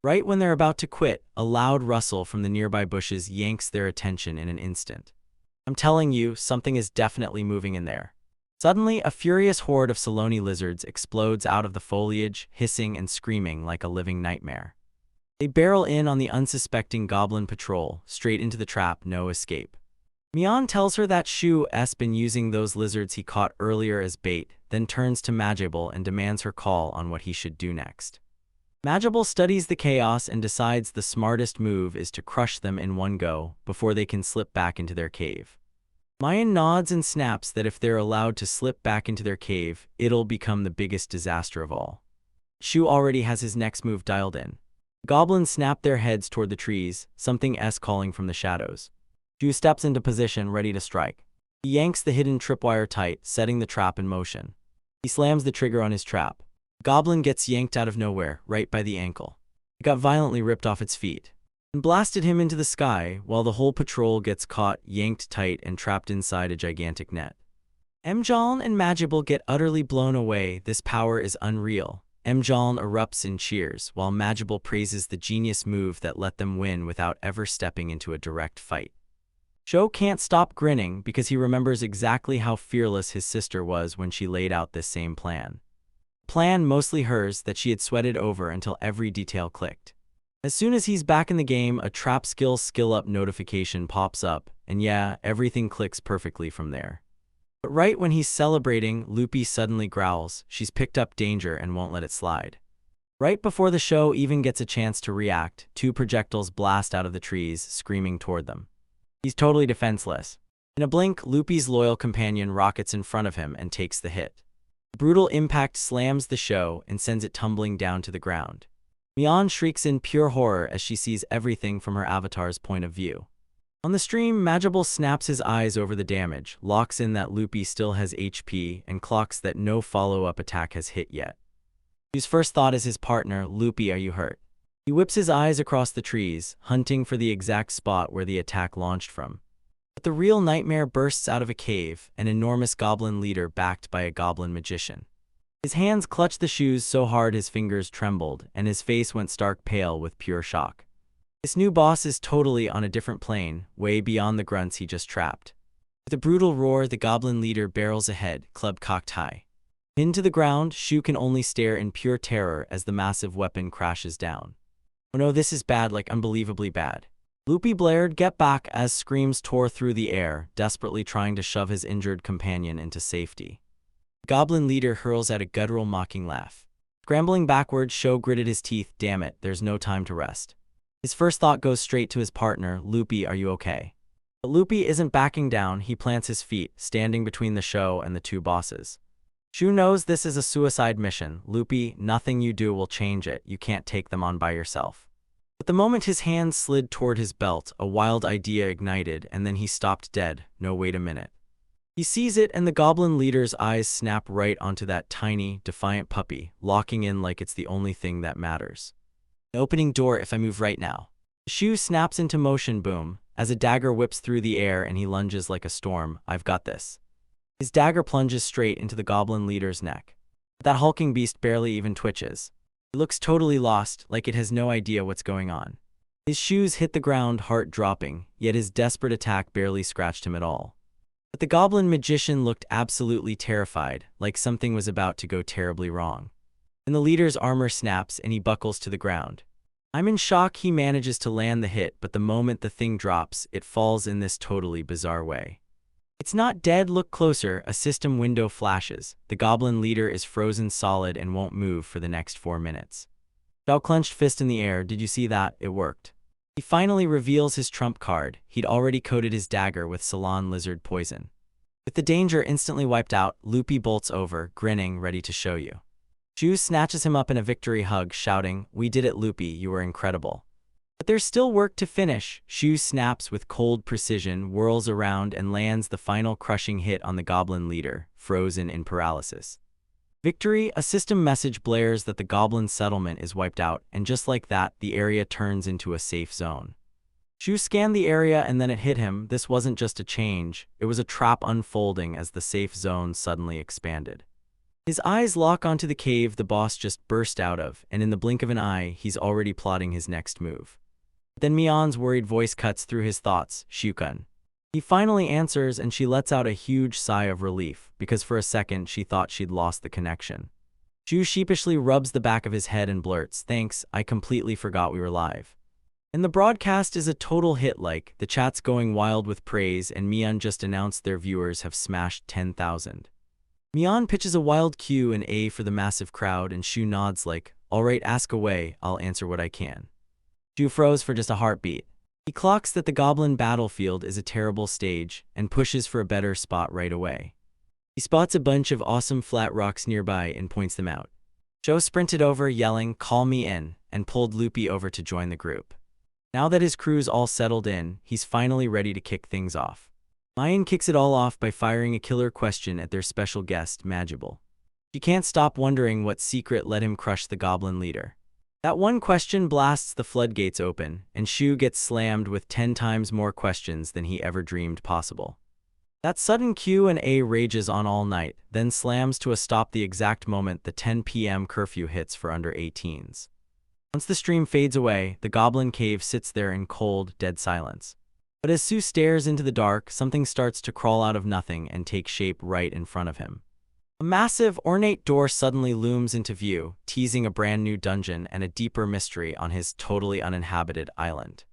Right when they're about to quit, a loud rustle from the nearby bushes yanks their attention in an instant. I'm telling you, something is definitely moving in there. Suddenly, a furious horde of Saloni lizards explodes out of the foliage, hissing and screaming like a living nightmare. They barrel in on the unsuspecting goblin patrol, straight into the trap, no escape. Mian tells her that Shu's been using those lizards he caught earlier as bait, then turns to Mageable and demands her call on what he should do next. Mageable studies the chaos and decides the smartest move is to crush them in one go, before they can slip back into their cave. Mayan nods and snaps that if they're allowed to slip back into their cave, it'll become the biggest disaster of all. Shu already has his next move dialed in. Goblins snap their heads toward the trees, something calling from the shadows. Shu steps into position, ready to strike. He yanks the hidden tripwire tight, setting the trap in motion. He slams the trigger on his trap. Goblin gets yanked out of nowhere, right by the ankle. It got violently ripped off its feet. and blasted him into the sky while the whole patrol gets caught, yanked tight, and trapped inside a gigantic net. Mjaln and Majibal get utterly blown away. This power is unreal. Mjaln erupts in cheers, while Majibal praises the genius move that let them win without ever stepping into a direct fight. Sho can't stop grinning because he remembers exactly how fearless his sister was when she laid out this same plan. Plan mostly hers that she had sweated over until every detail clicked. As soon as he's back in the game, a trap skill up notification pops up, and yeah, everything clicks perfectly from there. But right when he's celebrating, Lupi suddenly growls. She's picked up danger and won't let it slide. Right before the show even gets a chance to react, 2 projectiles blast out of the trees, screaming toward them. He's totally defenseless. In a blink, Lupi's loyal companion rockets in front of him and takes the hit. The brutal impact slams the show and sends it tumbling down to the ground. Mian shrieks in pure horror as she sees everything from her avatar's point of view. On the stream, Majibal snaps his eyes over the damage, locks in that Lupi still has HP, and clocks that no follow-up attack has hit yet. His first thought is his partner, Lupi, are you hurt? He whips his eyes across the trees, hunting for the exact spot where the attack launched from. But the real nightmare bursts out of a cave, an enormous goblin leader backed by a goblin magician. His hands clutched the shoes so hard his fingers trembled, and his face went stark pale with pure shock. This new boss is totally on a different plane, way beyond the grunts he just trapped. With a brutal roar, the goblin leader barrels ahead, club cocked high. Pinned to the ground, Shu can only stare in pure terror as the massive weapon crashes down. Oh no, this is bad, like unbelievably bad. Lupi blared, "Get back," as screams tore through the air, desperately trying to shove his injured companion into safety. The goblin leader hurls out a guttural mocking laugh. Scrambling backwards, Sho gritted his teeth. Damn it, there's no time to rest. His first thought goes straight to his partner, Lupi, are you okay? But Lupi isn't backing down. He plants his feet, standing between the show and the 2 bosses. Shu knows this is a suicide mission. Lupi, nothing you do will change it. You can't take them on by yourself. But the moment his hand slid toward his belt, a wild idea ignited, and then he stopped dead. No, wait a minute. He sees it, and the goblin leader's eyes snap right onto that tiny, defiant puppy, locking in like it's the only thing that matters. The opening door if I move right now. The shoe snaps into motion, boom, as a dagger whips through the air and he lunges like a storm. I've got this. His dagger plunges straight into the goblin leader's neck. But that hulking beast barely even twitches. It looks totally lost, like it has no idea what's going on. His shoes hit the ground, heart dropping, yet his desperate attack barely scratched him at all. But the goblin magician looked absolutely terrified, like something was about to go terribly wrong. And the leader's armor snaps and he buckles to the ground. I'm in shock. He manages to land the hit, but the moment the thing drops, it falls in this totally bizarre way. It's not dead. Look closer. A system window flashes. The goblin leader is frozen solid and won't move for the next 4 minutes. Shao clenched fist in the air. Did you see that? It worked. He finally reveals his trump card. He'd already coated his dagger with Ceylon lizard poison. With the danger instantly wiped out, Lupi bolts over, grinning, ready to show you. Shu snatches him up in a victory hug, shouting, "We did it, Lupi, you were incredible." But there's still work to finish. Shu snaps with cold precision, whirls around, and lands the final crushing hit on the goblin leader, frozen in paralysis. Victory! A system message blares that the goblin settlement is wiped out, and just like that, the area turns into a safe zone. Shu scanned the area and then it hit him. This wasn't just a change, it was a trap unfolding as the safe zone suddenly expanded. His eyes lock onto the cave the boss just burst out of, and in the blink of an eye, he's already plotting his next move. Then Mian's worried voice cuts through his thoughts, "Shukun." He finally answers and she lets out a huge sigh of relief, because for a second she thought she'd lost the connection. Shu sheepishly rubs the back of his head and blurts, "Thanks, I completely forgot we were live." And the broadcast is a total hit, like, the chat's going wild with praise, and Mian just announced their viewers have smashed 10,000. Mian pitches a wild Q and A for the massive crowd, and Shu nods like, "Alright, ask away, I'll answer what I can." Shu froze for just a heartbeat. He clocks that the goblin battlefield is a terrible stage, and pushes for a better spot right away. He spots a bunch of awesome flat rocks nearby and points them out. Shu sprinted over, yelling, "Call me in," and pulled Lupi over to join the group. Now that his crew's all settled in, he's finally ready to kick things off. Mian kicks it all off by firing a killer question at their special guest, Majibal. She can't stop wondering what secret let him crush the goblin leader. That one question blasts the floodgates open, and Shu gets slammed with 10 times more questions than he ever dreamed possible. That sudden Q&A rages on all night, then slams to a stop the exact moment the 10 p.m. curfew hits for under 18s. Once the stream fades away, the Goblin Cave sits there in cold, dead silence. But as Sue stares into the dark, something starts to crawl out of nothing and take shape right in front of him. A massive, ornate door suddenly looms into view, teasing a brand new dungeon and a deeper mystery on his totally uninhabited island.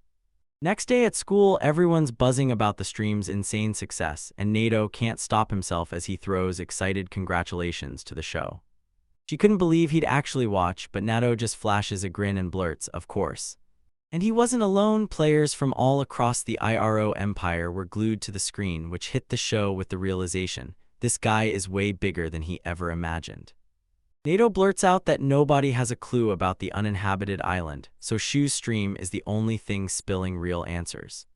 Next day at school, everyone's buzzing about the stream's insane success, and Nato can't stop himself as he throws excited congratulations to the show. She couldn't believe he'd actually watch, but Nato just flashes a grin and blurts, "Of course." And he wasn't alone. Players from all across the IRO empire were glued to the screen, which hit the show with the realization, this guy is way bigger than he ever imagined. Nato blurts out that nobody has a clue about the uninhabited island, so Shu's stream is the only thing spilling real answers.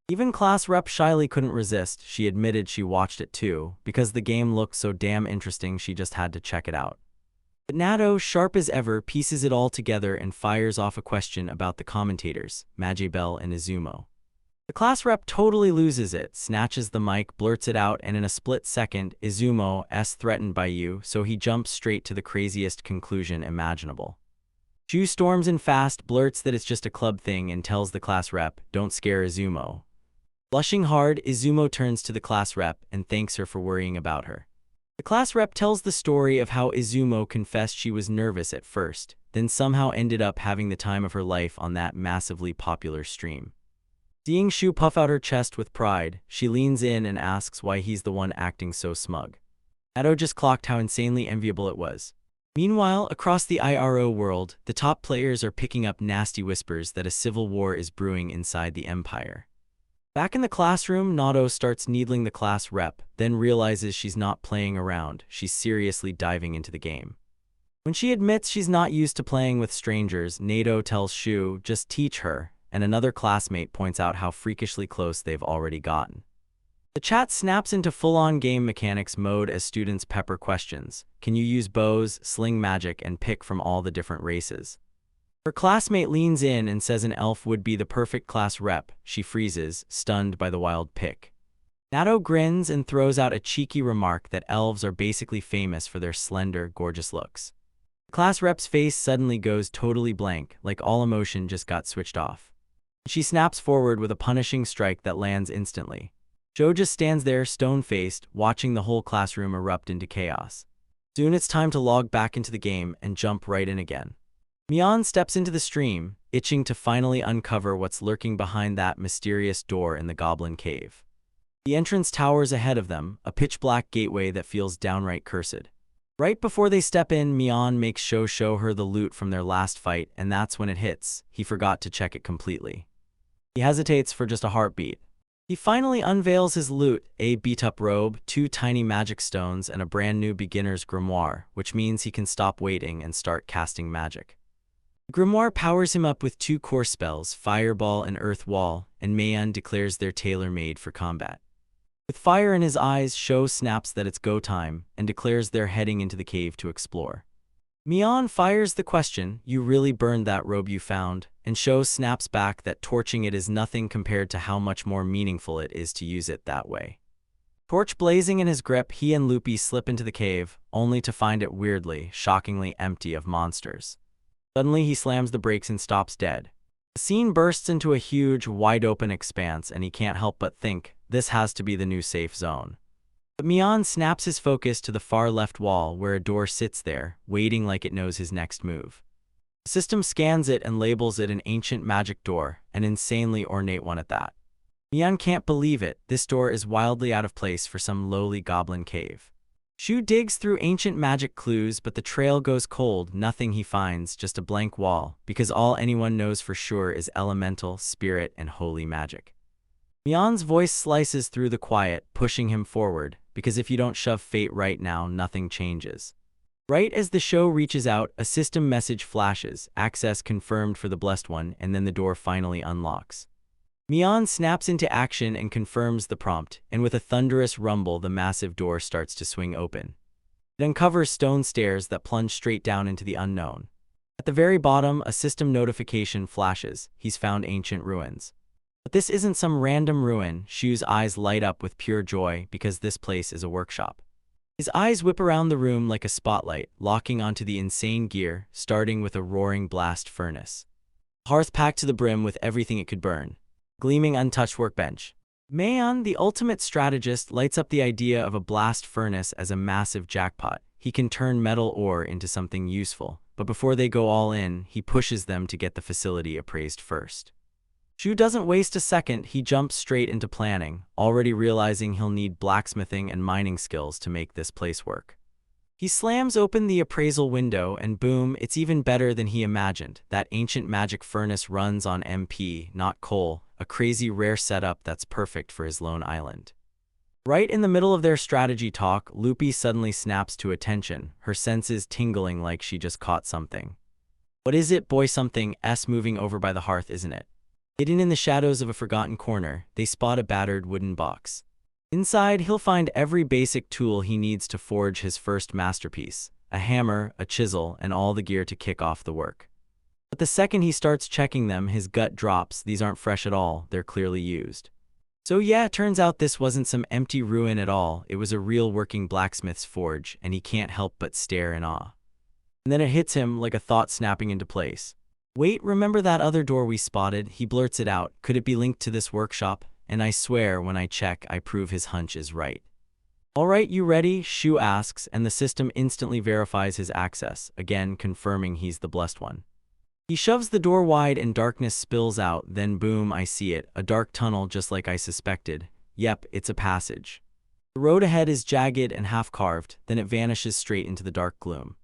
Even class rep shyly couldn't resist. She admitted she watched it too, because the game looked so damn interesting she just had to check it out. But Nato, sharp as ever, pieces it all together and fires off a question about the commentators, Majibel and Izumo. The class rep totally loses it, snatches the mic, blurts it out, and in a split second, Izumo's threatened by you, so he jumps straight to the craziest conclusion imaginable. Shu storms in fast, blurts that it's just a club thing, and tells the class rep, "Don't scare Izumo." Blushing hard, Izumo turns to the class rep and thanks her for worrying about her. The class rep tells the story of how Izumo confessed she was nervous at first, then somehow ended up having the time of her life on that massively popular stream. Seeing Shu puff out her chest with pride, she leans in and asks why he's the one acting so smug. Nato just clocked how insanely enviable it was. Meanwhile, across the IRO world, the top players are picking up nasty whispers that a civil war is brewing inside the empire. Back in the classroom, Nato starts needling the class rep, then realizes she's not playing around, she's seriously diving into the game. When she admits she's not used to playing with strangers, Nato tells Shu, "Just teach her," and another classmate points out how freakishly close they've already gotten. The chat snaps into full-on game mechanics mode as students pepper questions. Can you use bows, sling magic, and pick from all the different races? Her classmate leans in and says an elf would be the perfect class rep. She freezes, stunned by the wild pick. Nato grins and throws out a cheeky remark that elves are basically famous for their slender, gorgeous looks. The class rep's face suddenly goes totally blank, like all emotion just got switched off. She snaps forward with a punishing strike that lands instantly. Joe just stands there stone-faced, watching the whole classroom erupt into chaos. Soon it's time to log back into the game and jump right in again. Mion steps into the stream, itching to finally uncover what's lurking behind that mysterious door in the Goblin Cave. The entrance towers ahead of them, a pitch-black gateway that feels downright cursed. Right before they step in, Mion makes show her the loot from their last fight, and that's when it hits. He forgot to check it completely. He hesitates for just a heartbeat. He finally unveils his loot, a beat-up robe, 2 tiny magic stones, and a brand new beginner's grimoire, which means he can stop waiting and start casting magic. The grimoire powers him up with 2 core spells, Fireball and Earth Wall, and Mayan declares they're tailor-made for combat. With fire in his eyes, Sho snaps that it's go time, and declares they're heading into the cave to explore. Mion fires the question, "You really burned that robe you found?" And Sho snaps back that torching it is nothing compared to how much more meaningful it is to use it that way. Torch blazing in his grip, he and Loopy slip into the cave, only to find it weirdly, shockingly empty of monsters. Suddenly he slams the brakes and stops dead. The scene bursts into a huge, wide-open expanse, and he can't help but think, this has to be the new safe zone. But Mion snaps his focus to the far left wall, where a door sits there, waiting like it knows his next move. The system scans it and labels it an ancient magic door, an insanely ornate one at that. Mion can't believe it, this door is wildly out of place for some lowly goblin cave. Shu digs through ancient magic clues, but the trail goes cold, nothing he finds, just a blank wall, because all anyone knows for sure is elemental, spirit, and holy magic. Mion's voice slices through the quiet, pushing him forward, because if you don't shove fate right now, nothing changes. Right as the show reaches out, a system message flashes, access confirmed for the Blessed One, and then the door finally unlocks. Mion snaps into action and confirms the prompt, and with a thunderous rumble the massive door starts to swing open. It uncovers stone stairs that plunge straight down into the unknown. At the very bottom, a system notification flashes. He's found ancient ruins. But this isn't some random ruin. Shu's eyes light up with pure joy because this place is a workshop. His eyes whip around the room like a spotlight, locking onto the insane gear, starting with a roaring blast furnace. Hearth packed to the brim with everything it could burn. Gleaming untouched workbench. Mayon, the ultimate strategist, lights up the idea of a blast furnace as a massive jackpot. He can turn metal ore into something useful, but before they go all in, he pushes them to get the facility appraised first. Shu doesn't waste a second, he jumps straight into planning, already realizing he'll need blacksmithing and mining skills to make this place work. He slams open the appraisal window and boom, it's even better than he imagined. That ancient magic furnace runs on MP, not coal, a crazy rare setup that's perfect for his lone island. Right in the middle of their strategy talk, Lupi suddenly snaps to attention, her senses tingling like she just caught something. What is it, boy? Something's moving over by the hearth, isn't it? Hidden in the shadows of a forgotten corner, they spot a battered wooden box. Inside, he'll find every basic tool he needs to forge his first masterpiece, a hammer, a chisel, and all the gear to kick off the work. But the second he starts checking them, his gut drops. These aren't fresh at all, they're clearly used. So yeah, it turns out this wasn't some empty ruin at all, it was a real working blacksmith's forge, and he can't help but stare in awe. And then it hits him like a thought snapping into place. Wait, remember that other door we spotted? He blurts it out. Could it be linked to this workshop? And I swear, when I check, I prove his hunch is right. Alright, you ready? Shu asks, and the system instantly verifies his access, again confirming he's the blessed one. He shoves the door wide and darkness spills out, then boom, I see it, a dark tunnel just like I suspected. Yep, it's a passage. The road ahead is jagged and half-carved, then it vanishes straight into the dark gloom.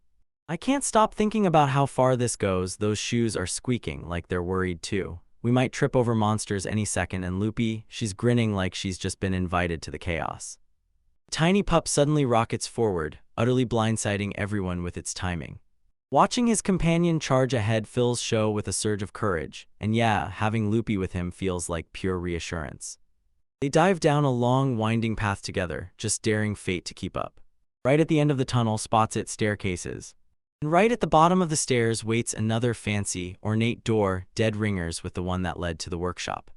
I can't stop thinking about how far this goes. Those shoes are squeaking like they're worried too. We might trip over monsters any second, and Lupi, she's grinning like she's just been invited to the chaos. The tiny pup suddenly rockets forward, utterly blindsiding everyone with its timing. Watching his companion charge ahead fills Shu with a surge of courage, and yeah, having Lupi with him feels like pure reassurance. They dive down a long, winding path together, just daring fate to keep up. Right at the end of the tunnel spots its staircases. And right at the bottom of the stairs waits another fancy, ornate door, dead ringers with the one that led to the workshop.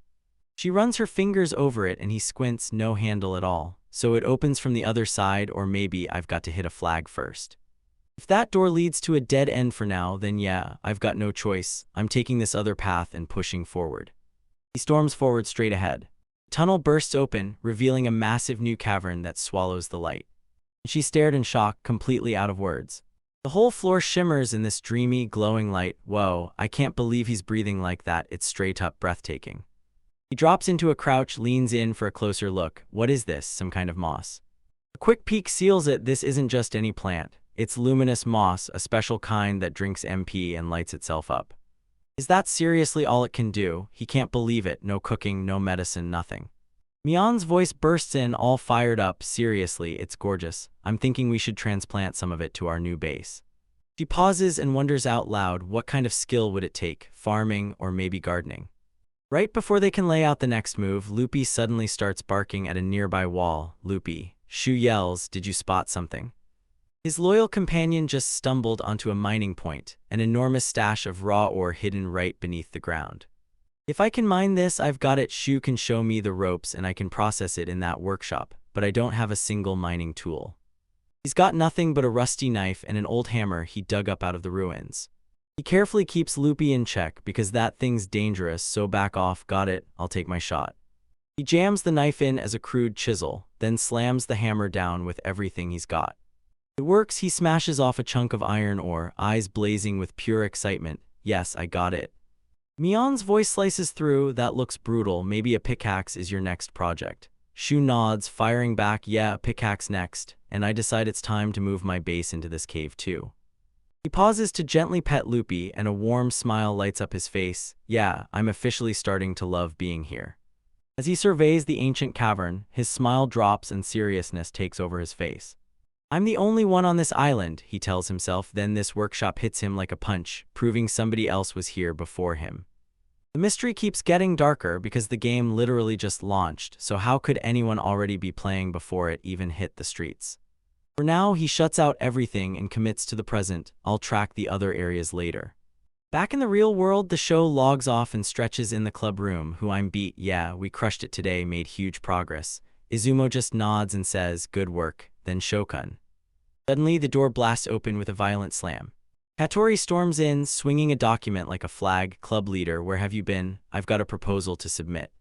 She runs her fingers over it and he squints, no handle at all. So it opens from the other side, or maybe I've got to hit a flag first. If that door leads to a dead end for now, then yeah, I've got no choice. I'm taking this other path and pushing forward. He storms forward straight ahead. The tunnel bursts open, revealing a massive new cavern that swallows the light. She stared in shock, completely out of words. The whole floor shimmers in this dreamy, glowing light. Whoa, I can't believe he's breathing like that. It's straight up breathtaking. He drops into a crouch, leans in for a closer look. What is this? Some kind of moss? A quick peek seals it. This isn't just any plant. It's luminous moss, a special kind that drinks MP and lights itself up. Is that seriously all it can do? He can't believe it. No cooking, no medicine, nothing. Mion's voice bursts in, all fired up. Seriously, it's gorgeous. I'm thinking we should transplant some of it to our new base. She pauses and wonders out loud, what kind of skill would it take? Farming or maybe gardening? Right before they can lay out the next move, Lupi suddenly starts barking at a nearby wall. Lupi. Shu yells, did you spot something? His loyal companion just stumbled onto a mining point, an enormous stash of raw ore hidden right beneath the ground. If I can mine this, I've got it. Shu can show me the ropes and I can process it in that workshop, but I don't have a single mining tool. He's got nothing but a rusty knife and an old hammer he dug up out of the ruins. He carefully keeps Lupi in check because that thing's dangerous, so back off. Got it, I'll take my shot. He jams the knife in as a crude chisel, then slams the hammer down with everything he's got. It works. He smashes off a chunk of iron ore, eyes blazing with pure excitement. Yes, I got it. Mion's voice slices through. That looks brutal. Maybe a pickaxe is your next project. Shu nods, firing back, yeah, a pickaxe next, and I decide it's time to move my base into this cave too. He pauses to gently pet Lupi and a warm smile lights up his face. Yeah, I'm officially starting to love being here. As he surveys the ancient cavern, his smile drops and seriousness takes over his face. I'm the only one on this island, he tells himself. Then this workshop hits him like a punch, proving somebody else was here before him. The mystery keeps getting darker because the game literally just launched, so how could anyone already be playing before it even hit the streets? For now, he shuts out everything and commits to the present. I'll track the other areas later. Back in the real world, the show logs off and stretches in the club room. Who I'm beat, yeah, we crushed it today, made huge progress. Izumo just nods and says, good work, then Shokun. Suddenly, the door blasts open with a violent slam. Hattori storms in, swinging a document like a flag. Club leader, where have you been? I've got a proposal to submit.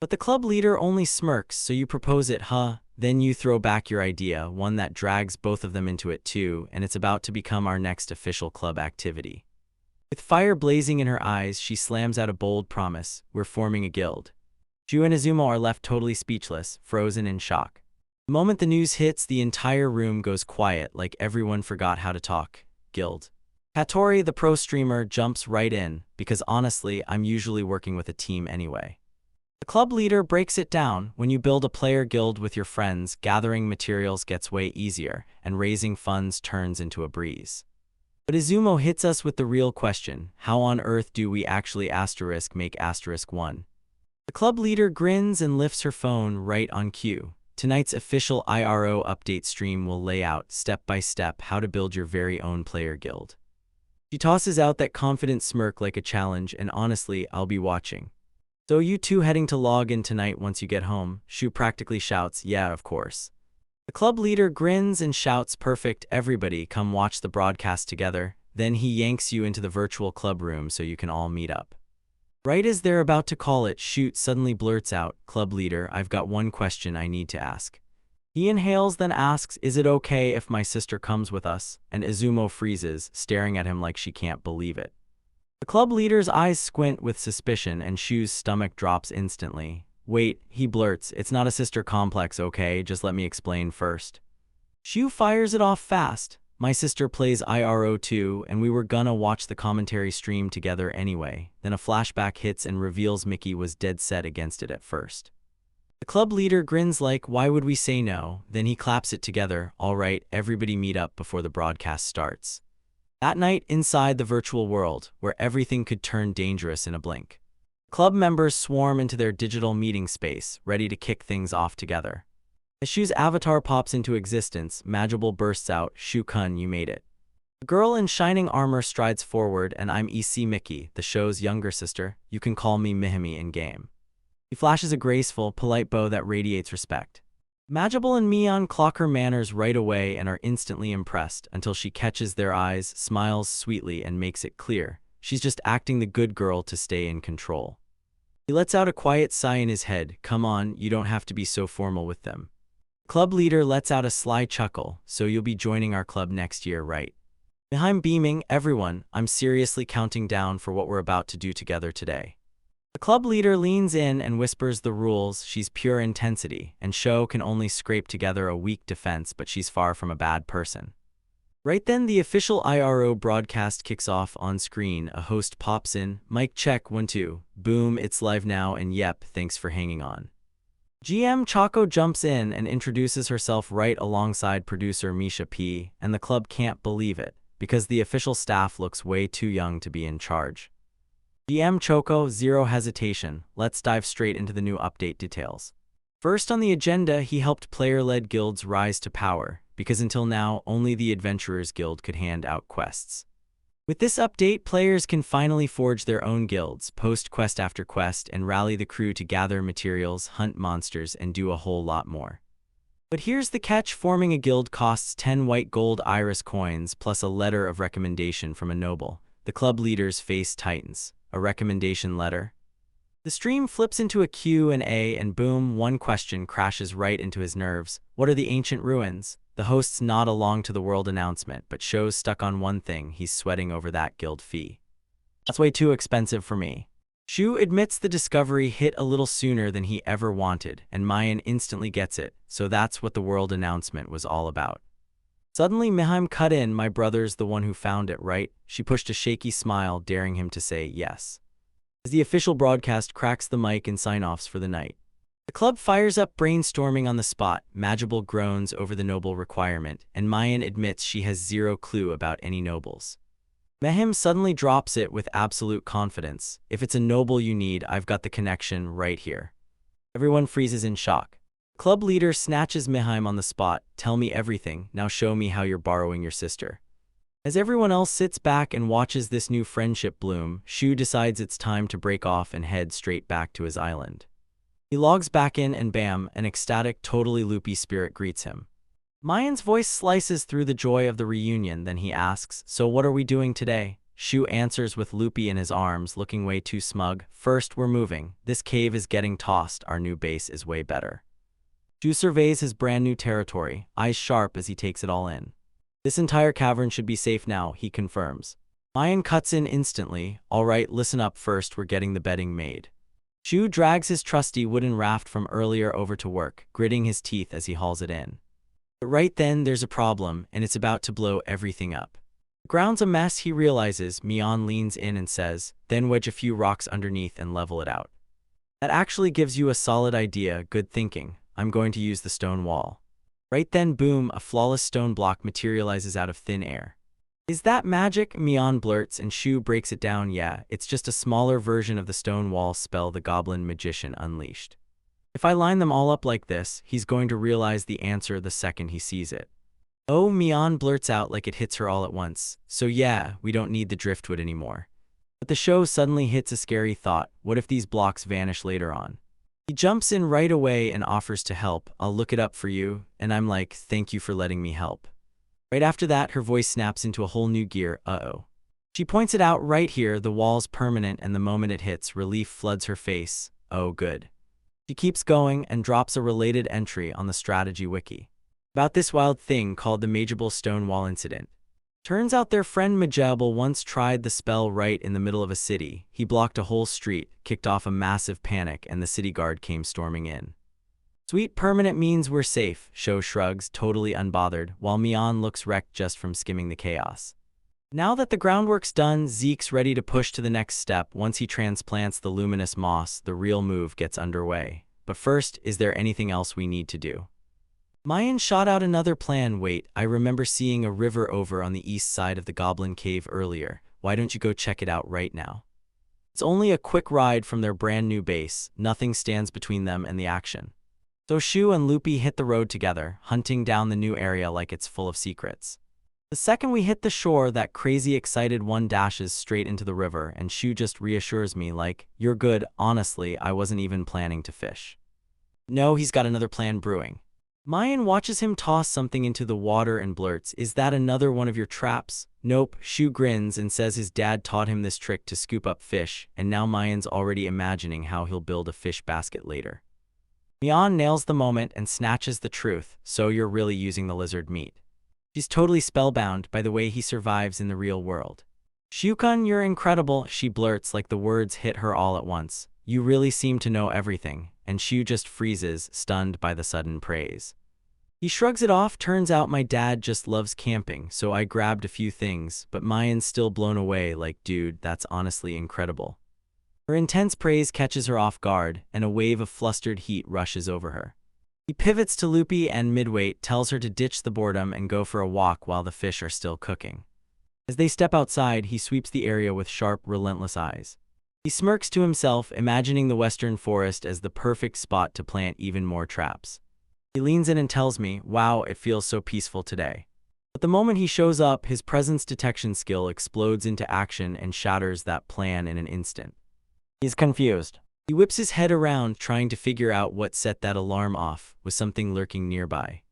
But the club leader only smirks, so you propose it, huh? Then you throw back your idea, one that drags both of them into it too, and it's about to become our next official club activity. With fire blazing in her eyes, she slams out a bold promise, we're forming a guild. Shu and Izumo are left totally speechless, frozen in shock. The moment the news hits, the entire room goes quiet, like everyone forgot how to talk. Guild. Hattori, the pro streamer, jumps right in, because honestly, I'm usually working with a team anyway. The club leader breaks it down. When you build a player guild with your friends, gathering materials gets way easier, and raising funds turns into a breeze. But Izumo hits us with the real question, how on earth do we actually make *1? The club leader grins and lifts her phone right on cue. Tonight's official IRO update stream will lay out, step by step, how to build your very own player guild. She tosses out that confident smirk like a challenge, and honestly, I'll be watching. So you two heading to log in tonight once you get home? Shu practically shouts, yeah, of course. The club leader grins and shouts, perfect, everybody come watch the broadcast together. Then he yanks you into the virtual club room so you can all meet up. Right as they're about to call it, Shoot suddenly blurts out, club leader, I've got one question I need to ask. He inhales, then asks, is it okay if my sister comes with us? And Izumo freezes, staring at him like she can't believe it. The club leader's eyes squint with suspicion and Shu's stomach drops instantly. Wait, he blurts, it's not a sister complex, okay? Just let me explain first. Shu fires it off fast. My sister plays IRO too, and we were gonna watch the commentary stream together anyway. Then a flashback hits and reveals Mickey was dead set against it at first. The club leader grins like, why would we say no? Then he claps it together, all right, everybody meet up before the broadcast starts. That night, inside the virtual world, where everything could turn dangerous in a blink. Club members swarm into their digital meeting space, ready to kick things off together. As Shu's avatar pops into existence, Majable bursts out, Shu-kun, you made it. A girl in shining armor strides forward, and I'm EC Mickey, the show's younger sister. You can call me Mihimi in-game. He flashes a graceful, polite bow that radiates respect. Majable and Mion clock her manners right away and are instantly impressed until she catches their eyes, smiles sweetly, and makes it clear. She's just acting the good girl to stay in control. He lets out a quiet sigh in his head, come on, you don't have to be so formal with them. Club leader lets out a sly chuckle, so you'll be joining our club next year, right? Behind beaming, everyone, I'm seriously counting down for what we're about to do together today. The club leader leans in and whispers the rules. She's pure intensity, and Sho can only scrape together a weak defense, but she's far from a bad person. Right then, the official IRO broadcast kicks off on screen. A host pops in, mic check 1 2, boom, it's live now, and yep, thanks for hanging on. GM Choco jumps in and introduces herself right alongside producer Misha P, and the club can't believe it, because the official staff looks way too young to be in charge. GM Choco, zero hesitation, let's dive straight into the new update details. First on the agenda, he helped player-led guilds rise to power, because until now, only the Adventurers Guild could hand out quests. With this update, players can finally forge their own guilds, post quest after quest, and rally the crew to gather materials, hunt monsters, and do a whole lot more. But here's the catch, forming a guild costs 10 white gold iris coins plus a letter of recommendation from a noble. The club leader's face tightens. A recommendation letter? The stream flips into a Q&A and boom, one question crashes right into his nerves. What are the ancient ruins? The hosts nod along to the world announcement, but Sho's stuck on one thing, he's sweating over that guild fee. That's way too expensive for me. Shu admits the discovery hit a little sooner than he ever wanted, and Mayan instantly gets it, so that's what the world announcement was all about. Suddenly Mihime cut in, my brother's the one who found it, right? She pushed a shaky smile, daring him to say yes. As the official broadcast cracks the mic and sign-offs for the night. The club fires up brainstorming on the spot, Majable groans over the noble requirement, and Mayan admits she has zero clue about any nobles. Mihime suddenly drops it with absolute confidence. If it's a noble you need, I've got the connection right here. Everyone freezes in shock. Club leader snatches Mihime on the spot. Tell me everything, now show me how you're borrowing your sister. As everyone else sits back and watches this new friendship bloom, Shu decides it's time to break off and head straight back to his island. He logs back in and bam, an ecstatic, totally loopy spirit greets him. Mayan's voice slices through the joy of the reunion, then he asks, "So what are we doing today?" Shu answers with Loopy in his arms, looking way too smug. "First, we're moving. This cave is getting tossed. Our new base is way better." Shu surveys his brand new territory, eyes sharp as he takes it all in. "This entire cavern should be safe now," he confirms. Mayan cuts in instantly. "All right, listen up first, we're getting the bedding made." Shu drags his trusty wooden raft from earlier over to work, gritting his teeth as he hauls it in. But right then, there's a problem, and it's about to blow everything up. The ground's a mess, he realizes. Mian leans in and says, "Then wedge a few rocks underneath and level it out." "That actually gives you a solid idea, good thinking. I'm going to use the stone wall." Right then, boom, a flawless stone block materializes out of thin air. "Is that magic?" Mian blurts, and Shu breaks it down. "Yeah, it's just a smaller version of the stone wall spell the goblin magician unleashed. If I line them all up like this, he's going to realize the answer the second he sees it." "Oh," Mian blurts out like it hits her all at once. "So yeah, we don't need the driftwood anymore." But the show suddenly hits a scary thought. What if these blocks vanish later on? He jumps in right away and offers to help. "I'll look it up for you." And I'm like, "Thank you for letting me help." Right after that, her voice snaps into a whole new gear. Uh-oh. She points it out right here. The wall's permanent, and the moment it hits, relief floods her face. Oh, good. She keeps going and drops a related entry on the strategy wiki about this wild thing called the Mageable Stonewall Incident. Turns out their friend Mageable once tried the spell right in the middle of a city. He blocked a whole street, kicked off a massive panic, and the city guard came storming in. "Sweet, permanent means we're safe," Sho shrugs, totally unbothered, while Mian looks wrecked just from skimming the chaos. Now that the groundwork's done, Zeke's ready to push to the next step. Once he transplants the luminous moss, the real move gets underway. But first, is there anything else we need to do? Mayan shot out another plan. "Wait, I remember seeing a river over on the east side of the Goblin Cave earlier. Why don't you go check it out right now?" It's only a quick ride from their brand new base. Nothing stands between them and the action. So Shu and Loopy hit the road together, hunting down the new area like it's full of secrets. The second we hit the shore, that crazy excited one dashes straight into the river, and Shu just reassures me like, "You're good, honestly, I wasn't even planning to fish." No, he's got another plan brewing. Mayan watches him toss something into the water and blurts, "Is that another one of your traps?" "Nope." Shu grins and says his dad taught him this trick to scoop up fish, and now Mayan's already imagining how he'll build a fish basket later. Mian nails the moment and snatches the truth. "So you're really using the lizard meat?" She's totally spellbound by the way he survives in the real world. "Shu-kun, you're incredible," she blurts like the words hit her all at once. "You really seem to know everything." And Shu just freezes, stunned by the sudden praise. He shrugs it off. "Turns out my dad just loves camping, so I grabbed a few things," but Mayan's still blown away like, "Dude, that's honestly incredible." Her intense praise catches her off guard, and a wave of flustered heat rushes over her. He pivots to Loopy and midweight tells her to ditch the boredom and go for a walk while the fish are still cooking. As they step outside, he sweeps the area with sharp, relentless eyes. He smirks to himself, imagining the western forest as the perfect spot to plant even more traps. He leans in and tells me, "Wow, it feels so peaceful today." But the moment he shows up, his presence detection skill explodes into action and shatters that plan in an instant. He's confused. He whips his head around, trying to figure out what set that alarm off, with something lurking nearby.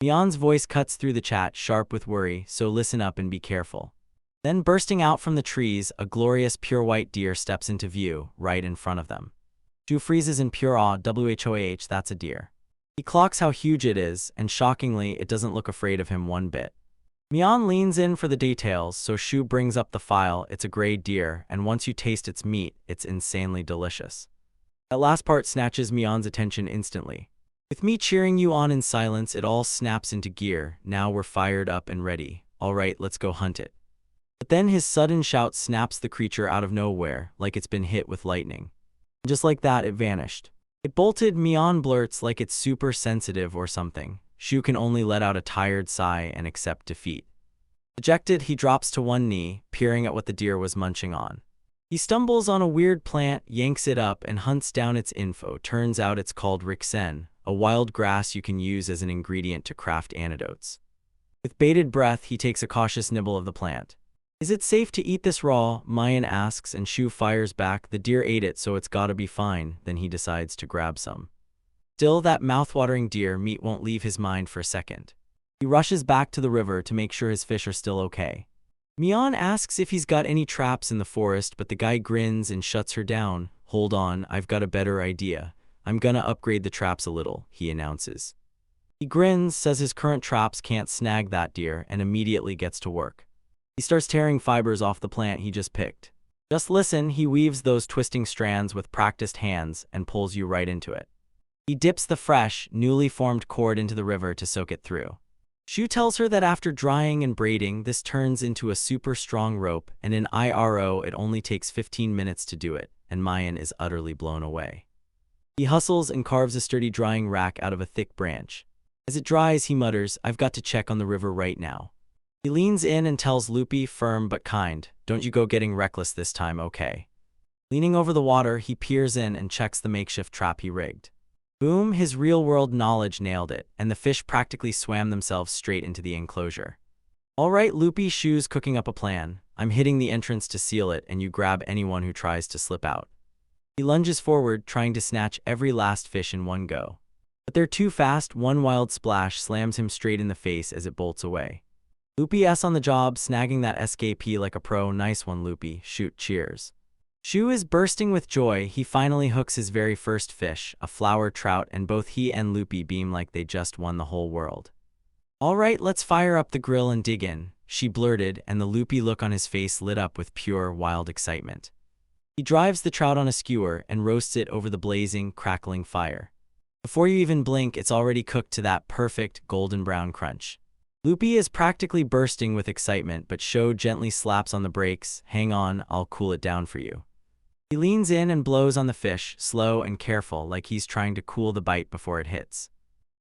Mian's voice cuts through the chat, sharp with worry, "So listen up and be careful." Then bursting out from the trees, a glorious pure white deer steps into view, right in front of them. Shu freezes in pure awe. "Whoa, that's a deer." He clocks how huge it is, and shockingly, it doesn't look afraid of him one bit. Mian leans in for the details, so Shu brings up the file. It's a gray deer, and once you taste its meat, it's insanely delicious. That last part snatches Mian's attention instantly. With me cheering you on in silence, it all snaps into gear. Now we're fired up and ready. All right, let's go hunt it. But then his sudden shout snaps the creature out of nowhere, like it's been hit with lightning. And just like that, it vanished. It bolted. Mian blurts like it's super sensitive or something. Shu can only let out a tired sigh and accept defeat. Dejected, he drops to one knee, peering at what the deer was munching on. He stumbles on a weird plant, yanks it up, and hunts down its info. Turns out it's called rixen, a wild grass you can use as an ingredient to craft antidotes. With bated breath, he takes a cautious nibble of the plant. Is it safe to eat this raw? Mayan asks, and Shu fires back. The deer ate it, so it's gotta be fine. Then he decides to grab some. Still, that mouth-watering deer meat won't leave his mind for a second. He rushes back to the river to make sure his fish are still okay. Mian asks if he's got any traps in the forest, but the guy grins and shuts her down. Hold on, I've got a better idea. I'm gonna upgrade the traps a little, he announces. He grins, says his current traps can't snag that deer, and immediately gets to work. He starts tearing fibers off the plant he just picked. Just listen, he weaves those twisting strands with practiced hands and pulls you right into it. He dips the fresh, newly formed cord into the river to soak it through. Shu tells her that after drying and braiding, this turns into a super strong rope, and in IRO it only takes 15 minutes to do it, and Mayan is utterly blown away. He hustles and carves a sturdy drying rack out of a thick branch. As it dries, he mutters, I've got to check on the river right now. He leans in and tells Loopy, firm but kind, don't you go getting reckless this time, okay? Leaning over the water, he peers in and checks the makeshift trap he rigged. Boom, his real-world knowledge nailed it, and the fish practically swam themselves straight into the enclosure. All right, Loopy, Shu's cooking up a plan. I'm hitting the entrance to seal it, and you grab anyone who tries to slip out. He lunges forward, trying to snatch every last fish in one go. But they're too fast. One wild splash slams him straight in the face as it bolts away. Loopy on the job, snagging that escapee like a pro. Nice one, Loopy. Shoot, cheers. Shu is bursting with joy. He finally hooks his very first fish, a flower trout, and both he and Loopy beam like they just won the whole world. All right, let's fire up the grill and dig in, she blurted, and the Loopy look on his face lit up with pure, wild excitement. He drives the trout on a skewer and roasts it over the blazing, crackling fire. Before you even blink, it's already cooked to that perfect, golden brown crunch. Loopy is practically bursting with excitement, but Shu gently slaps on the brakes. Hang on, I'll cool it down for you. He leans in and blows on the fish, slow and careful, like he's trying to cool the bite before it hits.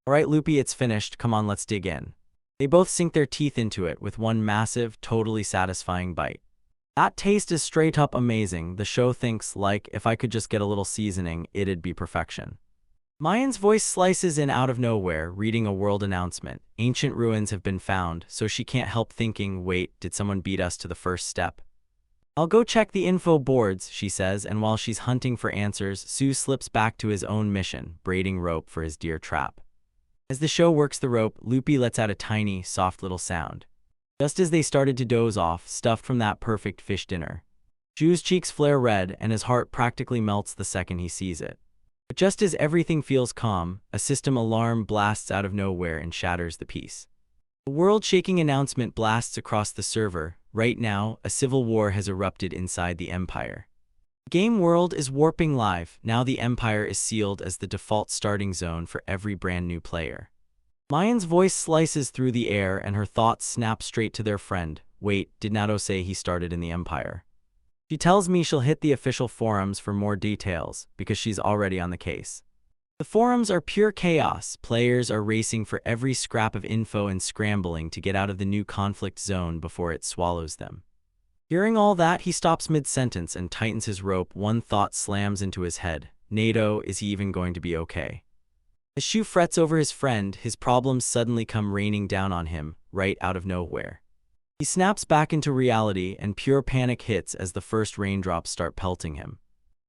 All right, Loopy, it's finished. Come on, let's dig in. They both sink their teeth into it with one massive, totally satisfying bite. That taste is straight up amazing. The Shu thinks, like, if I could just get a little seasoning, it'd be perfection. Mayan's voice slices in out of nowhere, reading a world announcement. Ancient ruins have been found, so she can't help thinking, wait, did someone beat us to the first step? I'll go check the info boards, she says, and while she's hunting for answers, Sue slips back to his own mission, braiding rope for his deer trap. As the Shu works the rope, Loopy lets out a tiny, soft little sound. Just as they started to doze off, stuffed from that perfect fish dinner. Shu's cheeks flare red, and his heart practically melts the second he sees it. But just as everything feels calm, a system alarm blasts out of nowhere and shatters the peace. A world-shaking announcement blasts across the server. Right now, a civil war has erupted inside the Empire. The game world is warping live. Now the Empire is sealed as the default starting zone for every brand new player. Mayan's voice slices through the air and her thoughts snap straight to their friend. Wait, did Nato say he started in the Empire? She tells me she'll hit the official forums for more details, because she's already on the case. The forums are pure chaos. Players are racing for every scrap of info and scrambling to get out of the new conflict zone before it swallows them. Hearing all that, he stops mid-sentence and tightens his rope. One thought slams into his head. NATO, is he even going to be okay? As Shu frets over his friend, his problems suddenly come raining down on him, right out of nowhere. He snaps back into reality, and pure panic hits as the first raindrops start pelting him.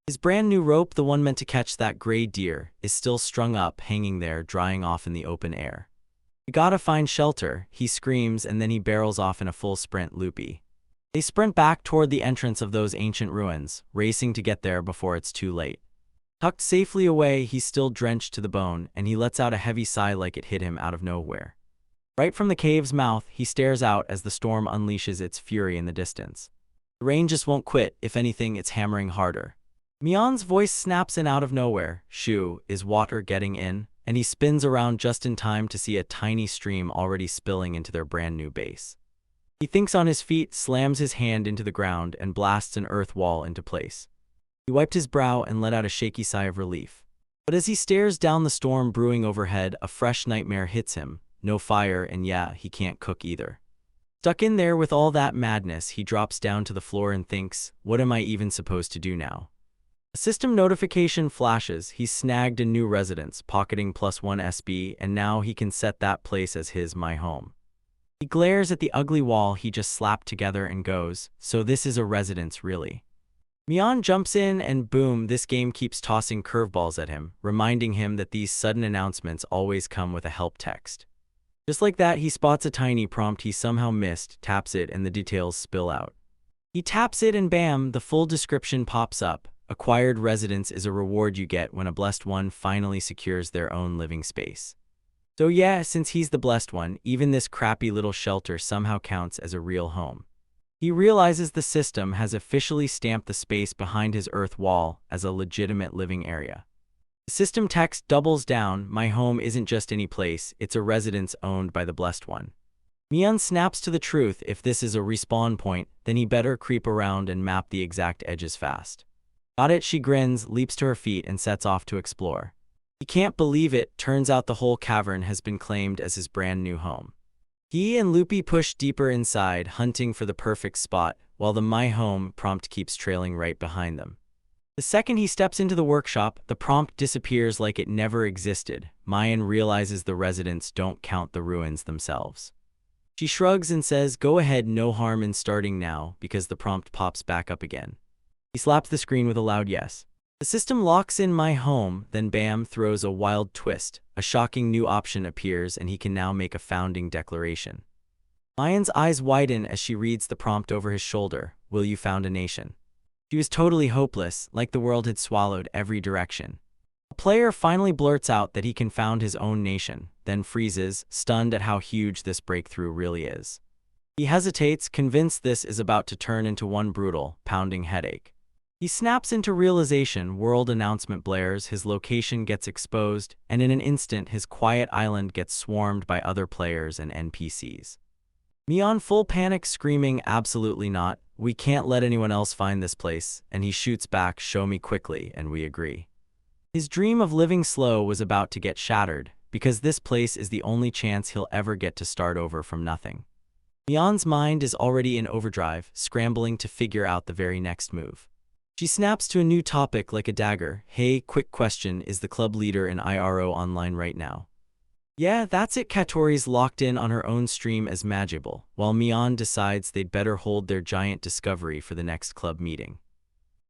His brand new rope, the one meant to catch that gray deer, is still strung up, hanging there, drying off in the open air. "We gotta find shelter," he screams, and then he barrels off in a full sprint. Loopy. They sprint back toward the entrance of those ancient ruins, racing to get there before it's too late. Tucked safely away, he's still drenched to the bone, and he lets out a heavy sigh like it hit him out of nowhere. Right from the cave's mouth, he stares out as the storm unleashes its fury in the distance. The rain just won't quit. If anything, it's hammering harder. Mian's voice snaps in out of nowhere. Shu, is water getting in? And he spins around just in time to see a tiny stream already spilling into their brand new base. He thinks on his feet, slams his hand into the ground, and blasts an earth wall into place. He wiped his brow and let out a shaky sigh of relief. But as he stares down the storm brewing overhead, a fresh nightmare hits him. No fire, and yeah, he can't cook either. Stuck in there with all that madness, he drops down to the floor and thinks, what am I even supposed to do now? A system notification flashes. He's snagged a new residence, pocketing +1 SB, and now he can set that place as his my home. He glares at the ugly wall he just slapped together and goes, "So this is a residence, really?" Mian jumps in and boom, this game keeps tossing curveballs at him, reminding him that these sudden announcements always come with a help text. Just like that, he spots a tiny prompt he somehow missed, taps it, and the details spill out. He taps it and bam, the full description pops up. Acquired residence is a reward you get when a blessed one finally secures their own living space. So yeah, since he's the blessed one, even this crappy little shelter somehow counts as a real home. He realizes the system has officially stamped the space behind his earth wall as a legitimate living area. The system text doubles down, "My home isn't just any place, it's a residence owned by the blessed one." Mian snaps to the truth. If this is a respawn point, then he better creep around and map the exact edges fast. Got it, she grins, leaps to her feet, and sets off to explore. He can't believe it, turns out the whole cavern has been claimed as his brand new home. He and Loopy push deeper inside, hunting for the perfect spot, while the "My Home" prompt keeps trailing right behind them. The second he steps into the workshop, the prompt disappears like it never existed. Mian realizes the residents don't count the ruins themselves. She shrugs and says, "Go ahead, no harm in starting now," because the prompt pops back up again. He slaps the screen with a loud yes. The system locks in "My Home," then bam, throws a wild twist. A shocking new option appears and he can now make a founding declaration. Mian's eyes widen as she reads the prompt over his shoulder, "Will you found a nation?" She was totally hopeless, like the world had swallowed every direction. A player finally blurts out that he can found his own nation, then freezes, stunned at how huge this breakthrough really is. He hesitates, convinced this is about to turn into one brutal, pounding headache. He snaps into realization, world announcement blares, his location gets exposed, and in an instant his quiet island gets swarmed by other players and NPCs. Mian full panic, screaming, "Absolutely not, we can't let anyone else find this place," and he shoots back, "Show me quickly," and we agree. His dream of living slow was about to get shattered, because this place is the only chance he'll ever get to start over from nothing. Mian's mind is already in overdrive, scrambling to figure out the very next move. She snaps to a new topic like a dagger. "Hey, quick question, is the club leader in IRO online right now?" "Yeah, that's it." Katori's locked in on her own stream as Magible, while Mian decides they'd better hold their giant discovery for the next club meeting.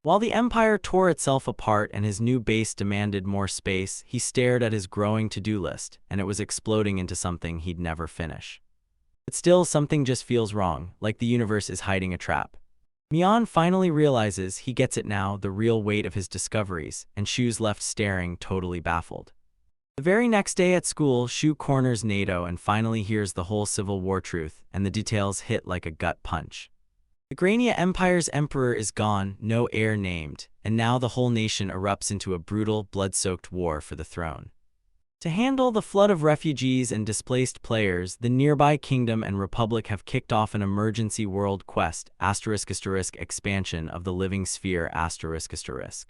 While the Empire tore itself apart and his new base demanded more space, he stared at his growing to-do list, and it was exploding into something he'd never finish. But still, something just feels wrong, like the universe is hiding a trap. Mian finally realizes he gets it now, the real weight of his discoveries, and Shu's left staring, totally baffled. The very next day at school, Shu corners NATO and finally hears the whole Civil War truth, and the details hit like a gut punch. The Grania Empire's emperor is gone, no heir named, and now the whole nation erupts into a brutal, blood-soaked war for the throne. To handle the flood of refugees and displaced players, the nearby kingdom and republic have kicked off an emergency world quest, **** expansion of the living sphere ****.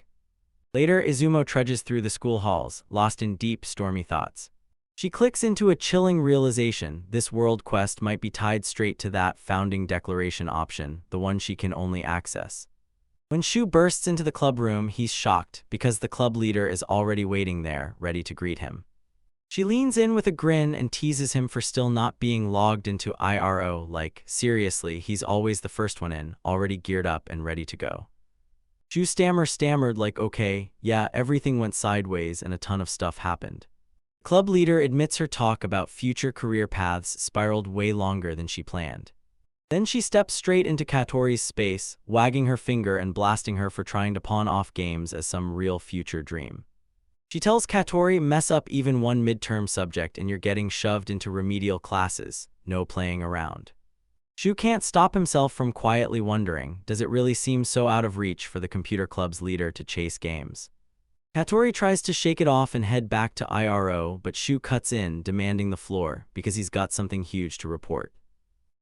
Later, Izumo trudges through the school halls, lost in deep, stormy thoughts. She clicks into a chilling realization: this world quest might be tied straight to that founding declaration option, the one she can only access. When Shu bursts into the club room, he's shocked, because the club leader is already waiting there, ready to greet him. She leans in with a grin and teases him for still not being logged into IRO, like, seriously, he's always the first one in, already geared up and ready to go. Shu stammered like, "Okay, yeah, everything went sideways and a ton of stuff happened." Club leader admits her talk about future career paths spiraled way longer than she planned. Then she steps straight into Katori's space, wagging her finger and blasting her for trying to pawn off games as some real future dream. She tells Katori, "Mess up even one midterm subject and you're getting shoved into remedial classes, no playing around." Shu can't stop himself from quietly wondering, does it really seem so out of reach for the computer club's leader to chase games? Katori tries to shake it off and head back to IRO, but Shu cuts in, demanding the floor, because he's got something huge to report.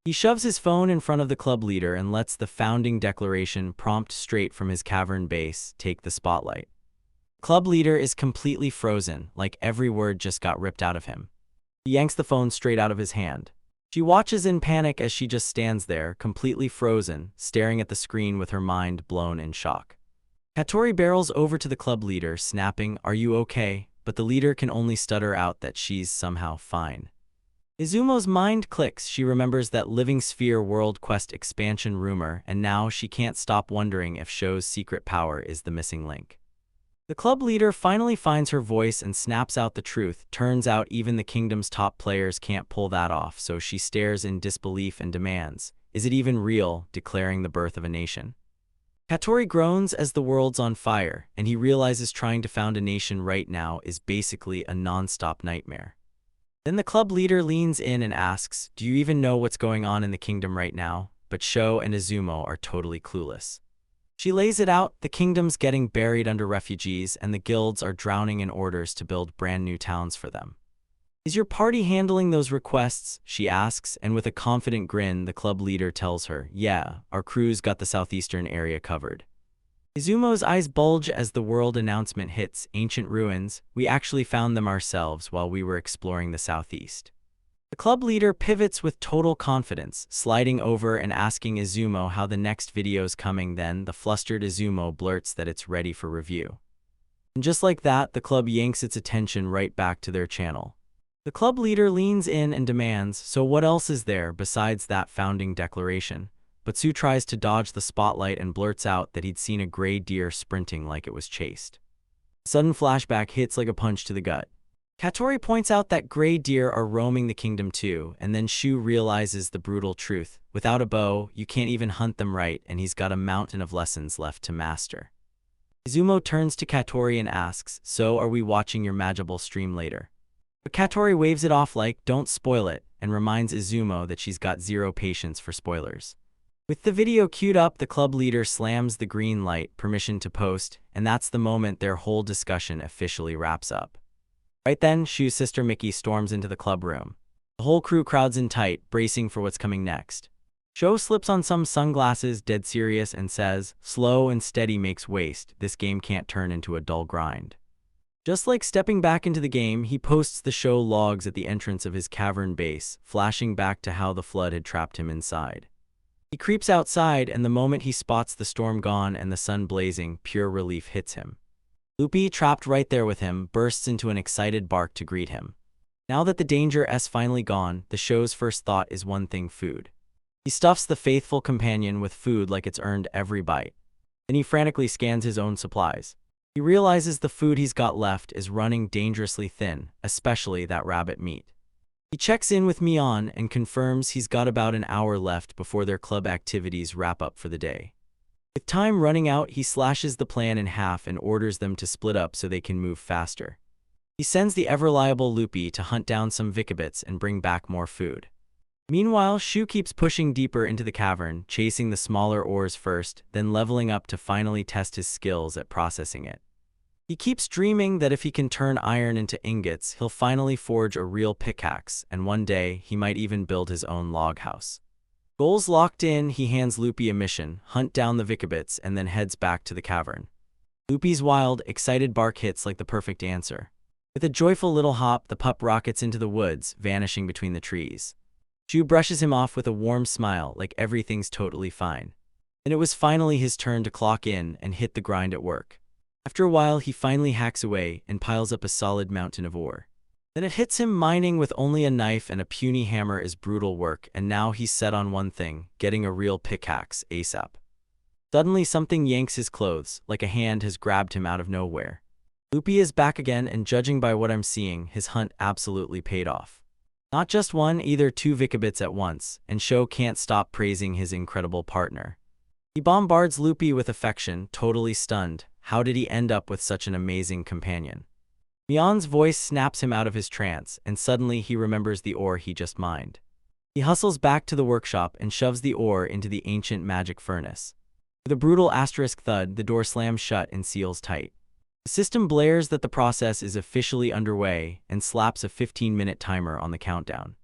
He shoves his phone in front of the club leader and lets the founding declaration prompt straight from his cavern base take the spotlight. Club leader is completely frozen, like every word just got ripped out of him. He yanks the phone straight out of his hand. She watches in panic as she just stands there, completely frozen, staring at the screen with her mind blown in shock. Katori barrels over to the club leader, snapping, "Are you okay?" But the leader can only stutter out that she's somehow fine. Izumo's mind clicks. She remembers that Living Sphere World Quest expansion rumor, and now she can't stop wondering if Sho's secret power is the missing link. The club leader finally finds her voice and snaps out the truth. Turns out even the kingdom's top players can't pull that off, so she stares in disbelief and demands, "Is it even real?" declaring the birth of a nation. Katori groans as the world's on fire, and he realizes trying to found a nation right now is basically a non-stop nightmare. Then the club leader leans in and asks, "Do you even know what's going on in the kingdom right now?" But Sho and Izumo are totally clueless. She lays it out: the kingdom's getting buried under refugees, and the guilds are drowning in orders to build brand new towns for them. "Is your party handling those requests?" she asks, and with a confident grin, the club leader tells her, "Yeah, our crew's got the southeastern area covered." Izumo's eyes bulge as the world announcement hits: "Ancient ruins, we actually found them ourselves while we were exploring the southeast." The club leader pivots with total confidence, sliding over and asking Izumo how the next video's coming. Then the flustered Izumo blurts that it's ready for review. And just like that, the club yanks its attention right back to their channel. The club leader leans in and demands, "So what else is there besides that founding declaration?" But Su tries to dodge the spotlight and blurts out that he'd seen a gray deer sprinting like it was chased. Sudden flashback hits like a punch to the gut. Katori points out that gray deer are roaming the kingdom too, and then Shu realizes the brutal truth: without a bow, you can't even hunt them right, and he's got a mountain of lessons left to master. Izumo turns to Katori and asks, "So are we watching your Majable stream later?" But Katori waves it off like, "Don't spoil it," and reminds Izumo that she's got zero patience for spoilers. With the video queued up, the club leader slams the green light, permission to post, and that's the moment their whole discussion officially wraps up. Right then, Shu's sister Mickey storms into the club room. The whole crew crowds in tight, bracing for what's coming next. Sho slips on some sunglasses, dead serious, and says, "Slow and steady makes waste. This game can't turn into a dull grind." Just like stepping back into the game, he posts the Sho logs at the entrance of his cavern base, flashing back to how the flood had trapped him inside. He creeps outside, and the moment he spots the storm gone and the sun blazing, pure relief hits him. Lupi, trapped right there with him, bursts into an excited bark to greet him. Now that the danger's finally gone, the Sho's first thought is one thing: food. He stuffs the faithful companion with food like it's earned every bite. Then he frantically scans his own supplies. He realizes the food he's got left is running dangerously thin, especially that rabbit meat. He checks in with Mion and confirms he's got about an hour left before their club activities wrap up for the day. With time running out, he slashes the plan in half and orders them to split up so they can move faster. He sends the ever-reliable Lupi to hunt down some Vikibits and bring back more food. Meanwhile, Shu keeps pushing deeper into the cavern, chasing the smaller ores first, then leveling up to finally test his skills at processing it. He keeps dreaming that if he can turn iron into ingots, he'll finally forge a real pickaxe, and one day, he might even build his own log house. Goals locked in, he hands Lupi a mission: hunt down the Vikibits, and then heads back to the cavern. Lupi's wild, excited bark hits like the perfect answer. With a joyful little hop, the pup rockets into the woods, vanishing between the trees. Shu brushes him off with a warm smile, like everything's totally fine. Then it was finally his turn to clock in and hit the grind at work. After a while, he finally hacks away and piles up a solid mountain of ore. Then it hits him: mining with only a knife and a puny hammer is brutal work, and now he's set on one thing: getting a real pickaxe ASAP. Suddenly something yanks his clothes, like a hand has grabbed him out of nowhere. Lupi is back again, and judging by what I'm seeing, his hunt absolutely paid off. Not just one, either two Vikibits at once, and Sho can't stop praising his incredible partner. He bombards Lupi with affection, totally stunned. How did he end up with such an amazing companion? Mion's voice snaps him out of his trance, and suddenly he remembers the ore he just mined. He hustles back to the workshop and shoves the ore into the ancient magic furnace. With a brutal asterisk thud, the door slams shut and seals tight. The system blares that the process is officially underway and slaps a 15-minute timer on the countdown.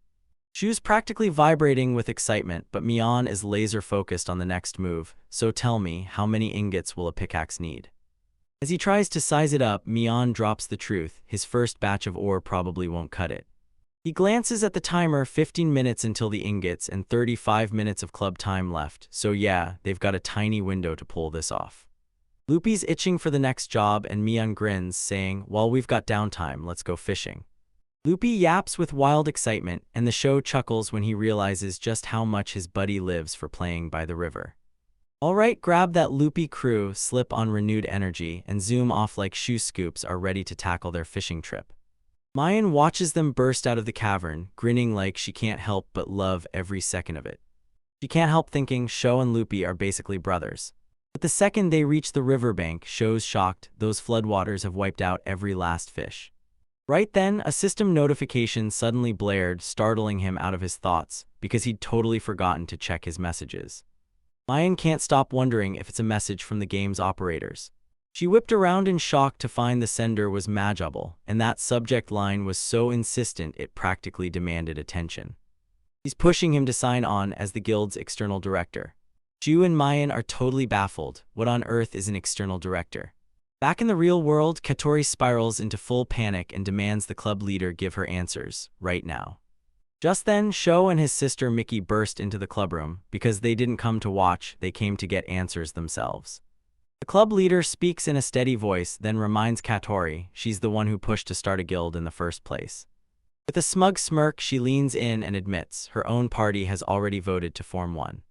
Shu's practically vibrating with excitement, but Mion is laser-focused on the next move. "So tell me, how many ingots will a pickaxe need?" As he tries to size it up, Mion drops the truth: his first batch of ore probably won't cut it. He glances at the timer: 15 minutes until the ingots and 35 minutes of club time left, so yeah, they've got a tiny window to pull this off. Lupi's itching for the next job, and Mion grins, saying, "While we've got downtime, let's go fishing." Loopy yaps with wild excitement, and the show chuckles when he realizes just how much his buddy lives for playing by the river. Alright, grab that Loopy crew, slip on renewed energy, and zoom off like shoe scoops are ready to tackle their fishing trip. Mayan watches them burst out of the cavern, grinning like she can't help but love every second of it. She can't help thinking Sho and Loopy are basically brothers. But the second they reach the riverbank, Sho's shocked, those floodwaters have wiped out every last fish. Right then, a system notification suddenly blared, startling him out of his thoughts, because he'd totally forgotten to check his messages. Mayan can't stop wondering if it's a message from the game's operators. She whipped around in shock to find the sender was Majable, and that subject line was so insistent it practically demanded attention. He's pushing him to sign on as the guild's external director. Shu and Mayan are totally baffled. What on earth is an external director? Back in the real world, Katori spirals into full panic and demands the club leader give her answers, right now. Just then, Sho and his sister Mickey burst into the clubroom. Because they didn't come to watch, they came to get answers themselves. The club leader speaks in a steady voice, then reminds Katori she's the one who pushed to start a guild in the first place. With a smug smirk, she leans in and admits her own party has already voted to form one.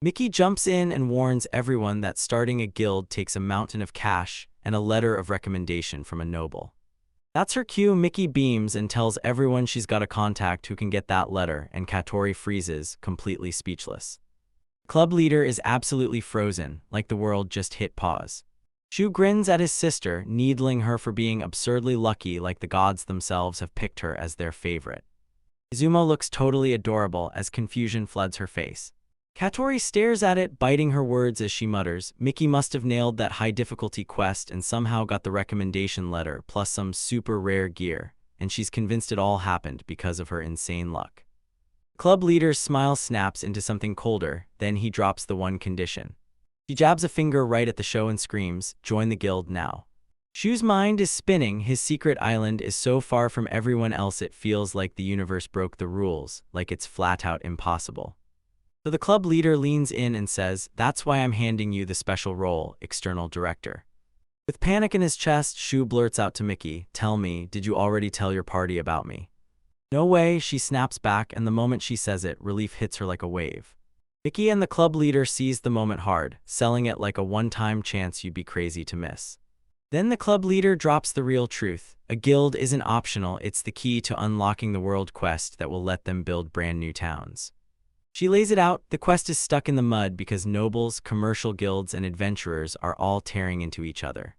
Mickey jumps in and warns everyone that starting a guild takes a mountain of cash and a letter of recommendation from a noble. That's her cue. Mickey beams and tells everyone she's got a contact who can get that letter, and Katori freezes, completely speechless. Club leader is absolutely frozen, like the world just hit pause. Shu grins at his sister, needling her for being absurdly lucky like the gods themselves have picked her as their favorite. Izumo looks totally adorable as confusion floods her face. Katori stares at it, biting her words as she mutters, Mickey must have nailed that high-difficulty quest and somehow got the recommendation letter plus some super rare gear, and she's convinced it all happened because of her insane luck. Club leader's smile snaps into something colder, then he drops the one condition. She jabs a finger right at the show and screams, join the guild now. Shu's mind is spinning. His secret island is so far from everyone else it feels like the universe broke the rules, like it's flat-out impossible. So the club leader leans in and says, that's why I'm handing you the special role, external director. With panic in his chest, Shu blurts out to Mickey, tell me, did you already tell your party about me? No way, she snaps back, and the moment she says it, relief hits her like a wave. Mickey and the club leader seize the moment hard, selling it like a one-time chance you'd be crazy to miss. Then the club leader drops the real truth. A guild isn't optional, it's the key to unlocking the world quest that will let them build brand new towns. She lays it out, the quest is stuck in the mud because nobles, commercial guilds, and adventurers are all tearing into each other.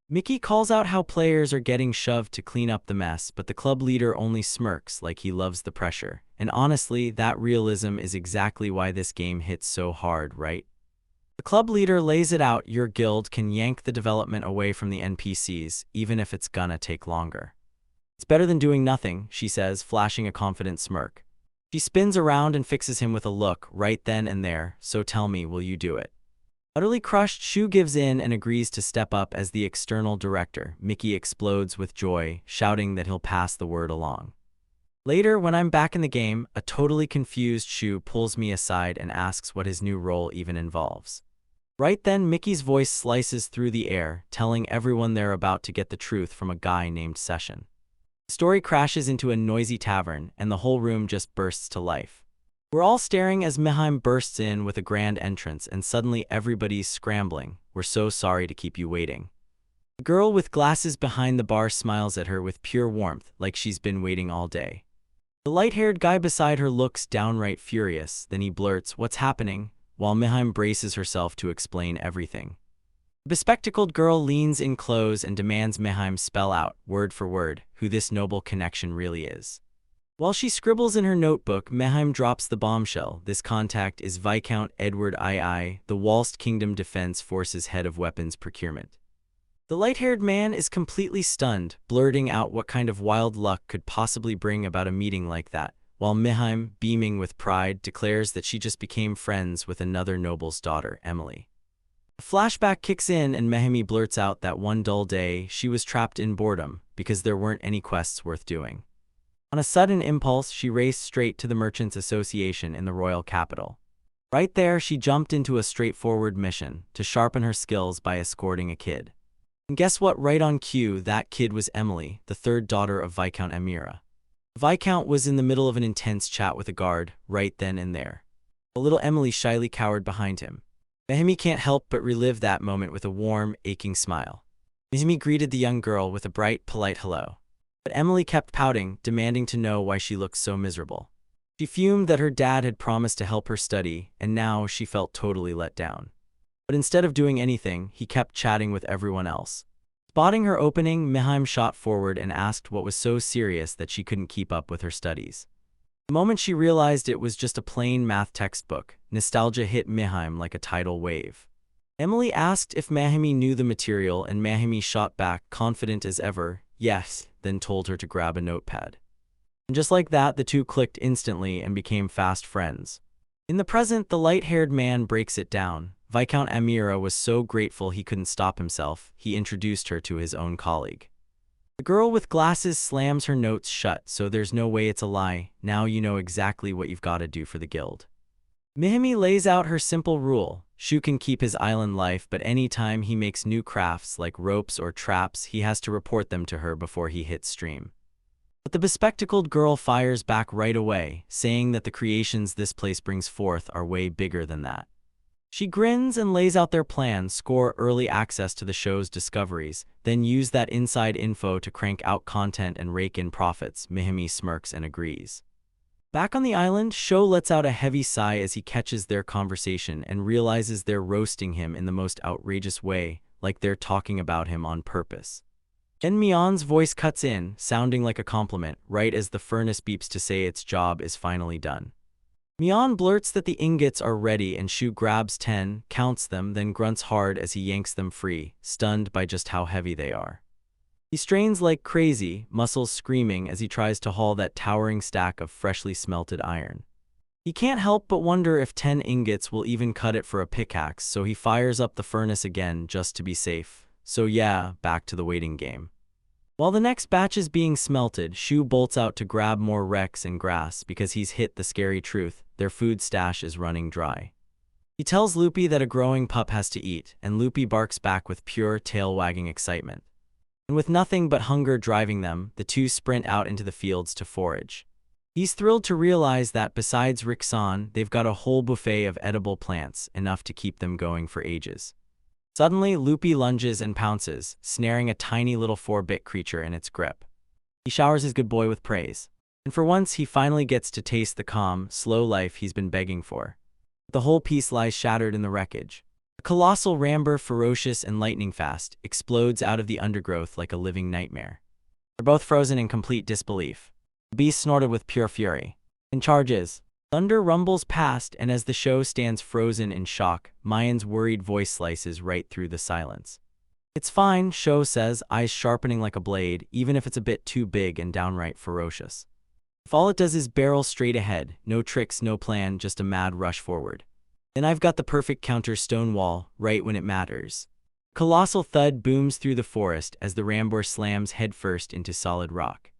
Mickey calls out how players are getting shoved to clean up the mess, but the club leader only smirks like he loves the pressure. And honestly, that realism is exactly why this game hits so hard, right? The club leader lays it out, your guild can yank the development away from the NPCs, even if it's gonna take longer. It's better than doing nothing, she says, flashing a confident smirk. She spins around and fixes him with a look, right then and there, so tell me, will you do it? Utterly crushed, Shu gives in and agrees to step up as the external director. Mickey explodes with joy, shouting that he'll pass the word along. Later, when I'm back in the game, a totally confused Shu pulls me aside and asks what his new role even involves. Right then, Mickey's voice slices through the air, telling everyone they're about to get the truth from a guy named Session. The story crashes into a noisy tavern, and the whole room just bursts to life. We're all staring as Mihaim bursts in with a grand entrance, and suddenly everybody's scrambling. We're so sorry to keep you waiting. The girl with glasses behind the bar smiles at her with pure warmth, like she's been waiting all day. The light-haired guy beside her looks downright furious, then he blurts, what's happening, while Mihaim braces herself to explain everything. The bespectacled girl leans in close and demands Mihaim spell out, word for word, who this noble connection really is. While she scribbles in her notebook, Mihaim drops the bombshell. This contact is Viscount Edward II, the Walst Kingdom Defense Forces head of weapons procurement. The light-haired man is completely stunned, blurting out what kind of wild luck could possibly bring about a meeting like that, while Mihaim, beaming with pride, declares that she just became friends with another noble's daughter, Emily. A flashback kicks in and Mihaim blurts out that one dull day she was trapped in boredom because there weren't any quests worth doing. On a sudden impulse, she raced straight to the Merchants Association in the royal capital. Right there, she jumped into a straightforward mission to sharpen her skills by escorting a kid. And guess what? Right on cue, that kid was Emily, the third daughter of Viscount Emira. Viscount was in the middle of an intense chat with a guard, right then and there. A little Emily shyly cowered behind him. Mihimi can't help but relive that moment with a warm, aching smile. Mihimi greeted the young girl with a bright, polite hello. But Emily kept pouting, demanding to know why she looked so miserable. She fumed that her dad had promised to help her study, and now she felt totally let down. But instead of doing anything, he kept chatting with everyone else. Spotting her opening, Mihime shot forward and asked what was so serious that she couldn't keep up with her studies. The moment she realized it was just a plain math textbook, nostalgia hit Mihime like a tidal wave. Emily asked if Mahimi knew the material, and Mahimi shot back, confident as ever, yes, then told her to grab a notepad. And just like that, the two clicked instantly and became fast friends. In the present, the light-haired man breaks it down. Viscount Amira was so grateful he couldn't stop himself. He introduced her to his own colleague. The girl with glasses slams her notes shut, so there's no way it's a lie. Now you know exactly what you've got to do for the guild. Mihimi lays out her simple rule. Shu can keep his island life, but anytime he makes new crafts like ropes or traps, he has to report them to her before he hits stream. But the bespectacled girl fires back right away, saying that the creations this place brings forth are way bigger than that. She grins and lays out their plan: score early access to the show's discoveries, then use that inside info to crank out content and rake in profits. Mihimi smirks and agrees. Back on the island, Sho lets out a heavy sigh as he catches their conversation and realizes they're roasting him in the most outrageous way, like they're talking about him on purpose. Then Mion's voice cuts in, sounding like a compliment, right as the furnace beeps to say its job is finally done. Mion blurts that the ingots are ready, and Shu grabs 10, counts them, then grunts hard as he yanks them free, stunned by just how heavy they are. He strains like crazy, muscles screaming as he tries to haul that towering stack of freshly smelted iron. He can't help but wonder if 10 ingots will even cut it for a pickaxe, so he fires up the furnace again just to be safe. So yeah, back to the waiting game. While the next batch is being smelted, Shu bolts out to grab more wrecks and grass because he's hit the scary truth: their food stash is running dry. He tells Loopy that a growing pup has to eat, and Loopy barks back with pure tail-wagging excitement. And with nothing but hunger driving them, the two sprint out into the fields to forage. He's thrilled to realize that besides Rixon, they've got a whole buffet of edible plants, enough to keep them going for ages. Suddenly, Loopy lunges and pounces, snaring a tiny little 4-bit creature in its grip. He showers his good boy with praise. And for once, he finally gets to taste the calm, slow life he's been begging for. The whole piece lies shattered in the wreckage. A colossal ramber, ferocious and lightning-fast, explodes out of the undergrowth like a living nightmare. They're both frozen in complete disbelief. The beast snorted with pure fury and charges. Thunder rumbles past, and as the show stands frozen in shock, Mayan's worried voice slices right through the silence. "It's fine," Sho says, eyes sharpening like a blade, even if it's a bit too big and downright ferocious. If all it does is barrel straight ahead, no tricks, no plan, just a mad rush forward. Then I've got the perfect counter stone wall, right when it matters. Colossal thud booms through the forest as the Rambor slams headfirst into solid rock.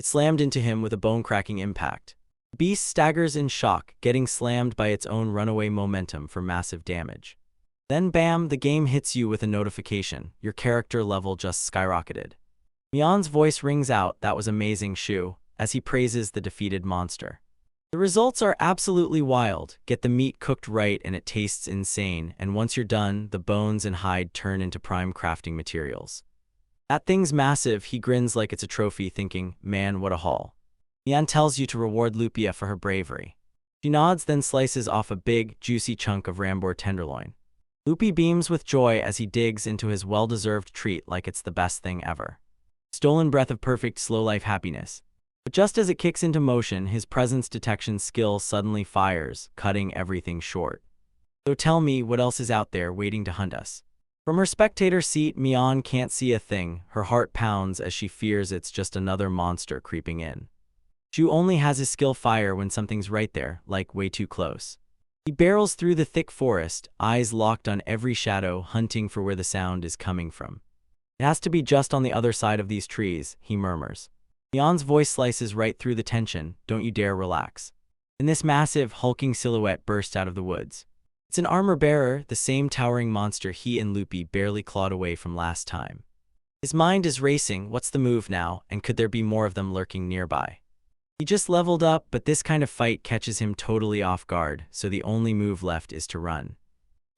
It slammed into him with a bone-cracking impact. The beast staggers in shock, getting slammed by its own runaway momentum for massive damage. Then bam, the game hits you with a notification. Your character level just skyrocketed. Mion's voice rings out, "That was amazing, Shu," as he praises the defeated monster. The results are absolutely wild. Get the meat cooked right and it tastes insane, and once you're done, the bones and hide turn into prime crafting materials. That thing's massive. He grins like it's a trophy, thinking, man, what a haul. Mian tells you to reward Lupia for her bravery. She nods, then slices off a big, juicy chunk of Rambor tenderloin. Loopy beams with joy as he digs into his well-deserved treat like it's the best thing ever. Stolen breath of perfect slow-life happiness. But just as it kicks into motion, his presence detection skill suddenly fires, cutting everything short. So tell me, what else is out there waiting to hunt us? From her spectator seat, Mian can't see a thing. Her heart pounds as she fears it's just another monster creeping in. Shu only has his skill fire when something's right there, like way too close. He barrels through the thick forest, eyes locked on every shadow, hunting for where the sound is coming from. It has to be just on the other side of these trees, he murmurs. Mion's voice slices right through the tension. Don't you dare relax. And this massive, hulking silhouette bursts out of the woods. It's an armor-bearer, the same towering monster he and Loopy barely clawed away from last time. His mind is racing. What's the move now, and could there be more of them lurking nearby? He just leveled up, but this kind of fight catches him totally off guard, so the only move left is to run.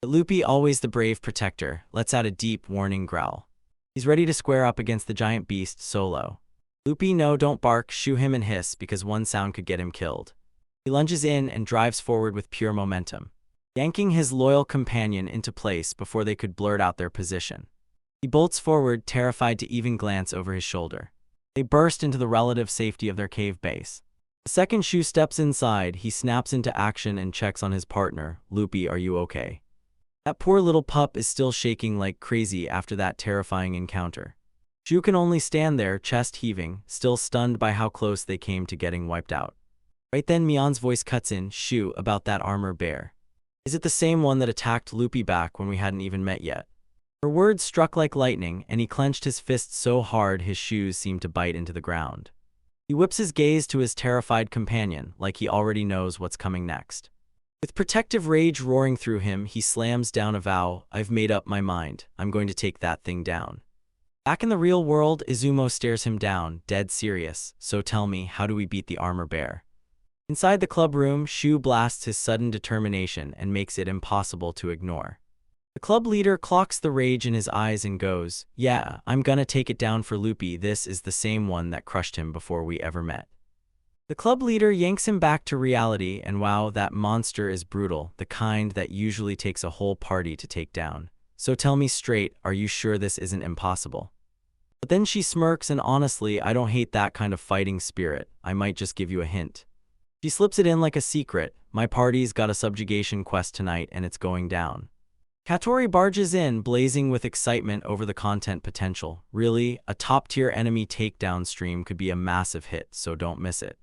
But Luffy, always the brave protector, lets out a deep, warning growl. He's ready to square up against the giant beast solo. Luffy, no, don't bark, shoo him and hiss, because one sound could get him killed. He lunges in and drives forward with pure momentum, yanking his loyal companion into place before they could blurt out their position. He bolts forward, terrified to even glance over his shoulder. They burst into the relative safety of their cave base. The second Shu steps inside, he snaps into action and checks on his partner. Luffy, are you okay? That poor little pup is still shaking like crazy after that terrifying encounter. Shu can only stand there, chest heaving, still stunned by how close they came to getting wiped out. Right then Mion's voice cuts in. Shu, about that armor bear. Is it the same one that attacked Luffy back when we hadn't even met yet? Her words struck like lightning, and he clenched his fists so hard his shoes seemed to bite into the ground. He whips his gaze to his terrified companion, like he already knows what's coming next. With protective rage roaring through him, he slams down a vow. I've made up my mind. I'm going to take that thing down. Back in the real world, Izumo stares him down, dead serious. So tell me, how do we beat the armor bear? Inside the club room, Shu blasts his sudden determination and makes it impossible to ignore. The club leader clocks the rage in his eyes and goes, yeah, I'm gonna take it down for Luffy. This is the same one that crushed him before we ever met. The club leader yanks him back to reality, and wow, that monster is brutal, the kind that usually takes a whole party to take down. So tell me straight, are you sure this isn't impossible? But then she smirks, and honestly, I don't hate that kind of fighting spirit. I might just give you a hint. She slips it in like a secret. My party's got a subjugation quest tonight, and it's going down. Katori barges in, blazing with excitement over the content potential. Really, a top-tier enemy takedown stream could be a massive hit, so don't miss it.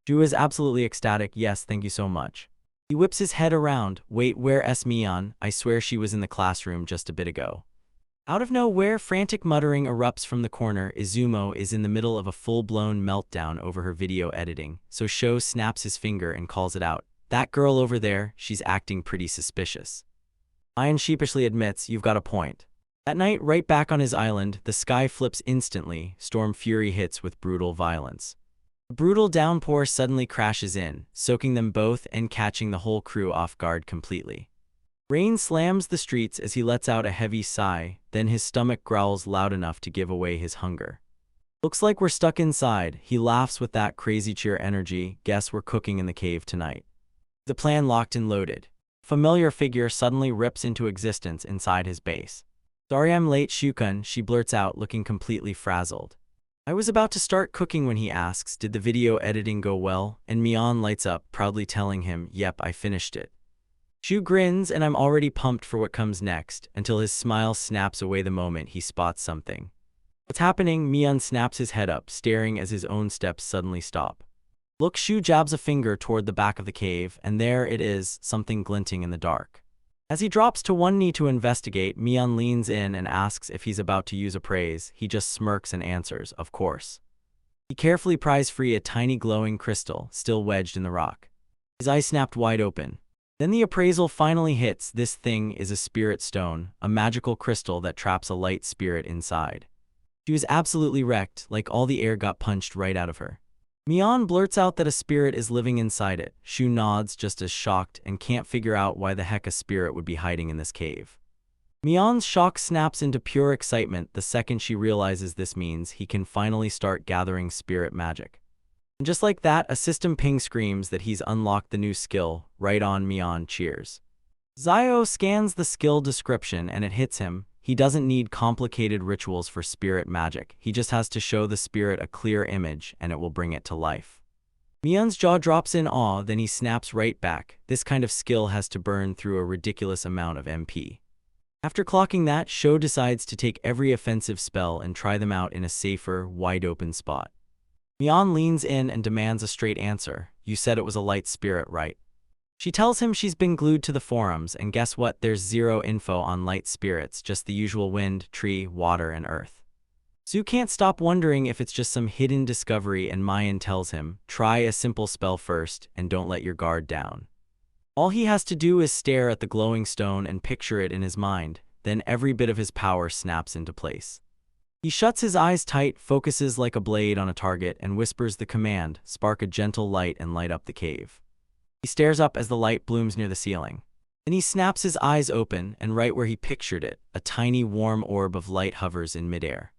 Shu is absolutely ecstatic. Yes, thank you so much. He whips his head around. Wait, where's Mion? I swear she was in the classroom just a bit ago. Out of nowhere, frantic muttering erupts from the corner. Izumo is in the middle of a full-blown meltdown over her video editing, so Sho snaps his finger and calls it out. That girl over there, she's acting pretty suspicious. Ian sheepishly admits, you've got a point. That night, right back on his island, the sky flips instantly. Storm Fury hits with brutal violence. A brutal downpour suddenly crashes in, soaking them both and catching the whole crew off guard completely. Rain slams the streets as he lets out a heavy sigh, then his stomach growls loud enough to give away his hunger. Looks like we're stuck inside. He laughs with that crazy cheer energy. Guess we're cooking in the cave tonight. The plan locked and loaded. Familiar figure suddenly rips into existence inside his base. Sorry I'm late, Shukun, she blurts out, looking completely frazzled. I was about to start cooking when he asks, did the video editing go well? And Mion lights up, proudly telling him, yep, I finished it. Shu grins, and I'm already pumped for what comes next, until his smile snaps away the moment he spots something. What's happening? Mion snaps his head up, staring as his own steps suddenly stop. Look, Shu jabs a finger toward the back of the cave, and there it is, something glinting in the dark. As he drops to one knee to investigate, Mion leans in and asks if he's about to use appraise. He just smirks and answers, of course. He carefully pries free a tiny glowing crystal, still wedged in the rock. His eyes snapped wide open. Then the appraisal finally hits. This thing is a spirit stone, a magical crystal that traps a light spirit inside. She was absolutely wrecked, like all the air got punched right out of her. Mion blurts out that a spirit is living inside it. Shu nods, just as shocked, and can't figure out why the heck a spirit would be hiding in this cave. Mion's shock snaps into pure excitement the second she realizes this means he can finally start gathering spirit magic. And just like that, a system ping screams that he's unlocked the new skill. Right on, Mion cheers. Zio scans the skill description and it hits him. He doesn't need complicated rituals for spirit magic. He just has to show the spirit a clear image and it will bring it to life. Mion's jaw drops in awe, then he snaps right back. This kind of skill has to burn through a ridiculous amount of MP. After clocking that, Sho decides to take every offensive spell and try them out in a safer, wide-open spot. Mion leans in and demands a straight answer. You said it was a light spirit, right? She tells him she's been glued to the forums, and guess what? There's zero info on light spirits, just the usual wind, tree, water, and earth. Zu can't stop wondering if it's just some hidden discovery, and Mayan tells him, try a simple spell first, and don't let your guard down. All he has to do is stare at the glowing stone and picture it in his mind, then every bit of his power snaps into place. He shuts his eyes tight, focuses like a blade on a target, and whispers the command, "Spark a gentle light and light up the cave." He stares up as the light blooms near the ceiling. Then he snaps his eyes open, and right where he pictured it, a tiny warm orb of light hovers in midair.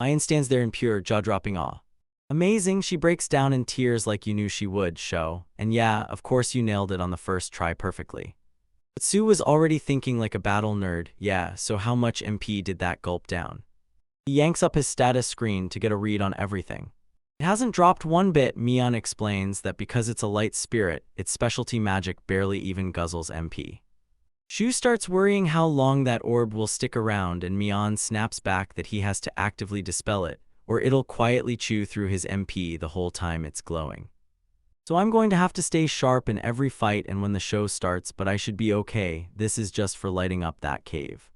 Ayan stands there in pure, jaw-dropping awe. "Amazing," she breaks down in tears like you knew she would, Sho. "And yeah, of course you nailed it on the first try perfectly." But Sue was already thinking like a battle nerd. "Yeah, so how much MP did that?" Gulp down. He yanks up his status screen to get a read on everything. "It hasn't dropped one bit." Mion explains that because it's a light spirit, its specialty magic barely even guzzles MP. Shu starts worrying how long that orb will stick around, and Mion snaps back that he has to actively dispel it, or it'll quietly chew through his MP the whole time it's glowing. "So I'm going to have to stay sharp in every fight and when the show starts, but I should be okay. This is just for lighting up that cave."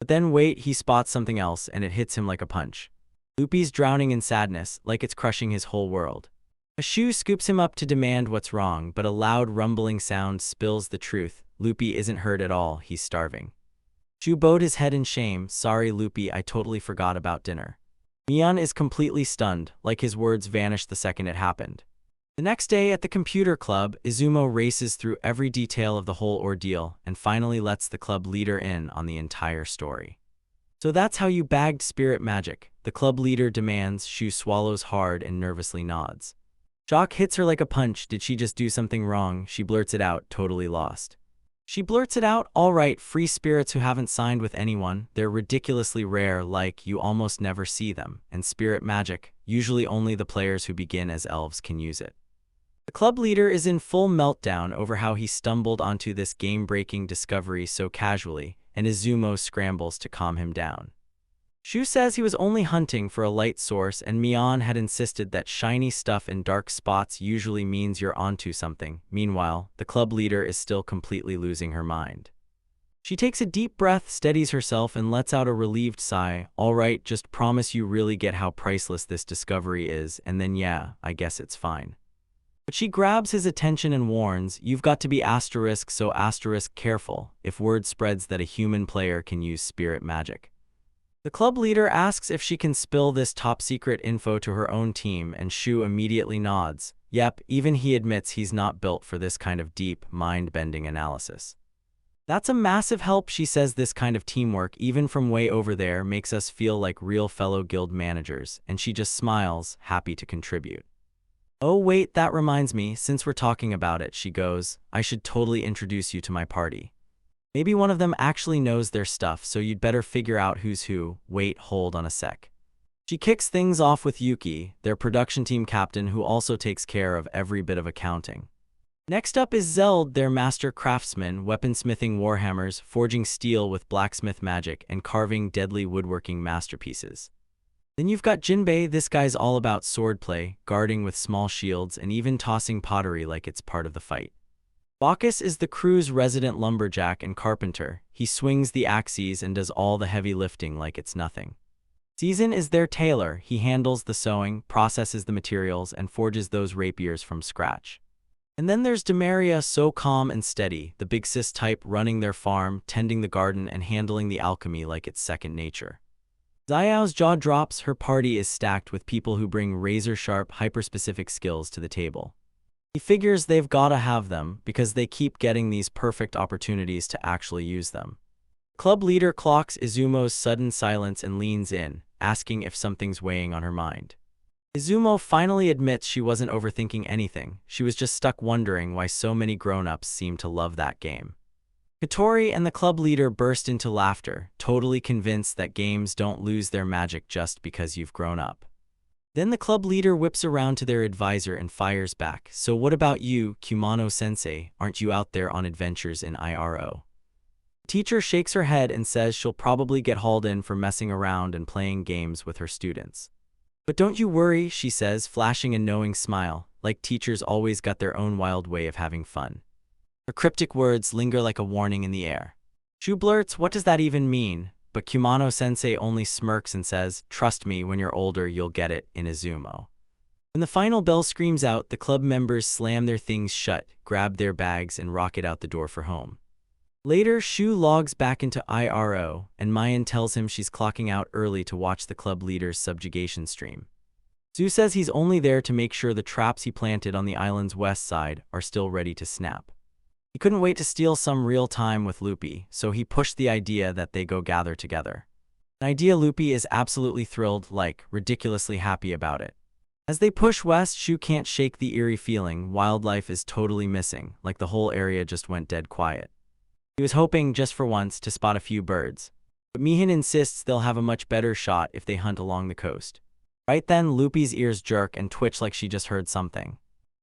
But then wait, he spots something else, and it hits him like a punch. Luffy's drowning in sadness, like it's crushing his whole world. A Shu scoops him up to demand what's wrong, but a loud rumbling sound spills the truth. Luffy isn't hurt at all, he's starving. Shu bowed his head in shame. "Sorry, Luffy, I totally forgot about dinner." Mion is completely stunned, like his words vanished the second it happened. The next day at the computer club, Izumo races through every detail of the whole ordeal and finally lets the club leader in on the entire story. "So that's how you bagged spirit magic," the club leader demands. Shu swallows hard and nervously nods. Shock hits her like a punch. Did she just do something wrong? She blurts it out, totally lost. She blurts it out, "All right, free spirits who haven't signed with anyone, they're ridiculously rare, like you almost never see them, and spirit magic, usually only the players who begin as elves can use it." The club leader is in full meltdown over how he stumbled onto this game-breaking discovery so casually, and Izumo scrambles to calm him down. Shu says he was only hunting for a light source, and Mion had insisted that shiny stuff in dark spots usually means you're onto something. Meanwhile, the club leader is still completely losing her mind. She takes a deep breath, steadies herself, and lets out a relieved sigh. "All right, just promise you really get how priceless this discovery is, and then yeah, I guess it's fine." But she grabs his attention and warns, "You've got to be asterisk, so asterisk careful, if word spreads that a human player can use spirit magic." The club leader asks if she can spill this top-secret info to her own team, and Shu immediately nods. Yep, even he admits he's not built for this kind of deep, mind-bending analysis. "That's a massive help," she says. "This kind of teamwork, even from way over there, makes us feel like real fellow guild managers," and she just smiles, happy to contribute. "Oh wait, that reminds me, since we're talking about it," she goes, "I should totally introduce you to my party. Maybe one of them actually knows their stuff, so you'd better figure out who's who. Wait, hold on a sec." She kicks things off with Yuki, their production team captain, who also takes care of every bit of accounting. Next up is Zeld, their master craftsman, weaponsmithing warhammers, forging steel with blacksmith magic, and carving deadly woodworking masterpieces. Then you've got Jinbei. This guy's all about swordplay, guarding with small shields, and even tossing pottery like it's part of the fight. Bacchus is the crew's resident lumberjack and carpenter. He swings the axes and does all the heavy lifting like it's nothing. Season is their tailor. He handles the sewing, processes the materials, and forges those rapiers from scratch. And then there's Demaria, so calm and steady, the big sis type, running their farm, tending the garden, and handling the alchemy like it's second nature. Xiao's jaw drops. Her party is stacked with people who bring razor-sharp, hyper-specific skills to the table. He figures they've gotta have them, because they keep getting these perfect opportunities to actually use them. Club leader clocks Izumo's sudden silence and leans in, asking if something's weighing on her mind. Izumo finally admits she wasn't overthinking anything, she was just stuck wondering why so many grown-ups seem to love that game. Katori and the club leader burst into laughter, totally convinced that games don't lose their magic just because you've grown up. Then the club leader whips around to their advisor and fires back. "So what about you, Kumano-sensei? Aren't you out there on adventures in IRO?" The teacher shakes her head and says she'll probably get hauled in for messing around and playing games with her students. "But don't you worry," she says, flashing a knowing smile, like teachers always got their own wild way of having fun. Her cryptic words linger like a warning in the air. Shu blurts, "What does that even mean?" But Kumano-sensei only smirks and says, "Trust me, when you're older you'll get it," in Izumo. When the final bell screams out, the club members slam their things shut, grab their bags, and rocket out the door for home. Later, Shu logs back into IRO, and Mayan tells him she's clocking out early to watch the club leader's subjugation stream. Zhu says he's only there to make sure the traps he planted on the island's west side are still ready to snap. He couldn't wait to steal some real time with Lupi, so he pushed the idea that they go gather together. An idea Lupi is absolutely thrilled, like, ridiculously happy about it. As they push west, Shu can't shake the eerie feeling wildlife is totally missing, like the whole area just went dead quiet. He was hoping, just for once, to spot a few birds. But Mihin insists they'll have a much better shot if they hunt along the coast. Right then, Lupi's ears jerk and twitch like she just heard something.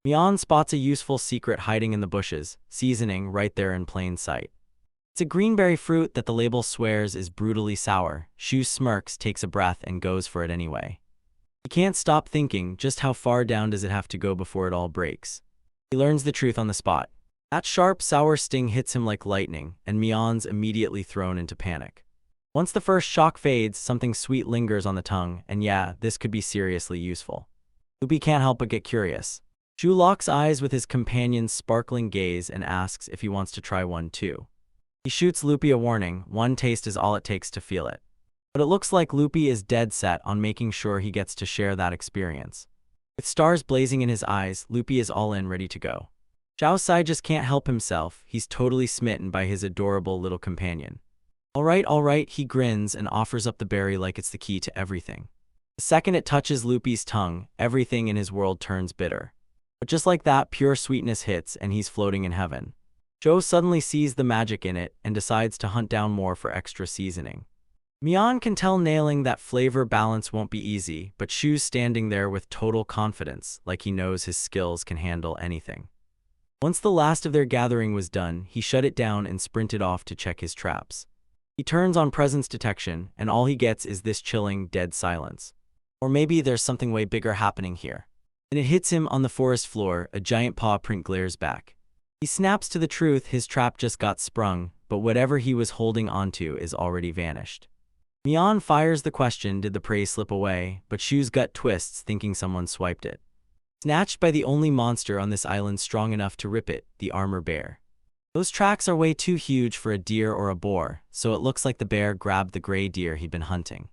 Mian spots a useful secret hiding in the bushes, seasoning right there in plain sight. It's a greenberry fruit that the label swears is brutally sour. Shu smirks, takes a breath, and goes for it anyway. He can't stop thinking, just how far down does it have to go before it all breaks? He learns the truth on the spot. That sharp, sour sting hits him like lightning, and Mian's immediately thrown into panic. Once the first shock fades, something sweet lingers on the tongue, and yeah, this could be seriously useful. Lupi can't help but get curious. Shu locks eyes with his companion's sparkling gaze and asks if he wants to try one too. He shoots Lupi a warning, one taste is all it takes to feel it. But it looks like Lupi is dead set on making sure he gets to share that experience. With stars blazing in his eyes, Lupi is all in, ready to go. Xiao Sai just can't help himself, he's totally smitten by his adorable little companion. All right, he grins and offers up the berry like it's the key to everything. The second it touches Lupi's tongue, everything in his world turns bitter. But just like that, pure sweetness hits and he's floating in heaven. Zhou suddenly sees the magic in it and decides to hunt down more for extra seasoning. Mian can tell nailing that flavor balance won't be easy, but Shu's standing there with total confidence, like he knows his skills can handle anything. Once the last of their gathering was done, he shut it down and sprinted off to check his traps. He turns on presence detection, and all he gets is this chilling, dead silence. Or maybe there's something way bigger happening here. And it hits him on the forest floor, a giant paw print glares back. He snaps to the truth, his trap just got sprung, but whatever he was holding onto is already vanished. Mian fires the question, did the prey slip away, but Shu's gut twists, thinking someone swiped it. Snatched by the only monster on this island strong enough to rip it, the armor bear. Those tracks are way too huge for a deer or a boar, so it looks like the bear grabbed the gray deer he'd been hunting.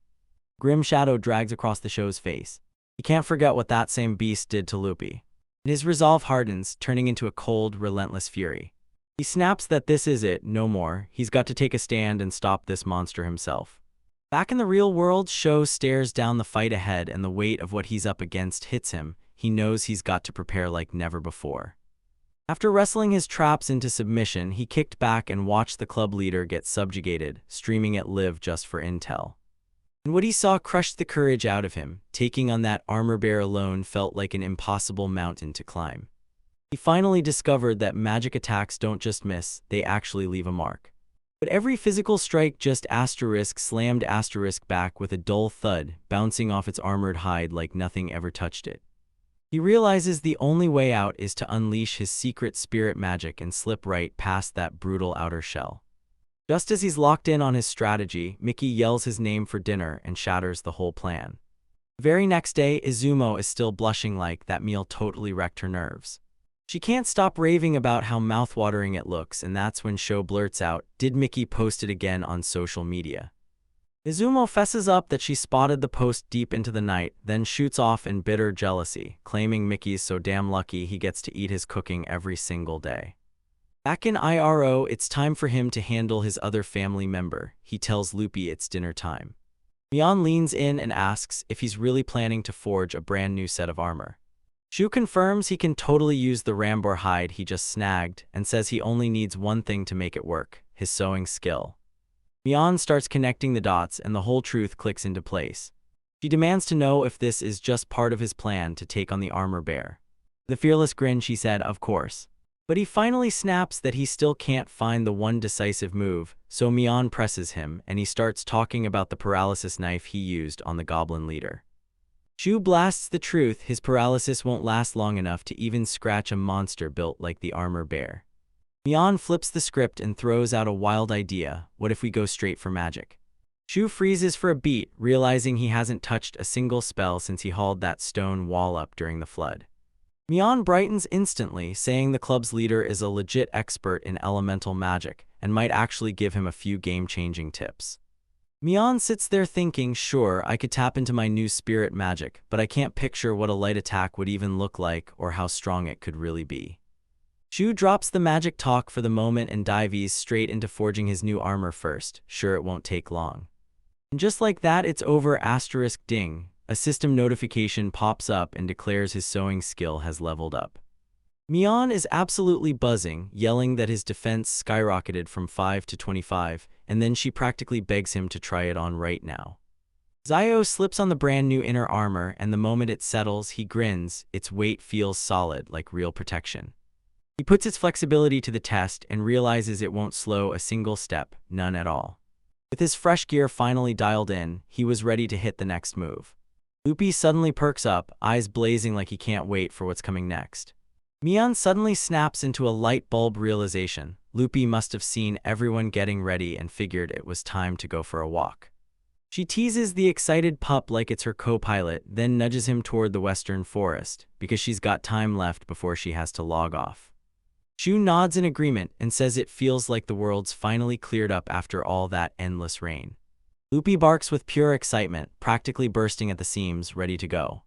Grim shadow drags across the show's face. He can't forget what that same beast did to Lupi. His resolve hardens, turning into a cold, relentless fury. He snaps that this is it, no more, he's got to take a stand and stop this monster himself. Back in the real world, Sho stares down the fight ahead and the weight of what he's up against hits him. He knows he's got to prepare like never before. After wrestling his traps into submission, he kicked back and watched the club leader get subjugated, streaming at Liv just for intel. And what he saw crushed the courage out of him. Taking on that armor bear alone felt like an impossible mountain to climb. He finally discovered that magic attacks don't just miss, they actually leave a mark. But every physical strike just slammed back with a dull thud, bouncing off its armored hide like nothing ever touched it. He realizes the only way out is to unleash his secret spirit magic and slip right past that brutal outer shell. Just as he's locked in on his strategy, Mickey yells his name for dinner and shatters the whole plan. The very next day, Izumo is still blushing like that meal totally wrecked her nerves. She can't stop raving about how mouthwatering it looks, and that's when Sho blurts out, "Did Mickey post it again on social media?" Izumo fesses up that she spotted the post deep into the night, then shoots off in bitter jealousy, claiming Mickey's so damn lucky he gets to eat his cooking every single day. Back in IRO, it's time for him to handle his other family member. He tells Lupi it's dinner time. Mian leans in and asks if he's really planning to forge a brand new set of armor. Shu confirms he can totally use the Rambor hide he just snagged and says he only needs one thing to make it work, his sewing skill. Mian starts connecting the dots and the whole truth clicks into place. She demands to know if this is just part of his plan to take on the armor bear. With a fearless grin, she said, "Of course." But he finally snaps that he still can't find the one decisive move, so Mian presses him and he starts talking about the paralysis knife he used on the goblin leader. Shu blasts the truth, his paralysis won't last long enough to even scratch a monster built like the armor bear. Mian flips the script and throws out a wild idea, what if we go straight for magic? Shu freezes for a beat, realizing he hasn't touched a single spell since he hauled that stone wall up during the flood. Mian brightens instantly, saying the club's leader is a legit expert in elemental magic, and might actually give him a few game-changing tips. Mian sits there thinking, sure, I could tap into my new spirit magic, but I can't picture what a light attack would even look like or how strong it could really be. Shu drops the magic talk for the moment and dives straight into forging his new armor first, sure it won't take long. And just like that, it's over. Ding. A system notification pops up and declares his sewing skill has leveled up. Mian is absolutely buzzing, yelling that his defense skyrocketed from 5 to 25, and then she practically begs him to try it on right now. Zio slips on the brand new inner armor, and the moment it settles, he grins. Its weight feels solid, like real protection. He puts its flexibility to the test and realizes it won't slow a single step, none at all. With his fresh gear finally dialed in, he was ready to hit the next move. Lupi suddenly perks up, eyes blazing like he can't wait for what's coming next. Mian suddenly snaps into a light bulb realization. Lupi must have seen everyone getting ready and figured it was time to go for a walk. She teases the excited pup like it's her co-pilot, then nudges him toward the western forest, because she's got time left before she has to log off. Shu nods in agreement and says it feels like the world's finally cleared up after all that endless rain. Lupi barks with pure excitement, practically bursting at the seams, ready to go.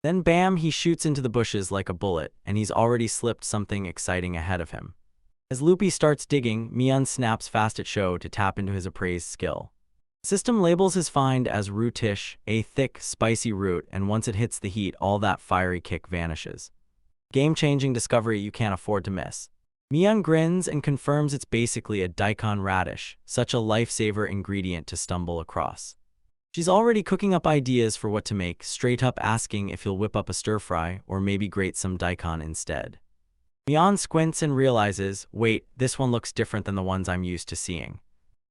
Then bam, he shoots into the bushes like a bullet, and he's already slipped something exciting ahead of him. As Lupi starts digging, Mian snaps fast at Sho to tap into his appraised skill. The system labels his find as rootish, a thick, spicy root, and once it hits the heat, all that fiery kick vanishes. Game-changing discovery you can't afford to miss. Mian grins and confirms it's basically a daikon radish, such a lifesaver ingredient to stumble across. She's already cooking up ideas for what to make, straight up asking if he'll whip up a stir-fry or maybe grate some daikon instead. Mian squints and realizes, wait, this one looks different than the ones I'm used to seeing.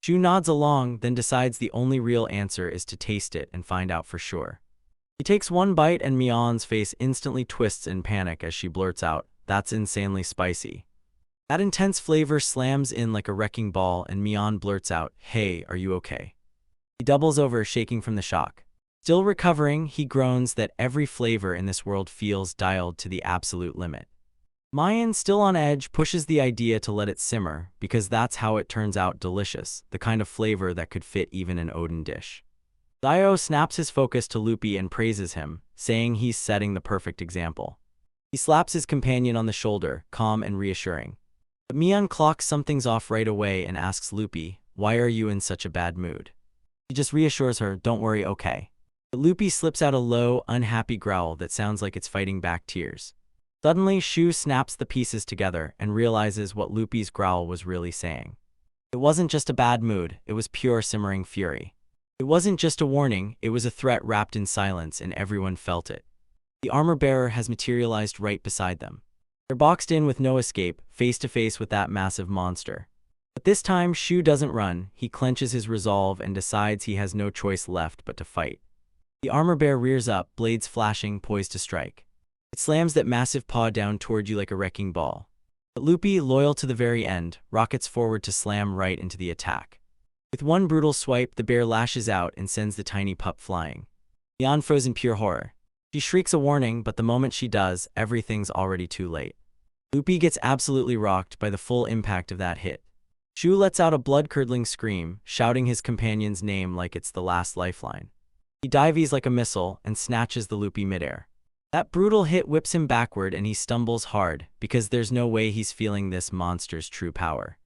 Shu nods along, then decides the only real answer is to taste it and find out for sure. He takes one bite and Mian's face instantly twists in panic as she blurts out, that's insanely spicy. That intense flavor slams in like a wrecking ball and Mian blurts out, hey, are you okay? He doubles over, shaking from the shock. Still recovering, he groans that every flavor in this world feels dialed to the absolute limit. Mian, still on edge, pushes the idea to let it simmer, because that's how it turns out delicious, the kind of flavor that could fit even an Odin dish. Zio snaps his focus to Lupi and praises him, saying he's setting the perfect example. He slaps his companion on the shoulder, calm and reassuring. But Mian clocks something's off right away and asks Lupi, why are you in such a bad mood? He just reassures her, don't worry, okay. But Lupi slips out a low, unhappy growl that sounds like it's fighting back tears. Suddenly, Shu snaps the pieces together and realizes what Lupi's growl was really saying. It wasn't just a bad mood, it was pure simmering fury. It wasn't just a warning, it was a threat wrapped in silence, and everyone felt it. The armor-bearer has materialized right beside them. They're boxed in with no escape, face to face with that massive monster. But this time, Shu doesn't run, he clenches his resolve and decides he has no choice left but to fight. The armor-bearer rears up, blades flashing, poised to strike. It slams that massive paw down toward you like a wrecking ball. But Lupi, loyal to the very end, rockets forward to slam right into the attack. With one brutal swipe, the bear lashes out and sends the tiny pup flying. Mian froze in pure horror. She shrieks a warning, but the moment she does, everything's already too late. Lupi gets absolutely rocked by the full impact of that hit. Shu lets out a blood-curdling scream, shouting his companion's name like it's the last lifeline. He dives like a missile and snatches the Lupi midair. That brutal hit whips him backward and he stumbles hard, because there's no way he's feeling this monster's true power.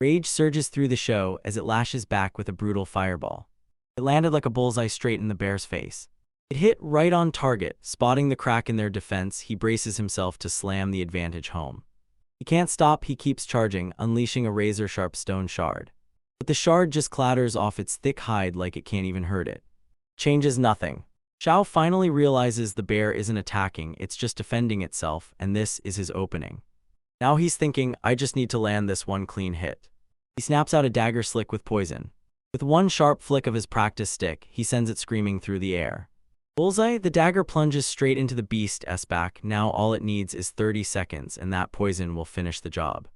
Rage surges through the show as it lashes back with a brutal fireball. It landed like a bullseye straight in the bear's face. It hit right on target, spotting the crack in their defense. He braces himself to slam the advantage home. He can't stop, he keeps charging, unleashing a razor-sharp stone shard. But the shard just clatters off its thick hide like it can't even hurt it. Changes nothing. Xiao finally realizes the bear isn't attacking, it's just defending itself, and this is his opening. Now he's thinking, I just need to land this one clean hit. He snaps out a dagger slick with poison. With one sharp flick of his practice stick, he sends it screaming through the air. Bullseye, the dagger plunges straight into the beast's back. Now all it needs is 30 seconds, and that poison will finish the job.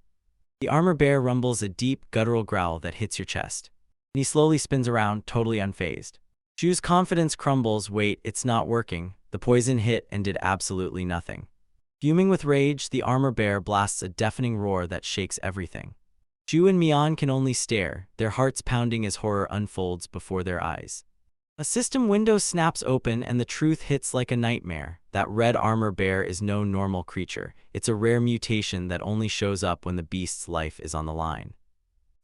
The armor bear rumbles a deep, guttural growl that hits your chest. And he slowly spins around, totally unfazed. Shu's confidence crumbles. Wait, it's not working. The poison hit and did absolutely nothing. Fuming with rage, the armor bear blasts a deafening roar that shakes everything. Shu and Mian can only stare, their hearts pounding as horror unfolds before their eyes. A system window snaps open and the truth hits like a nightmare. That red armor bear is no normal creature. It's a rare mutation that only shows up when the beast's life is on the line.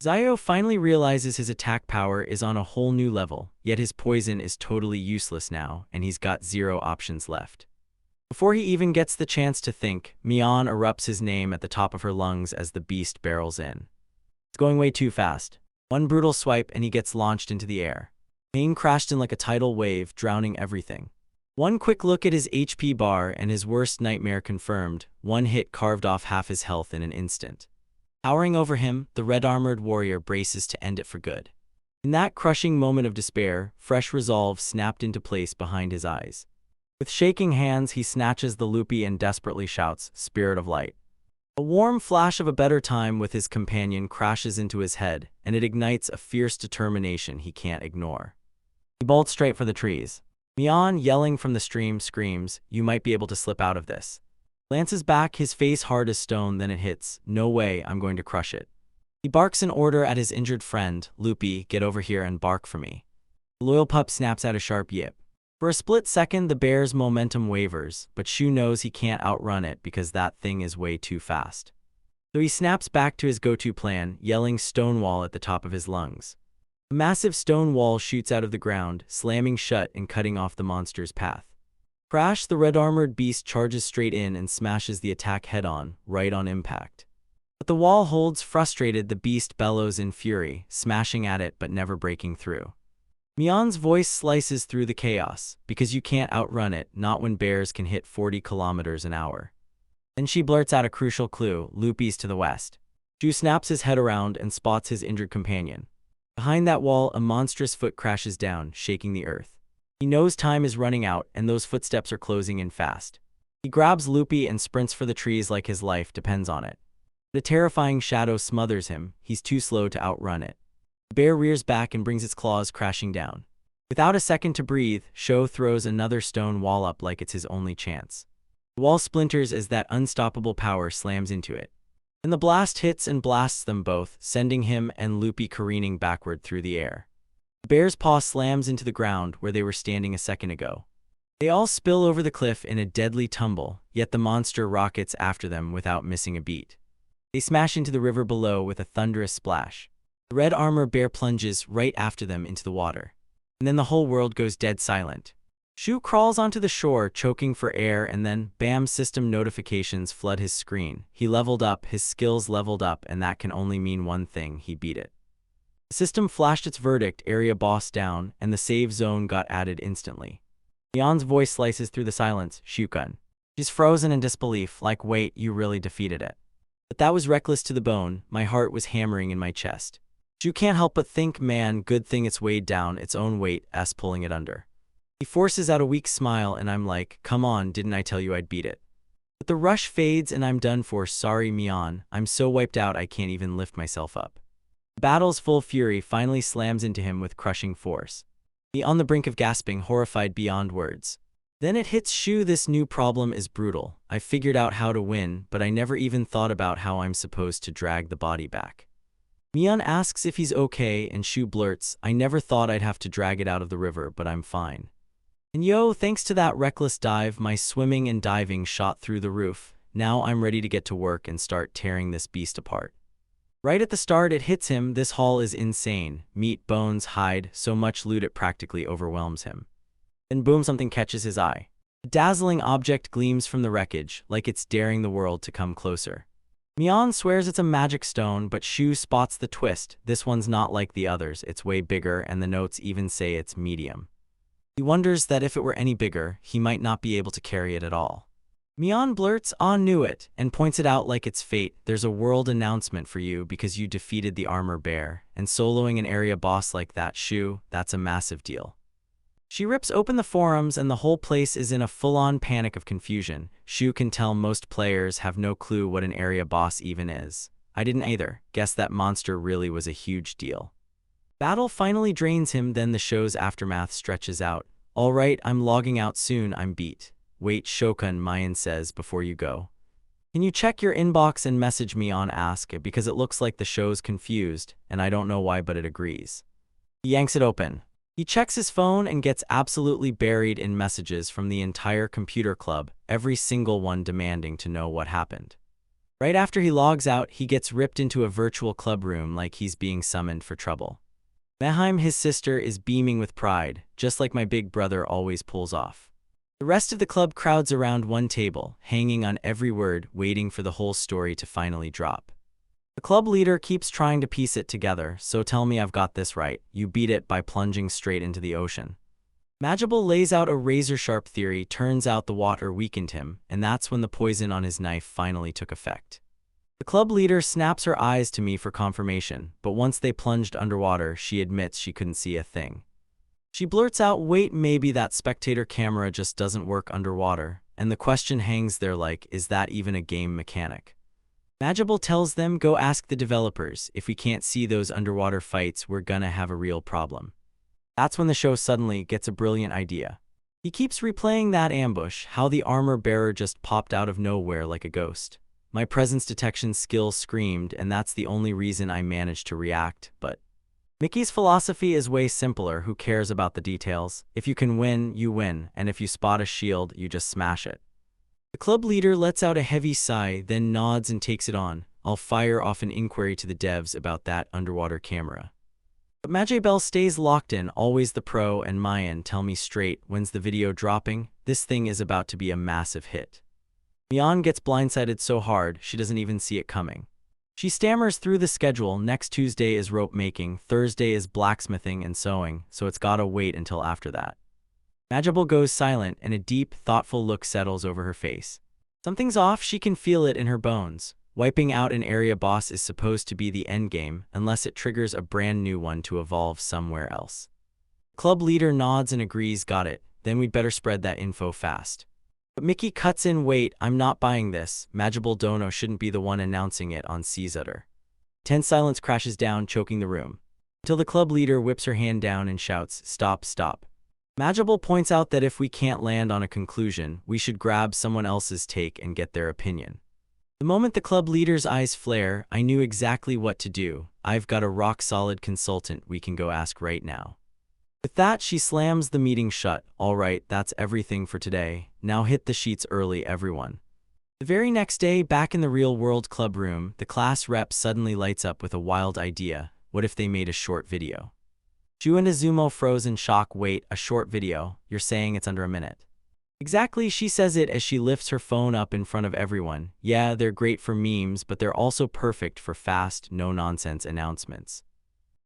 Zio finally realizes his attack power is on a whole new level, yet his poison is totally useless now, and he's got 0 options left. Before he even gets the chance to think, Mian erupts his name at the top of her lungs as the beast barrels in. It's going way too fast. One brutal swipe and he gets launched into the air. Pain crashed in like a tidal wave, drowning everything. One quick look at his HP bar and his worst nightmare confirmed. One hit carved off half his health in an instant. Towering over him, the red-armored warrior braces to end it for good. In that crushing moment of despair, fresh resolve snapped into place behind his eyes. With shaking hands, he snatches the loopy and desperately shouts, "Spirit of Light." A warm flash of a better time with his companion crashes into his head, and it ignites a fierce determination he can't ignore. He bolts straight for the trees. Mian, yelling from the stream, screams, "You might be able to slip out of this." Glances back, his face hard as stone, then it hits. "No way, I'm going to crush it." He barks an order at his injured friend, "Loopy, get over here and bark for me." The loyal pup snaps out a sharp yip. For a split second, the bear's momentum wavers, but Shu knows he can't outrun it because that thing is way too fast. So he snaps back to his go-to plan, yelling "Stonewall" at the top of his lungs. A massive stone wall shoots out of the ground, slamming shut and cutting off the monster's path. Crash, the red-armored beast charges straight in and smashes the attack head-on, right on impact. But the wall holds. Frustrated, the beast bellows in fury, smashing at it but never breaking through. Mian's voice slices through the chaos, "Because you can't outrun it, not when bears can hit 40 kilometers an hour." Then she blurts out a crucial clue, "Loopy's to the west." Shu snaps his head around and spots his injured companion. Behind that wall, a monstrous foot crashes down, shaking the earth. He knows time is running out, and those footsteps are closing in fast. He grabs Loopy and sprints for the trees like his life depends on it. The terrifying shadow smothers him. He's too slow to outrun it. The bear rears back and brings its claws crashing down. Without a second to breathe, Sho throws another stone wall up like it's his only chance. The wall splinters as that unstoppable power slams into it. And the blast hits and blasts them both, sending him and Loopy careening backward through the air. The bear's paw slams into the ground where they were standing a second ago. They all spill over the cliff in a deadly tumble, yet the monster rockets after them without missing a beat. They smash into the river below with a thunderous splash. The red armor bear plunges right after them into the water. And then the whole world goes dead silent. Shu crawls onto the shore, choking for air, and then, bam, system notifications flood his screen. He leveled up, his skills leveled up, and that can only mean one thing: he beat it. The system flashed its verdict, area boss down, and the save zone got added instantly. Mian's voice slices through the silence, "Shukun." She's frozen in disbelief, like, "Wait, you really defeated it?" But that was reckless to the bone. My heart was hammering in my chest. Shu can't help but think, man, good thing it's weighed down, its own weight, pulling it under. He forces out a weak smile and I'm like, "Come on, didn't I tell you I'd beat it?" But the rush fades and I'm done for. Sorry, Mian, I'm so wiped out I can't even lift myself up. The battle's full fury finally slams into him with crushing force. He on the brink of gasping, horrified beyond words. Then it hits Shu. This new problem is brutal. I figured out how to win, but I never even thought about how I'm supposed to drag the body back. Mian asks if he's okay and Shu blurts, "I never thought I'd have to drag it out of the river, but I'm fine." And yo, thanks to that reckless dive, my swimming and diving shot through the roof. Now I'm ready to get to work and start tearing this beast apart. Right at the start it hits him. This haul is insane. Meat, bones, hide, so much loot it practically overwhelms him. Then boom, something catches his eye. A dazzling object gleams from the wreckage, like it's daring the world to come closer. Mian swears it's a magic stone, but Shu spots the twist. This one's not like the others, it's way bigger, and the notes even say it's medium. He wonders that if it were any bigger, he might not be able to carry it at all. Mian blurts, "Ah, knew it," and points it out like it's fate. "There's a world announcement for you because you defeated the armor bear, and soloing an area boss like that, Shu, that's a massive deal." She rips open the forums and the whole place is in a full-on panic of confusion. Shu can tell most players have no clue what an area boss even is. I didn't either. Guess that monster really was a huge deal. Battle finally drains him, then the show's aftermath stretches out. "All right, I'm logging out soon, I'm beat." "Wait, Shokun," Mayan says before you go. Can you check your inbox and message me on Ask It because it looks like the show's confused, and I don't know why but it agrees. He yanks it open. He checks his phone and gets absolutely buried in messages from the entire computer club, every single one demanding to know what happened. Right after he logs out, he gets ripped into a virtual club room like he's being summoned for trouble. Meheim, his sister, is beaming with pride, just like my big brother always pulls off. The rest of the club crowds around one table, hanging on every word, waiting for the whole story to finally drop. The club leader keeps trying to piece it together, so tell me I've got this right. You beat it by plunging straight into the ocean. Majabal lays out a razor-sharp theory. Turns out the water weakened him, and that's when the poison on his knife finally took effect. The club leader snaps her eyes to me for confirmation, but once they plunged underwater, she admits she couldn't see a thing. She blurts out, wait, maybe that spectator camera just doesn't work underwater, and the question hangs there like, is that even a game mechanic? Majabal tells them, go ask the developers. If we can't see those underwater fights, we're gonna have a real problem. That's when the show suddenly gets a brilliant idea. He keeps replaying that ambush, how the armor bearer just popped out of nowhere like a ghost. My presence detection skill screamed, and that's the only reason I managed to react, but Mickey's philosophy is way simpler. Who cares about the details? If you can win, you win, and if you spot a shield, you just smash it. The club leader lets out a heavy sigh, then nods and takes it on. I'll fire off an inquiry to the devs about that underwater camera. But Majabel stays locked in, always the pro, and Mayan tell me straight, when's the video dropping? This thing is about to be a massive hit. Mian gets blindsided so hard, she doesn't even see it coming. She stammers through the schedule. Next Tuesday is rope making, Thursday is blacksmithing and sewing, so it's gotta wait until after that. Majabal goes silent, and a deep, thoughtful look settles over her face. Something's off, she can feel it in her bones. Wiping out an area boss is supposed to be the endgame, unless it triggers a brand new one to evolve somewhere else. Club leader nods and agrees, got it, then we'd better spread that info fast. But Mickey cuts in, wait, I'm not buying this. Majabal Dono shouldn't be the one announcing it on Caesar. Tense silence crashes down, choking the room. Until the club leader whips her hand down and shouts, stop, stop. Majabal points out that if we can't land on a conclusion, we should grab someone else's take and get their opinion. The moment the club leader's eyes flare, I knew exactly what to do. I've got a rock-solid consultant we can go ask right now. With that, she slams the meeting shut. All right, that's everything for today. Now hit the sheets early, everyone. The very next day, back in the real-world club room, the class rep suddenly lights up with a wild idea. What if they made a short video? Shu and Izumo froze in shock. Wait, a short video? You're saying it's under a minute? Exactly, she says it as she lifts her phone up in front of everyone. Yeah, they're great for memes, but they're also perfect for fast, no-nonsense announcements.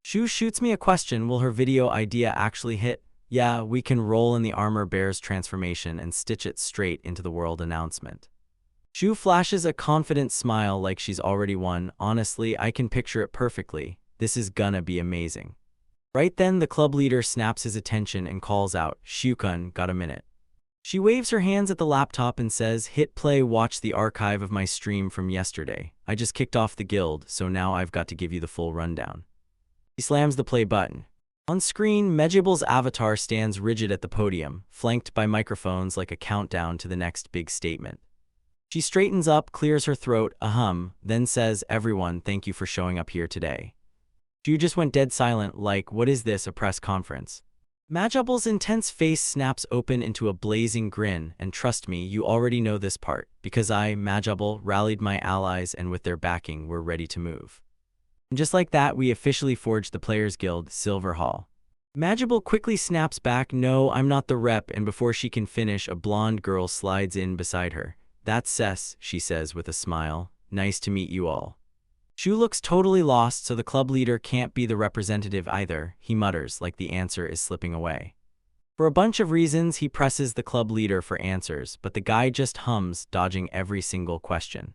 Shu shoots me a question. Will her video idea actually hit? Yeah, we can roll in the armor bear's transformation and stitch it straight into the world announcement. Shu flashes a confident smile like she's already won. Honestly, I can picture it perfectly. This is gonna be amazing. Right then, the club leader snaps his attention and calls out, Shu-kun, got a minute? She waves her hands at the laptop and says, hit play, watch the archive of my stream from yesterday. I just kicked off the guild, so now I've got to give you the full rundown. He slams the play button. On screen, Mejabal's avatar stands rigid at the podium, flanked by microphones like a countdown to the next big statement. She straightens up, clears her throat, then says, everyone, thank you for showing up here today. Shu just went dead silent, like, what is this, a press conference? Majabal's intense face snaps open into a blazing grin, and trust me, you already know this part, because I, Majabal, rallied my allies and with their backing, we're ready to move. And just like that, we officially forged the Players Guild, Silver Hall. Majabal quickly snaps back, no, I'm not the rep, and before she can finish, a blonde girl slides in beside her. That's Cess, she says with a smile. Nice to meet you all. Shu looks totally lost, so the club leader can't be the representative either, he mutters like the answer is slipping away. For a bunch of reasons, he presses the club leader for answers, but the guy just hums, dodging every single question.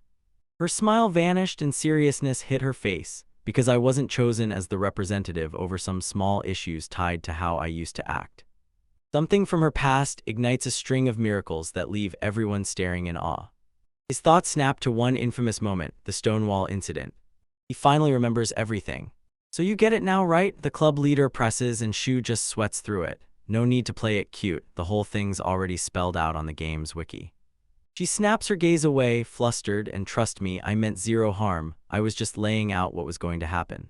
Her smile vanished and seriousness hit her face, because I wasn't chosen as the representative over some small issues tied to how I used to act. Something from her past ignites a string of miracles that leave everyone staring in awe. His thoughts snap to one infamous moment, the Stonewall incident. He finally remembers everything. So you get it now, right? The club leader presses and Shu just sweats through it. No need to play it cute, the whole thing's already spelled out on the game's wiki. She snaps her gaze away, flustered, and trust me, I meant zero harm. I was just laying out what was going to happen.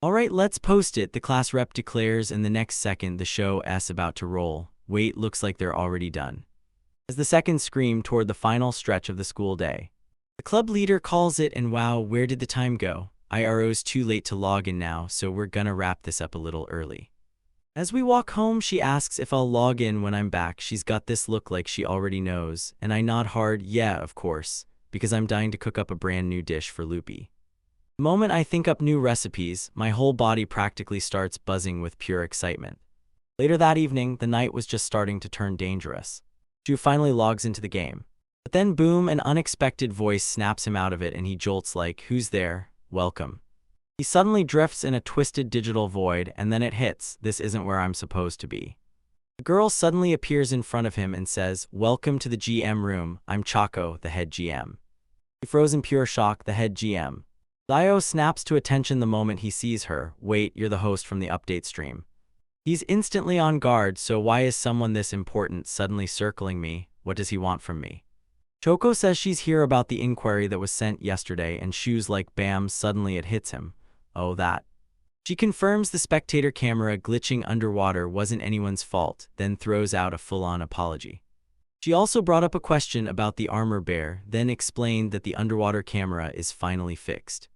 Alright, let's post it, the class rep declares, and the next second the show's about to roll. Wait, looks like they're already done. As the seconds scream toward the final stretch of the school day. The club leader calls it, and wow, where did the time go? IRO's too late to log in now, so we're gonna wrap this up a little early. As we walk home, she asks if I'll log in when I'm back. She's got this look like she already knows, and I nod hard, yeah, of course, because I'm dying to cook up a brand new dish for Loopy. The moment I think up new recipes, my whole body practically starts buzzing with pure excitement. Later that evening, the night was just starting to turn dangerous. Shu finally logs into the game. But then boom, an unexpected voice snaps him out of it and he jolts like, "Who's there? Welcome." He suddenly drifts in a twisted digital void, and then it hits, this isn't where I'm supposed to be. The girl suddenly appears in front of him and says, "Welcome to the GM room, I'm Chaco, the head GM." He froze in pure shock, the head GM. Dio snaps to attention the moment he sees her. Wait, you're the host from the update stream. He's instantly on guard, so why is someone this important suddenly circling me? What does he want from me? Choco says she's here about the inquiry that was sent yesterday, and Shu's like, bam, suddenly it hits him. Oh, that. She confirms the spectator camera glitching underwater wasn't anyone's fault, then throws out a full-on apology. She also brought up a question about the armor bear, then explained that the underwater camera is finally fixed.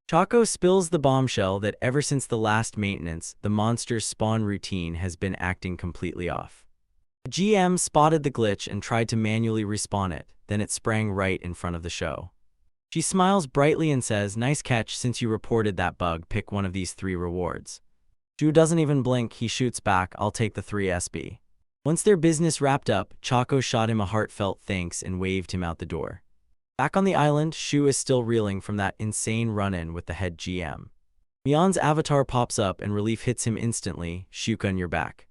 Chaco spills the bombshell that ever since the last maintenance, the monster's spawn routine has been acting completely off. The GM spotted the glitch and tried to manually respawn it, then it sprang right in front of the show. She smiles brightly and says, "Nice catch, since you reported that bug, pick one of these 3 rewards." Shu doesn't even blink, he shoots back, "I'll take the 3 SB." Once their business wrapped up, Chaco shot him a heartfelt thanks and waved him out the door. Back on the island, Shu is still reeling from that insane run-in with the head GM. Mion's avatar pops up and relief hits him instantly. "Shukan, you're back."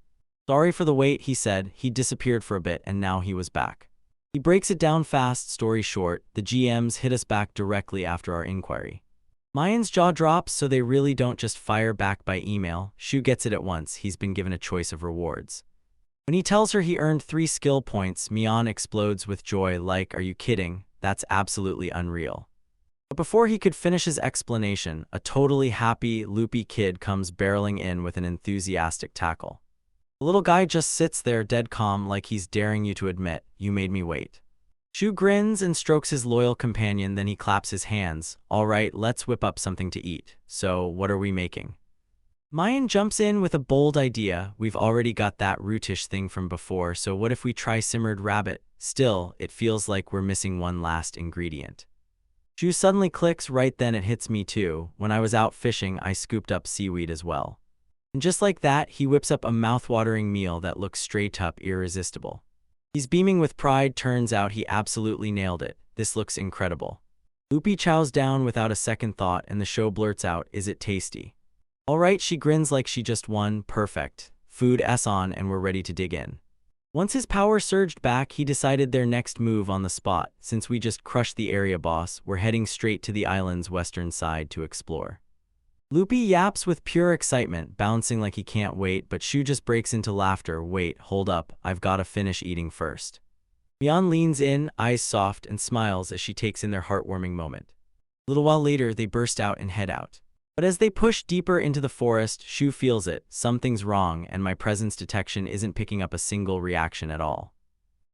"Sorry for the wait," he said. He disappeared for a bit and now he was back. He breaks it down fast, story short, the GMs hit us back directly after our inquiry. Mayan's jaw drops, so they really don't just fire back by email. Shu gets it at once, he's been given a choice of rewards. When he tells her he earned 3 skill points, Mion explodes with joy like, "Are you kidding? That's absolutely unreal." But before he could finish his explanation, a totally happy, loopy kid comes barreling in with an enthusiastic tackle. The little guy just sits there dead calm like he's daring you to admit, "You made me wait." Shu grins and strokes his loyal companion, then he claps his hands. "Alright, let's whip up something to eat. So, what are we making?" Mayan jumps in with a bold idea. "We've already got that rootish thing from before, so what if we try simmered rabbit? Still, it feels like we're missing one last ingredient." Shu suddenly clicks, right then it hits me too. When I was out fishing, I scooped up seaweed as well. And just like that, he whips up a mouth-watering meal that looks straight up irresistible. He's beaming with pride, turns out he absolutely nailed it. This looks incredible. Loopy chows down without a second thought and the show blurts out, "Is it tasty?" "Alright," she grins like she just won. "Perfect. Food's on and we're ready to dig in." Once his power surged back, he decided their next move on the spot. Since we just crushed the area boss, we're heading straight to the island's western side to explore. Loopy yaps with pure excitement, bouncing like he can't wait, but Shu just breaks into laughter. "Wait, hold up, I've gotta finish eating first." Mion leans in, eyes soft, and smiles as she takes in their heartwarming moment. A little while later, they burst out and head out. But as they push deeper into the forest, Shu feels it. Something's wrong, and my presence detection isn't picking up a single reaction at all.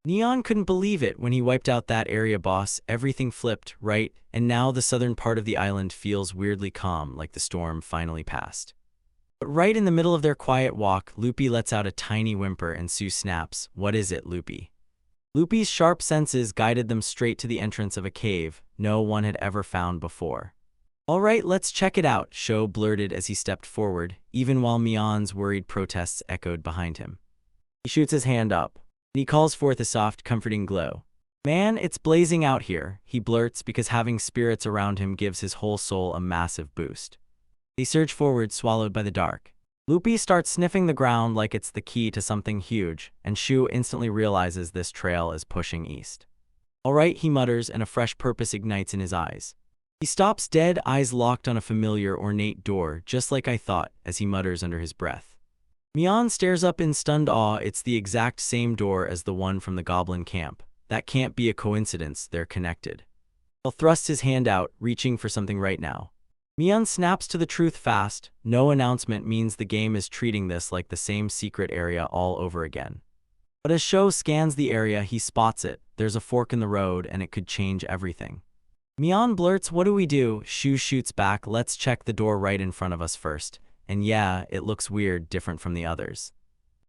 Neon couldn't believe it when he wiped out that area boss. Everything flipped, right? And now the southern part of the island feels weirdly calm, like the storm finally passed. But right in the middle of their quiet walk, Loopy lets out a tiny whimper and Sue snaps, "What is it, Loopy?" Loopy's sharp senses guided them straight to the entrance of a cave no one had ever found before. "Alright, let's check it out," Sho blurted as he stepped forward, even while Mion's worried protests echoed behind him. He shoots his hand up. He calls forth a soft, comforting glow. "Man, it's blazing out here," he blurts because having spirits around him gives his whole soul a massive boost. They surge forward, swallowed by the dark. Loopy starts sniffing the ground like it's the key to something huge, and Shu instantly realizes this trail is pushing east. "Alright," he mutters, and a fresh purpose ignites in his eyes. He stops dead, eyes locked on a familiar, ornate door, just like I thought, as he mutters under his breath. Mion stares up in stunned awe. It's the exact same door as the one from the goblin camp. That can't be a coincidence, they're connected. He'll thrust his hand out, reaching for something right now. Mion snaps to the truth fast. No announcement means the game is treating this like the same secret area all over again. But as Sho scans the area, he spots it. There's a fork in the road, and it could change everything. Mion blurts, "What do we do?" Shu shoots back, "Let's check the door right in front of us first." And yeah, it looks weird, different from the others.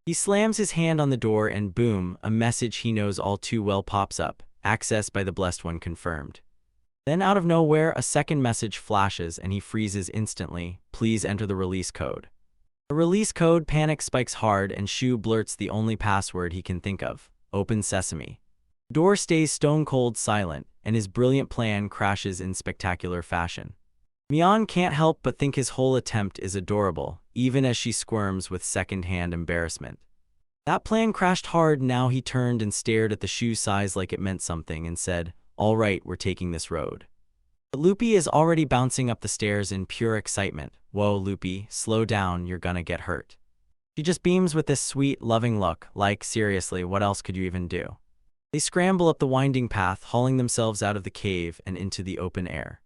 He slams his hand on the door and boom, a message he knows all too well pops up. Access by the Blessed One confirmed. Then out of nowhere, a second message flashes and he freezes instantly. Please enter the release code. The release code, panic spikes hard and Shu blurts the only password he can think of. Open sesame. The door stays stone cold silent and his brilliant plan crashes in spectacular fashion. Mion can't help but think his whole attempt is adorable, even as she squirms with second-hand embarrassment. That plan crashed hard. Now he turned and stared at the shoe size like it meant something and said, "All right, we're taking this road." But Lupi is already bouncing up the stairs in pure excitement. "Whoa, Lupi, slow down, you're gonna get hurt." She just beams with this sweet, loving look, like, seriously, what else could you even do? They scramble up the winding path, hauling themselves out of the cave and into the open air,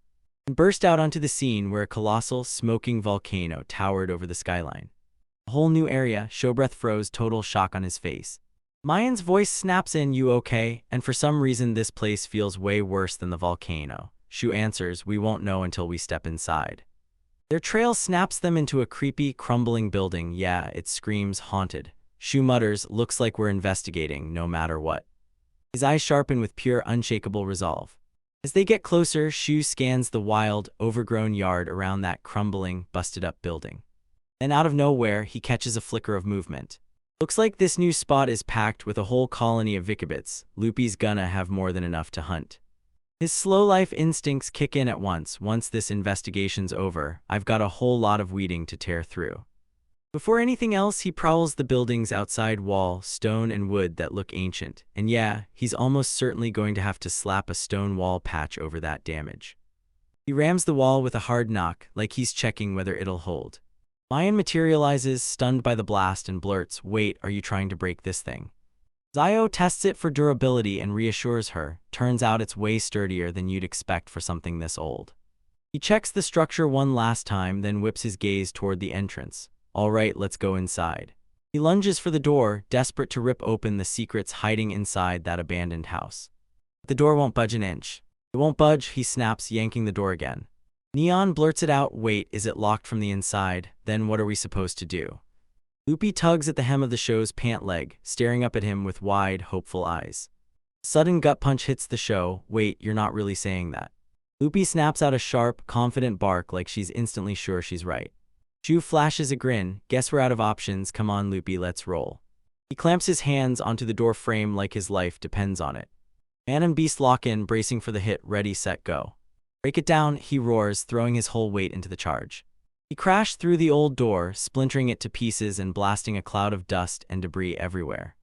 and burst out onto the scene where a colossal, smoking volcano towered over the skyline. A whole new area. Showbreath froze, total shock on his face. Mayan's voice snaps in, "You okay?" And for some reason this place feels way worse than the volcano. Shu answers, "We won't know until we step inside." Their trail snaps them into a creepy, crumbling building. Yeah, it screams haunted. Shu mutters, "Looks like we're investigating, no matter what." His eyes sharpen with pure, unshakable resolve. As they get closer, Shu scans the wild, overgrown yard around that crumbling, busted-up building. Then out of nowhere, he catches a flicker of movement. Looks like this new spot is packed with a whole colony of Vikibits. Lupi's gonna have more than enough to hunt. His slow-life instincts kick in at once. Once this investigation's over, I've got a whole lot of weeding to tear through. Before anything else, he prowls the building's outside wall, stone and wood that look ancient. And yeah, he's almost certainly going to have to slap a stone wall patch over that damage. He rams the wall with a hard knock, like he's checking whether it'll hold. Mayan materializes, stunned by the blast, and blurts, "Wait, are you trying to break this thing?" Zio tests it for durability and reassures her. Turns out it's way sturdier than you'd expect for something this old. He checks the structure one last time, then whips his gaze toward the entrance. "All right, let's go inside." He lunges for the door, desperate to rip open the secrets hiding inside that abandoned house. But the door won't budge an inch. "It won't budge," he snaps, yanking the door again. Neon blurts it out, "Wait, is it locked from the inside? Then what are we supposed to do?" Lupi tugs at the hem of the show's pant leg, staring up at him with wide, hopeful eyes. A sudden gut punch hits the show. "Wait, you're not really saying that." Lupi snaps out a sharp, confident bark like she's instantly sure she's right. Shu flashes a grin. "Guess we're out of options. Come on, Lupi, let's roll." He clamps his hands onto the door frame like his life depends on it. Man and beast lock in, bracing for the hit. Ready, set, go. "Break it down," he roars, throwing his whole weight into the charge. He crashed through the old door, splintering it to pieces and blasting a cloud of dust and debris everywhere.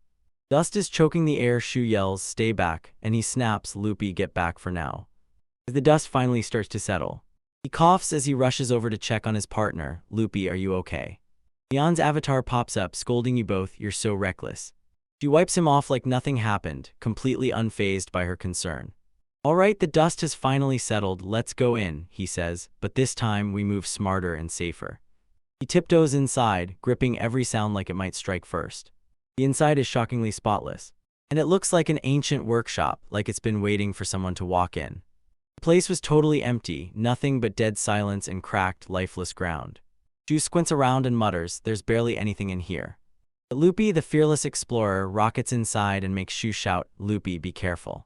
Dust is choking the air. Shu yells, "Stay back," and he snaps, "Lupi, get back for now." As the dust finally starts to settle, he coughs as he rushes over to check on his partner. "Lupi, are you okay?" Mion's avatar pops up, scolding, "You both, you're so reckless." She wipes him off like nothing happened, completely unfazed by her concern. "All right, the dust has finally settled. Let's go in," he says, "but this time we move smarter and safer." He tiptoes inside, gripping every sound like it might strike first. The inside is shockingly spotless, and it looks like an ancient workshop, like it's been waiting for someone to walk in. The place was totally empty, nothing but dead silence and cracked, lifeless ground. Shu squints around and mutters, "There's barely anything in here." But Lupi, the fearless explorer, rockets inside and makes Shu shout, "Lupi, be careful."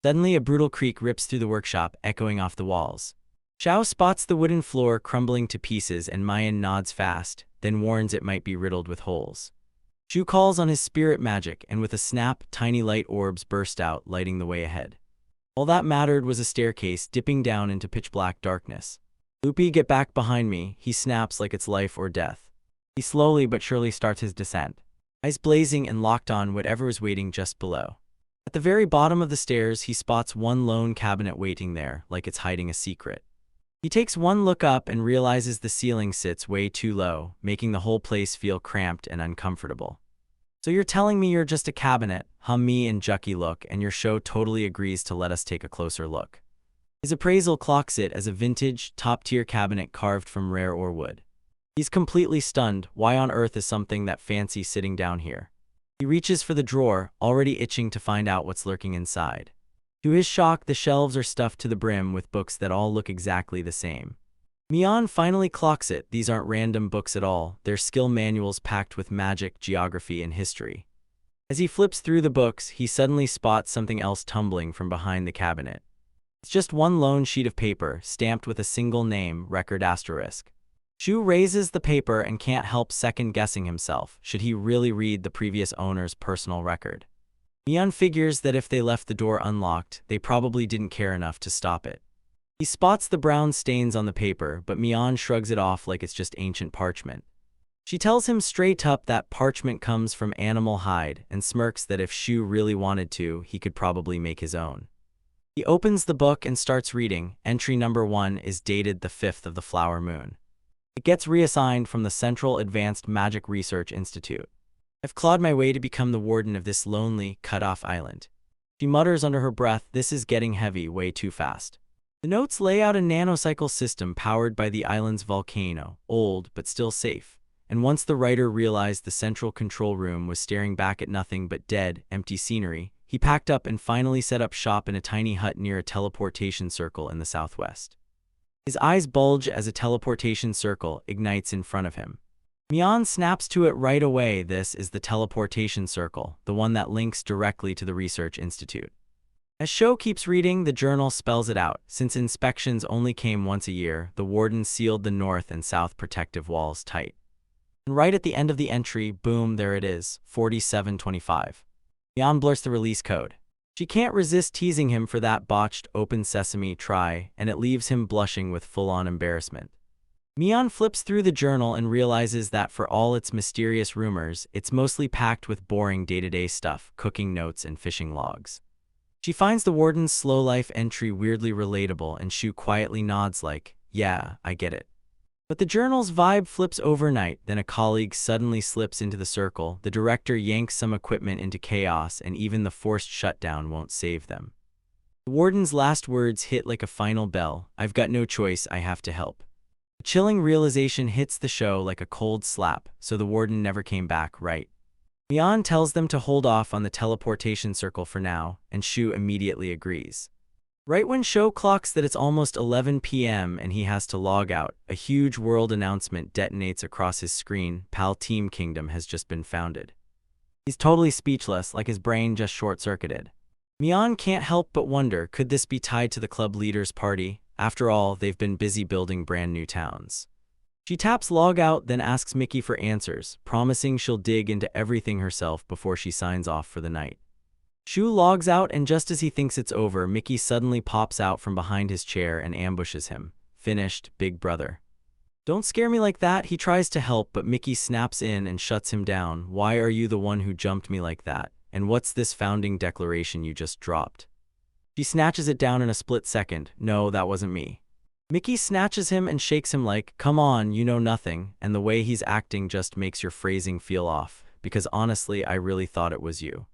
Suddenly, a brutal creak rips through the workshop, echoing off the walls. Xiao spots the wooden floor crumbling to pieces and Mayan nods fast, then warns it might be riddled with holes. Shu calls on his spirit magic, and with a snap, tiny light orbs burst out, lighting the way ahead. All that mattered was a staircase dipping down into pitch-black darkness. "Lupi, get back behind me," he snaps like it's life or death. He slowly but surely starts his descent, eyes blazing and locked on whatever is waiting just below. At the very bottom of the stairs, he spots one lone cabinet waiting there, like it's hiding a secret. He takes one look up and realizes the ceiling sits way too low, making the whole place feel cramped and uncomfortable. So you're telling me you're just a cabinet, me and Jucky look, and your show totally agrees to let us take a closer look. His appraisal clocks it as a vintage, top-tier cabinet carved from rare or wood. He's completely stunned. Why on earth is something that fancy sitting down here? He reaches for the drawer, already itching to find out what's lurking inside. To his shock, the shelves are stuffed to the brim with books that all look exactly the same. Mian finally clocks it. These aren't random books at all. They're skill manuals packed with magic, geography, and history. As he flips through the books, he suddenly spots something else tumbling from behind the cabinet. It's just one lone sheet of paper, stamped with a single name, record asterisk. Shu raises the paper and can't help second-guessing himself. Should he really read the previous owner's personal record? Mian figures that if they left the door unlocked, they probably didn't care enough to stop it. He spots the brown stains on the paper, but Mian shrugs it off like it's just ancient parchment. She tells him straight up that parchment comes from animal hide and smirks that if Shu really wanted to, he could probably make his own. He opens the book and starts reading. Entry number 1 is dated the 5th of the flower moon. It gets reassigned from the Central Advanced Magic Research Institute. I've clawed my way to become the warden of this lonely, cut-off island. She mutters under her breath, this is getting heavy way too fast. The notes lay out a nanocycle system powered by the island's volcano, old but still safe. And once the writer realized the central control room was staring back at nothing but dead, empty scenery, he packed up and finally set up shop in a tiny hut near a teleportation circle in the southwest. His eyes bulge as a teleportation circle ignites in front of him. Mian snaps to it right away. This is the teleportation circle, the one that links directly to the research institute. As Sho keeps reading, the journal spells it out. Since inspections only came once a year, the warden sealed the north and south protective walls tight. And right at the end of the entry, boom, there it is, 4725. Mian blurts the release code. She can't resist teasing him for that botched open sesame try, and it leaves him blushing with full-on embarrassment. Mian flips through the journal and realizes that for all its mysterious rumors, it's mostly packed with boring day-to-day stuff, cooking notes and fishing logs. She finds the warden's slow life entry weirdly relatable, and Shu quietly nods like, yeah, I get it. But the journal's vibe flips overnight. Then a colleague suddenly slips into the circle, the director yanks some equipment into chaos, and even the forced shutdown won't save them. The warden's last words hit like a final bell, I've got no choice, I have to help. A chilling realization hits the show like a cold slap, so the warden never came back, right? Mian tells them to hold off on the teleportation circle for now, and Shu immediately agrees. Right when Sho clocks that it's almost 11 p.m. and he has to log out, a huge world announcement detonates across his screen. Pal Team Kingdom has just been founded. He's totally speechless, like his brain just short-circuited. Mian can't help but wonder, could this be tied to the club leaders' party? After all, they've been busy building brand new towns. She taps log out, then asks Mickey for answers, promising she'll dig into everything herself before she signs off for the night. Shu logs out, and just as he thinks it's over, Mickey suddenly pops out from behind his chair and ambushes him. Finished, big brother. Don't scare me like that. He tries to help, but Mickey snaps in and shuts him down. Why are you the one who jumped me like that? And what's this founding declaration you just dropped? She snatches it down in a split second. No, that wasn't me. Mickey snatches him and shakes him like, come on, you know nothing, and the way he's acting just makes your phrasing feel off, because honestly, I really thought it was you.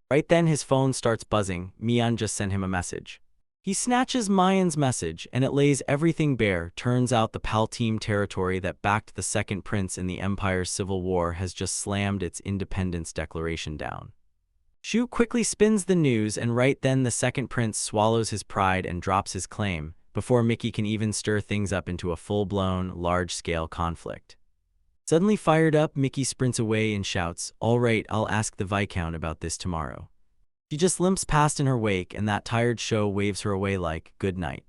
Right then his phone starts buzzing. Mian just sent him a message. He snatches Mian's message, and it lays everything bare. Turns out the Pal Team territory that backed the second prince in the Empire's civil war has just slammed its independence declaration down. Shu quickly spins the news, and right then the second prince swallows his pride and drops his claim, before Mickey can even stir things up into a full-blown, large-scale conflict. Suddenly fired up, Mickey sprints away and shouts, all right, I'll ask the Viscount about this tomorrow. She just limps past in her wake, and that tired Sho waves her away like, good night.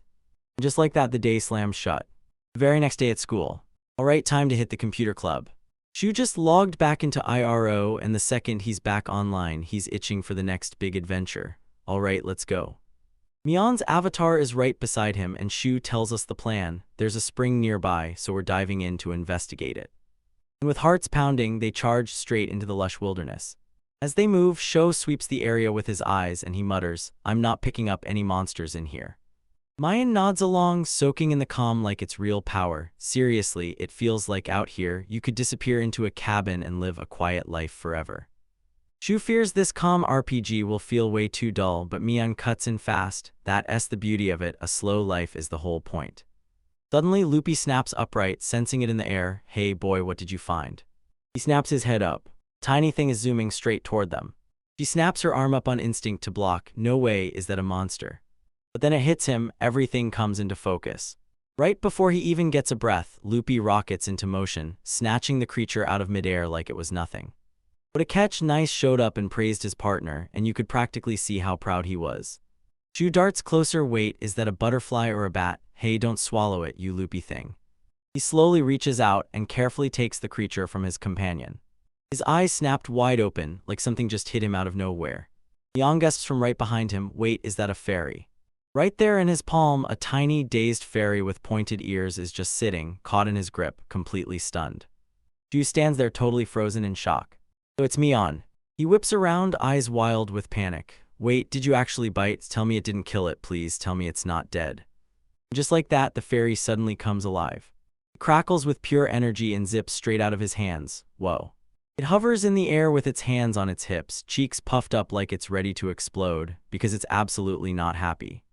And just like that, the day slams shut. The very next day at school. All right, time to hit the computer club. Shu just logged back into IRO, and the second he's back online, he's itching for the next big adventure. All right, let's go. Mian's avatar is right beside him, and Shu tells us the plan. There's a spring nearby, so we're diving in to investigate it. And with hearts pounding, they charge straight into the lush wilderness. As they move, Sho sweeps the area with his eyes, and he mutters, I'm not picking up any monsters in here. Mian nods along, soaking in the calm like it's real power. Seriously, it feels like out here, you could disappear into a cabin and live a quiet life forever. Shu fears this calm RPG will feel way too dull, but Mian cuts in fast. That's the beauty of it, a slow life is the whole point. Suddenly, Loopy snaps upright, sensing it in the air. Hey boy, what did you find? He snaps his head up. Tiny thing is zooming straight toward them. She snaps her arm up on instinct to block. No way is that a monster. But then it hits him, everything comes into focus. Right before he even gets a breath, Loopy rockets into motion, snatching the creature out of midair like it was nothing. What a catch! Nice showed up and praised his partner, and you could practically see how proud he was. Shu darts closer. Wait, is that a butterfly or a bat? Hey, don't swallow it, you loopy thing. He slowly reaches out and carefully takes the creature from his companion. His eyes snapped wide open, like something just hit him out of nowhere. Yang gasps from right behind him. Wait, is that a fairy? Right there in his palm, a tiny, dazed fairy with pointed ears is just sitting, caught in his grip, completely stunned. Shu stands there totally frozen in shock. So it's Mian. He whips around, eyes wild with panic. Wait, did you actually bite? Tell me it didn't kill it, please tell me it's not dead. Just like that, the fairy suddenly comes alive. It crackles with pure energy and zips straight out of his hands. Whoa. It hovers in the air with its hands on its hips, cheeks puffed up like it's ready to explode, because it's absolutely not happy.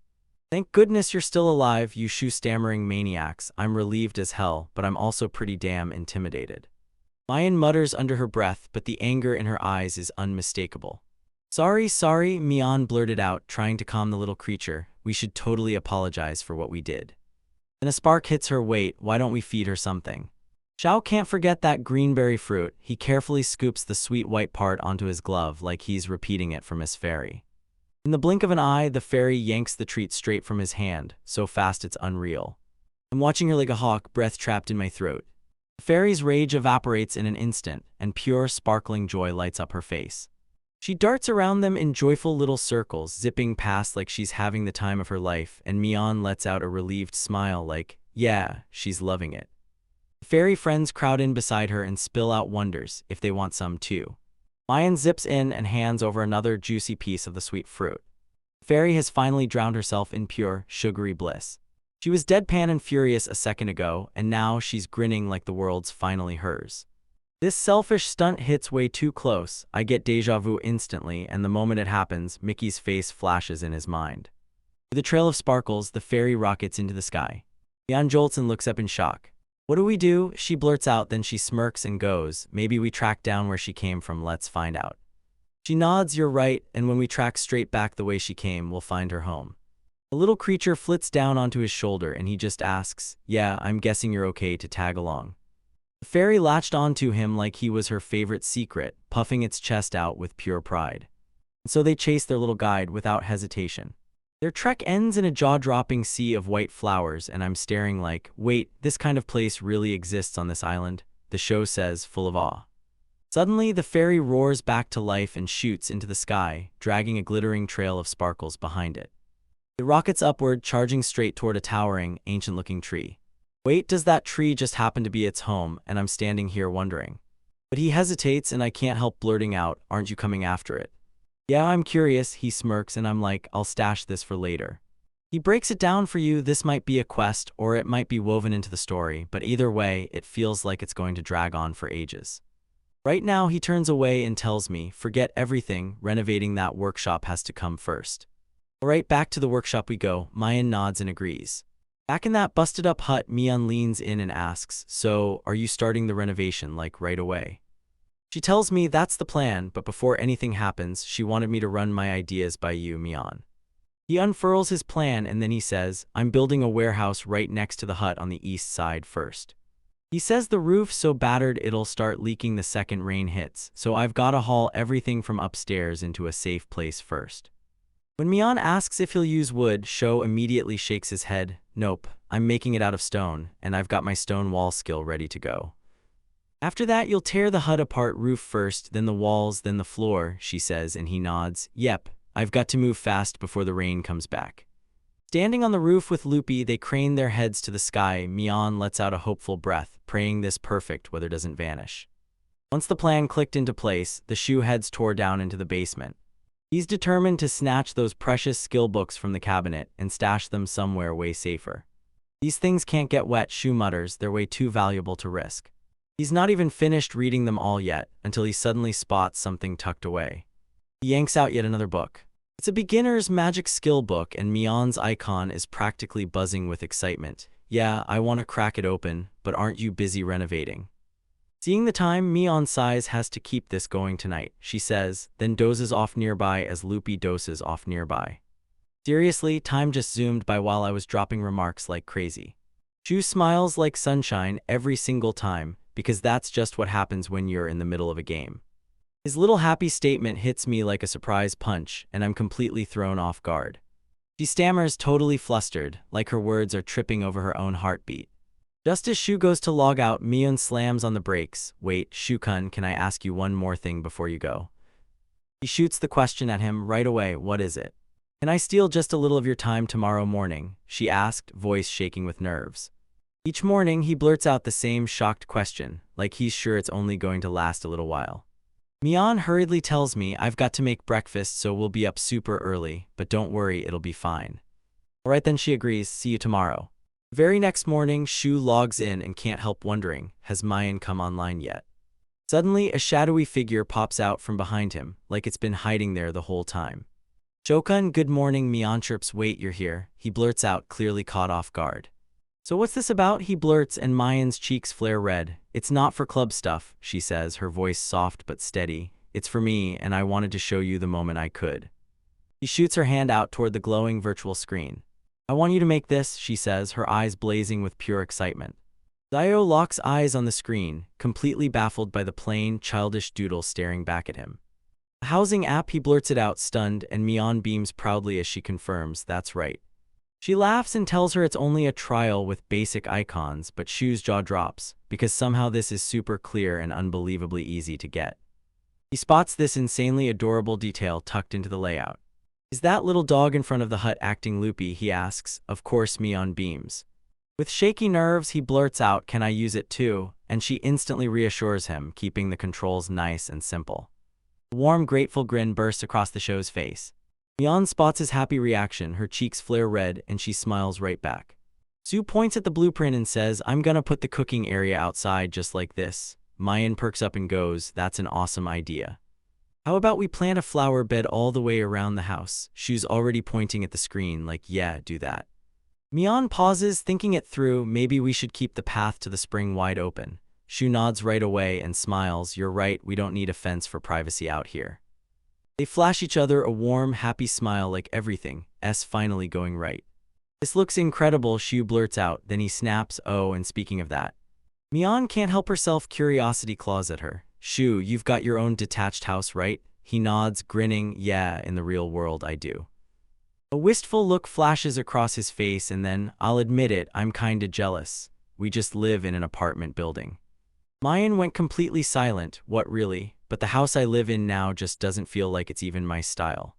Thank goodness you're still alive, you Shu stammering maniacs. I'm relieved as hell, but I'm also pretty damn intimidated. Mian mutters under her breath, but the anger in her eyes is unmistakable. Sorry, Mian blurted out, trying to calm the little creature. We should totally apologize for what we did. Then a spark hits her. Wait, why don't we feed her something? Xiao can't forget that greenberry fruit. He carefully scoops the sweet white part onto his glove like he's repeating it from his fairy. In the blink of an eye, the fairy yanks the treat straight from his hand, so fast it's unreal. I'm watching her like a hawk, breath trapped in my throat. The fairy's rage evaporates in an instant, and pure, sparkling joy lights up her face. She darts around them in joyful little circles, zipping past like she's having the time of her life, and Mian lets out a relieved smile like, yeah, she's loving it. The fairy friends crowd in beside her and spill out wonders, if they want some too. Mian zips in and hands over another juicy piece of the sweet fruit. The fairy has finally drowned herself in pure, sugary bliss. She was deadpan and furious a second ago, and now she's grinning like the world's finally hers. This selfish stunt hits way too close. I get deja vu instantly, and the moment it happens, Mickey's face flashes in his mind. With a trail of sparkles, the fairy rockets into the sky. Mian jolts and looks up in shock. What do we do? She blurts out, then she smirks and goes, maybe we track down where she came from, let's find out. She nods, you're right, and when we track straight back the way she came, we'll find her home. The little creature flits down onto his shoulder and he just asks, yeah, I'm guessing you're okay to tag along. The fairy latched onto him like he was her favorite secret, puffing its chest out with pure pride. And so they chase their little guide without hesitation. Their trek ends in a jaw-dropping sea of white flowers, and I'm staring like, wait, this kind of place really exists on this island, the show says, full of awe. Suddenly, the fairy roars back to life and shoots into the sky, dragging a glittering trail of sparkles behind it. It rockets upward, charging straight toward a towering, ancient-looking tree. Wait, does that tree just happen to be its home? And I'm standing here wondering. But he hesitates and I can't help blurting out, aren't you coming after it? Yeah, I'm curious, he smirks, and I'm like, I'll stash this for later. He breaks it down for you. This might be a quest, or it might be woven into the story, but either way, it feels like it's going to drag on for ages. Right now, he turns away and tells me, forget everything, renovating that workshop has to come first. Alright, back to the workshop we go. Mian nods and agrees. Back in that busted-up hut, Mian leans in and asks, so, are you starting the renovation, like, right away? She tells me that's the plan, but before anything happens, she wanted me to run my ideas by you, Mian. He unfurls his plan and then he says, I'm building a warehouse right next to the hut on the east side first. He says the roof's so battered it'll start leaking the second rain hits, so I've gotta haul everything from upstairs into a safe place first. When Mian asks if he'll use wood, Sho immediately shakes his head. Nope, I'm making it out of stone, and I've got my stone wall skill ready to go. After that, you'll tear the hut apart, roof first, then the walls, then the floor, she says, and he nods. Yep, I've got to move fast before the rain comes back. Standing on the roof with Loopy, they crane their heads to the sky. Mian lets out a hopeful breath, praying this perfect weather doesn't vanish. Once the plan clicked into place, the Shu heads tore down into the basement. He's determined to snatch those precious skill books from the cabinet and stash them somewhere way safer. These things can't get wet, Shu mutters, they're way too valuable to risk. He's not even finished reading them all yet, until he suddenly spots something tucked away. He yanks out yet another book. It's a beginner's magic skill book, and Mion's icon is practically buzzing with excitement. Yeah, I want to crack it open, but aren't you busy renovating? Seeing the time, Mion sighs has to keep this going tonight, she says, then dozes off nearby as Loopy doses off nearby. Seriously, time just zoomed by while I was dropping remarks like crazy. Shu smiles like sunshine every single time, because that's just what happens when you're in the middle of a game. His little happy statement hits me like a surprise punch, and I'm completely thrown off guard. She stammers, totally flustered, like her words are tripping over her own heartbeat. Just as Shu goes to log out, Mion slams on the brakes. Wait, Shu-kun, can I ask you one more thing before you go? He shoots the question at him right away. What is it? Can I steal just a little of your time tomorrow morning? She asked, voice shaking with nerves. Each morning, he blurts out the same shocked question, like he's sure it's only going to last a little while. Mion hurriedly tells me I've got to make breakfast, so we'll be up super early, but don't worry, it'll be fine. Alright then, she agrees. See you tomorrow. The very next morning, Shu logs in and can't help wondering, has Mion come online yet? Suddenly, a shadowy figure pops out from behind him, like it's been hiding there the whole time. Shokun, good morning. Mion chirps. Wait, you're here, he blurts out, clearly caught off guard. So what's this about? He blurts, and Mion's cheeks flare red. It's not for club stuff, she says, her voice soft but steady. It's for me, and I wanted to show you the moment I could. She shoots her hand out toward the glowing virtual screen. I want you to make this, she says, her eyes blazing with pure excitement. Dio locks eyes on the screen, completely baffled by the plain, childish doodle staring back at him. A housing app, he blurts it out, stunned, and Mion beams proudly as she confirms, that's right. She laughs and tells her it's only a trial with basic icons, but Shu's jaw drops, because somehow this is super clear and unbelievably easy to get. He spots this insanely adorable detail tucked into the layout. Is that little dog in front of the hut acting loopy? He asks. Of course, Mion beams. With shaky nerves, he blurts out, can I use it too? And she instantly reassures him, keeping the controls nice and simple. A warm, grateful grin bursts across the show's face. Mion spots his happy reaction, her cheeks flare red, and she smiles right back. Sue points at the blueprint and says, I'm gonna put the cooking area outside just like this. Mion perks up and goes, that's an awesome idea. How about we plant a flower bed all the way around the house? Shu's already pointing at the screen like, yeah, do that. Mion pauses, thinking it through. Maybe we should keep the path to the spring wide open. Shu nods right away and smiles. You're right, we don't need a fence for privacy out here. They flash each other a warm, happy smile like everything's finally going right. This looks incredible, Shu blurts out, then he snaps, oh, and speaking of that. Mion can't help herself, curiosity claws at her. Shu, you've got your own detached house, right? He nods, grinning, yeah, in the real world I do. A wistful look flashes across his face, and then, I'll admit it, I'm kinda jealous. We just live in an apartment building. Mion went completely silent. What really? But the house I live in now just doesn't feel like it's even my style.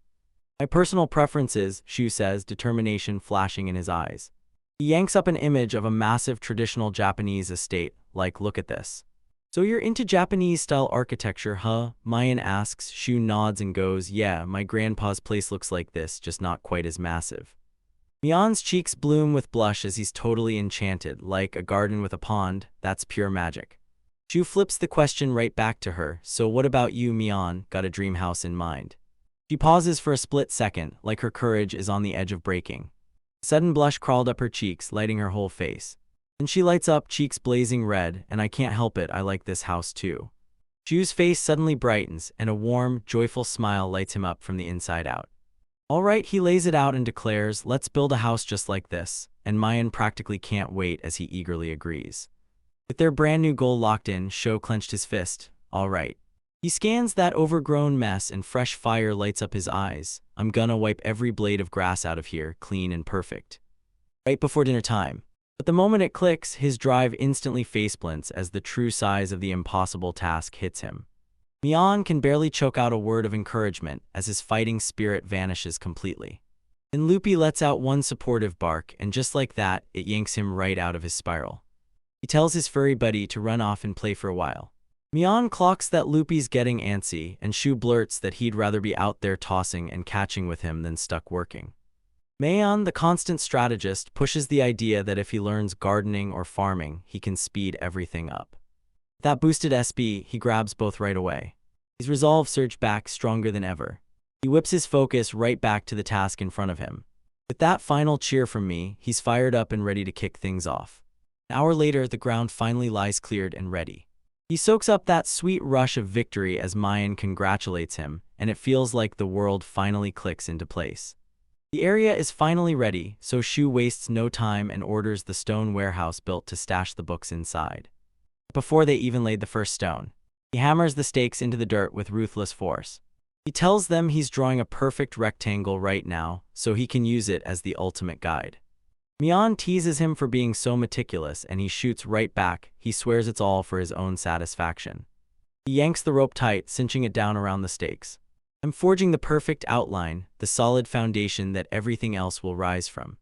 My personal preferences, Shu says, determination flashing in his eyes. He yanks up an image of a massive traditional Japanese estate, like, look at this. So you're into Japanese-style architecture, huh? Mion asks. Shu nods and goes, yeah, my grandpa's place looks like this, just not quite as massive. Mion's cheeks bloom with blush as he's totally enchanted, like a garden with a pond, that's pure magic. Shu flips the question right back to her, so what about you, Mion? Got a dream house in mind? She pauses for a split second, like her courage is on the edge of breaking. A sudden blush crawled up her cheeks, lighting her whole face. Then she lights up, cheeks blazing red, and I can't help it, I like this house too. Shu's face suddenly brightens, and a warm, joyful smile lights him up from the inside out. All right, he lays it out and declares, let's build a house just like this, and Mion practically can't wait as he eagerly agrees. With their brand new goal locked in, Sho clenched his fist. All right. He scans that overgrown mess and fresh fire lights up his eyes. I'm gonna wipe every blade of grass out of here, clean and perfect. Right before dinner time. But the moment it clicks, his drive instantly faceplants as the true size of the impossible task hits him. Mion can barely choke out a word of encouragement as his fighting spirit vanishes completely. Then Loopy lets out one supportive bark, and just like that, it yanks him right out of his spiral. He tells his furry buddy to run off and play for a while. Mion clocks that Loopy's getting antsy, and Shu blurts that he'd rather be out there tossing and catching with him than stuck working. Mion, the constant strategist, pushes the idea that if he learns gardening or farming, he can speed everything up. With that boosted SB, he grabs both right away. His resolve surged back stronger than ever. He whips his focus right back to the task in front of him. With that final cheer from me, he's fired up and ready to kick things off. An hour later, the ground finally lies cleared and ready. He soaks up that sweet rush of victory as Mayan congratulates him, and it feels like the world finally clicks into place. The area is finally ready, so Shu wastes no time and orders the stone warehouse built to stash the books inside. Before they even laid the first stone, he hammers the stakes into the dirt with ruthless force. He tells them he's drawing a perfect rectangle right now, so he can use it as the ultimate guide. Mian teases him for being so meticulous, and he shoots right back. He swears it's all for his own satisfaction. He yanks the rope tight, cinching it down around the stakes. I'm forging the perfect outline, the solid foundation that everything else will rise from.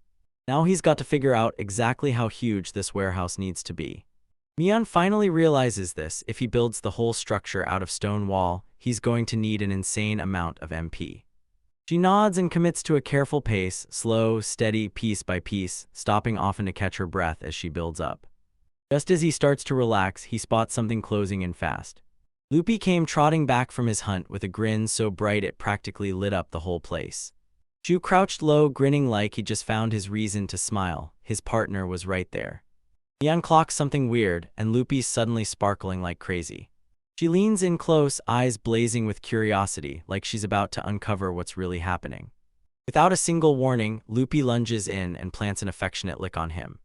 Now he's got to figure out exactly how huge this warehouse needs to be. Mian finally realizes this: if he builds the whole structure out of stone wall, he's going to need an insane amount of MP. She nods and commits to a careful pace, slow, steady, piece by piece, stopping often to catch her breath as she builds up. Just as he starts to relax, he spots something closing in fast. Lupi came trotting back from his hunt with a grin so bright it practically lit up the whole place. Shu crouched low, grinning like he just found his reason to smile. His partner was right there. Mian clocks something weird, and Lupi's suddenly sparkling like crazy. She leans in close, eyes blazing with curiosity, like she's about to uncover what's really happening. Without a single warning, Lupi lunges in and plants an affectionate lick on him.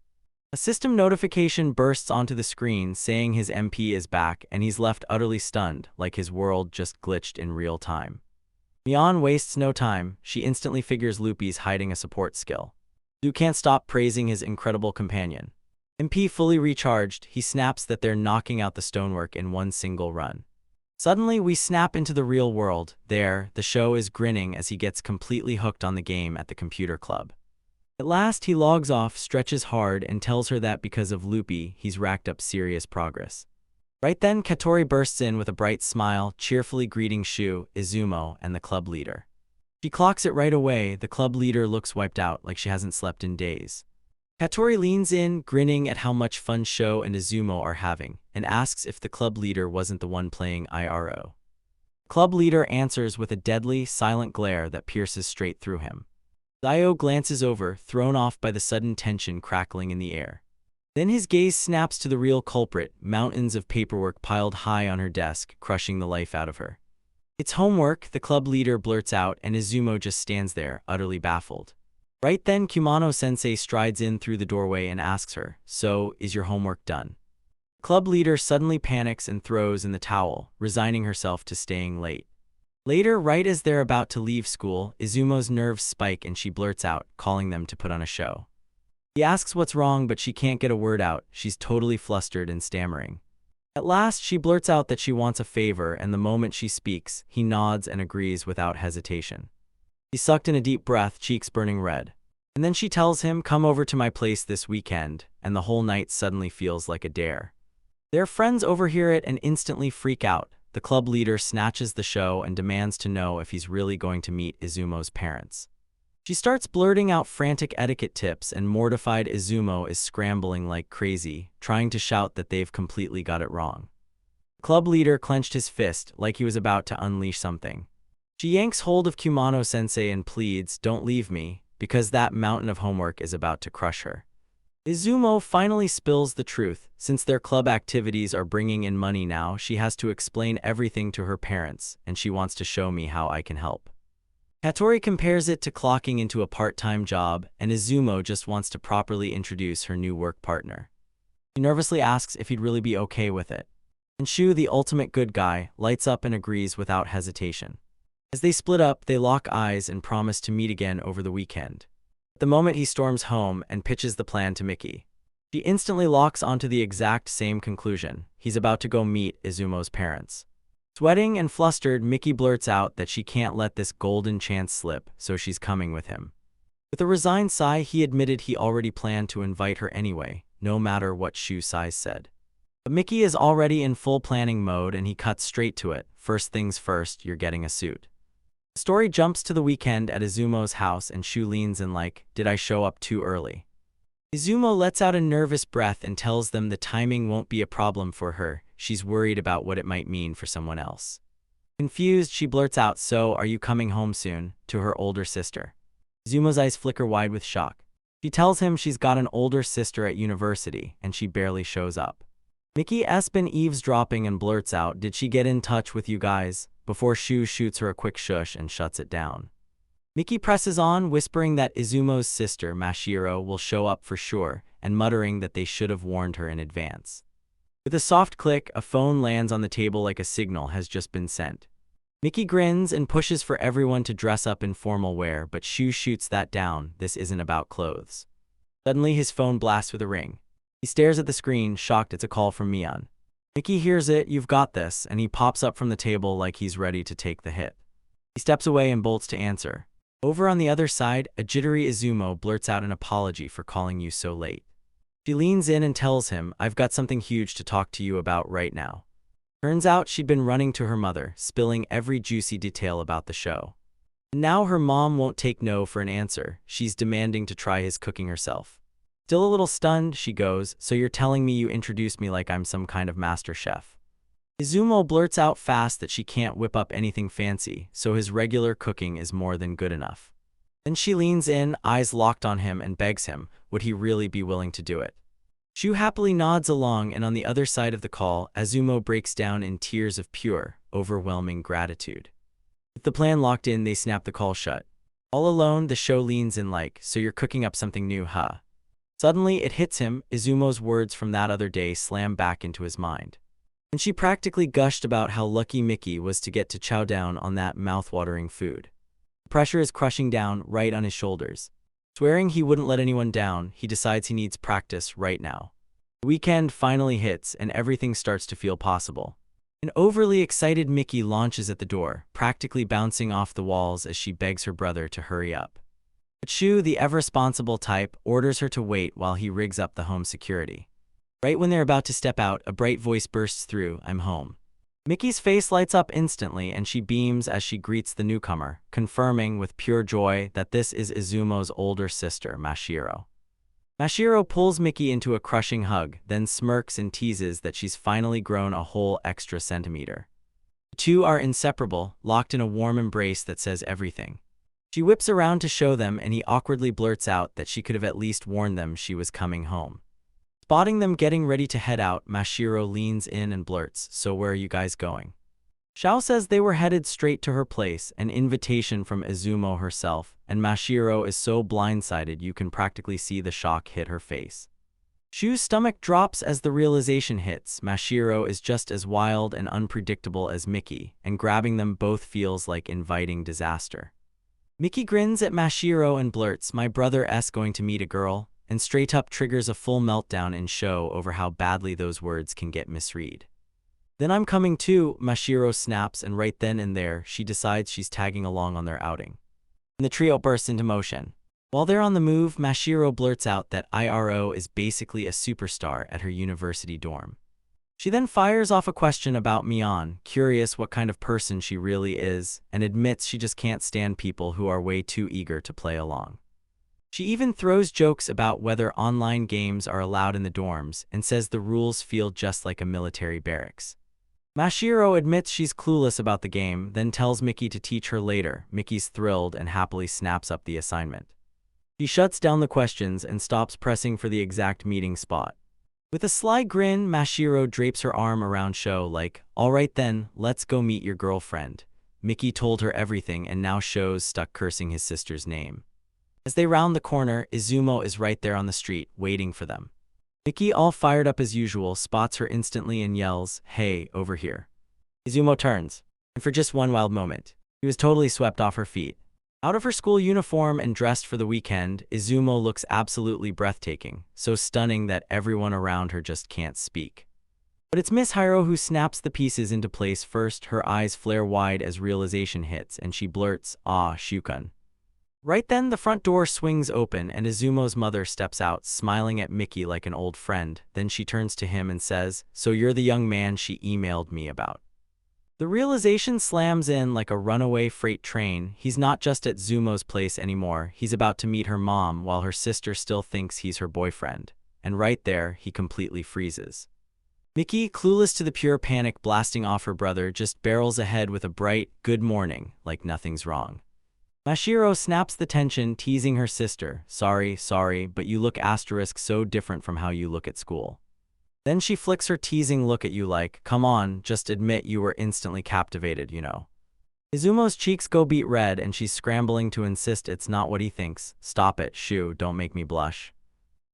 A system notification bursts onto the screen saying his MP is back, and he's left utterly stunned, like his world just glitched in real time. Mian wastes no time. She instantly figures Lupi's hiding a support skill. Lu can't stop praising his incredible companion. MP fully recharged, he snaps that they're knocking out the stonework in one single run. Suddenly, we snap into the real world. There, the show is grinning as he gets completely hooked on the game at the computer club. At last, he logs off, stretches hard, and tells her that because of Lupi, he's racked up serious progress. Right then, Katori bursts in with a bright smile, cheerfully greeting Shu, Izumo, and the club leader. She clocks it right away. The club leader looks wiped out, like she hasn't slept in days. Katori leans in, grinning at how much fun Sho and Izumo are having, and asks if the club leader wasn't the one playing IRO. Club leader answers with a deadly, silent glare that pierces straight through him. Zayo glances over, thrown off by the sudden tension crackling in the air. Then his gaze snaps to the real culprit, mountains of paperwork piled high on her desk, crushing the life out of her. It's homework, the club leader blurts out, and Izumo just stands there, utterly baffled. Right then, Kumano-sensei strides in through the doorway and asks her, "So, is your homework done?" Club leader suddenly panics and throws in the towel, resigning herself to staying late. Later, right as they're about to leave school, Izumo's nerves spike and she blurts out, calling them to put on a show. He asks what's wrong, but she can't get a word out. She's totally flustered and stammering. At last, she blurts out that she wants a favor, and the moment she speaks, he nods and agrees without hesitation. He sucked in a deep breath, cheeks burning red. And then she tells him, "Come over to my place this weekend," and the whole night suddenly feels like a dare. Their friends overhear it and instantly freak out. The club leader snatches the show and demands to know if he's really going to meet Izumo's parents. She starts blurting out frantic etiquette tips, and mortified Izumo is scrambling like crazy, trying to shout that they've completely got it wrong. The club leader clenched his fist like he was about to unleash something. She yanks hold of Kumano-sensei and pleads, "Don't leave me," because that mountain of homework is about to crush her. Izumo finally spills the truth. Since their club activities are bringing in money now, she has to explain everything to her parents, and she wants to show me how I can help. Katori compares it to clocking into a part-time job, and Izumo just wants to properly introduce her new work partner. She nervously asks if he'd really be okay with it. And Shu, the ultimate good guy, lights up and agrees without hesitation. As they split up, they lock eyes and promise to meet again over the weekend. At the moment, he storms home and pitches the plan to Miki. She instantly locks onto the exact same conclusion. He's about to go meet Izumo's parents. Sweating and flustered, Miki blurts out that she can't let this golden chance slip, so she's coming with him. With a resigned sigh, he admitted he already planned to invite her anyway, no matter what Shu Sai said. But Miki is already in full planning mode, and he cuts straight to it. "First things first, you're getting a suit." The story jumps to the weekend at Izumo's house, and Shu leans in like, "Did I show up too early?" Izumo lets out a nervous breath and tells them the timing won't be a problem for her. she's worried about what it might mean for someone else. Confused, she blurts out, "So, are you coming home soon?" to her older sister. Izumo's eyes flicker wide with shock. She tells him she's got an older sister at university, and she barely shows up. Mickey's been eavesdropping and blurts out, "Did she get in touch with you guys?" before Shu shoots her a quick shush and shuts it down. Mickey presses on, whispering that Izumo's sister, Mashiro, will show up for sure, and muttering that they should have warned her in advance. With a soft click, a phone lands on the table like a signal has just been sent. Mickey grins and pushes for everyone to dress up in formal wear, but Shu shoots that down. This isn't about clothes. Suddenly, his phone blasts with a ring. He stares at the screen, shocked it's a call from Mion. Mickey hears it, "You've got this," and he pops up from the table like he's ready to take the hit. He steps away and bolts to answer. Over on the other side, a jittery Izumo blurts out an apology for calling you so late. She leans in and tells him, "I've got something huge to talk to you about right now." Turns out she'd been running to her mother, spilling every juicy detail about the show. And now her mom won't take no for an answer. She's demanding to try his cooking herself. Still a little stunned, she goes, "So you're telling me you introduced me like I'm some kind of master chef?" Izumo blurts out fast that she can't whip up anything fancy, so his regular cooking is more than good enough. Then she leans in, eyes locked on him, and begs him, would he really be willing to do it? Shu happily nods along, and on the other side of the call, Izumo breaks down in tears of pure, overwhelming gratitude. With the plan locked in, they snap the call shut. All alone, the show leans in like, "So you're cooking up something new, huh?" Suddenly, it hits him. Izumo's words from that other day slam back into his mind. And she practically gushed about how lucky Mickey was to get to chow down on that mouth-watering food. The pressure is crushing down right on his shoulders. Swearing he wouldn't let anyone down, he decides he needs practice right now. The weekend finally hits, and everything starts to feel possible. An overly excited Mickey launches at the door, practically bouncing off the walls as she begs her brother to hurry up. But Shu, the ever-responsible type, orders her to wait while he rigs up the home security. Right when they're about to step out, a bright voice bursts through, "I'm home." Mickey's face lights up instantly, and she beams as she greets the newcomer, confirming with pure joy that this is Izumo's older sister, Mashiro. Mashiro pulls Mickey into a crushing hug, then smirks and teases that she's finally grown a whole extra centimeter. The two are inseparable, locked in a warm embrace that says everything. She whips around to show them, and he awkwardly blurts out that she could have at least warned them she was coming home. Spotting them getting ready to head out, Mashiro leans in and blurts, "So where are you guys going?" Xiao says they were headed straight to her place, an invitation from Izumo herself, and Mashiro is so blindsided you can practically see the shock hit her face. Shu's stomach drops as the realization hits. Mashiro is just as wild and unpredictable as Mickey, and grabbing them both feels like inviting disaster. Mickey grins at Mashiro and blurts, "My brother's going to meet a girl," and straight up triggers a full meltdown in show over how badly those words can get misread. "Then I'm coming too," Mashiro snaps, and right then and there, she decides she's tagging along on their outing. And the trio bursts into motion. While they're on the move, Mashiro blurts out that IRO is basically a superstar at her university dorm. She then fires off a question about Mion, curious what kind of person she really is, and admits she just can't stand people who are way too eager to play along. She even throws jokes about whether online games are allowed in the dorms, and says the rules feel just like a military barracks. Mashiro admits she's clueless about the game, then tells Mickey to teach her later. Mickey's thrilled and happily snaps up the assignment. She shuts down the questions and stops pressing for the exact meeting spot. With a sly grin, Mashiro drapes her arm around Sho like, "All right then, let's go meet your girlfriend." Mickey told her everything, and now Sho's stuck cursing his sister's name. As they round the corner, Izumo is right there on the street, waiting for them. Mickey, all fired up as usual, spots her instantly and yells, "Hey, over here." Izumo turns, and for just one wild moment, she was totally swept off her feet. Out of her school uniform and dressed for the weekend, Izumo looks absolutely breathtaking, so stunning that everyone around her just can't speak. But it's Miss Hiro who snaps the pieces into place first. Her eyes flare wide as realization hits, and she blurts, "Ah, Shukun." Right then, the front door swings open, and Izumo's mother steps out, smiling at Mickey like an old friend. Then she turns to him and says, "So you're the young man she emailed me about." The realization slams in like a runaway freight train. He's not just at Zumo's place anymore. He's about to meet her mom while her sister still thinks he's her boyfriend. And right there, he completely freezes. Miki, clueless to the pure panic blasting off her brother, just barrels ahead with a bright, "Good morning," like nothing's wrong. Mashiro snaps the tension, teasing her sister, sorry, but you look so different from how you look at school. Then she flicks her teasing look at you like, come on, just admit you were instantly captivated, you know. Izumo's cheeks go beet red and she's scrambling to insist it's not what he thinks. Stop it, Shu, don't make me blush.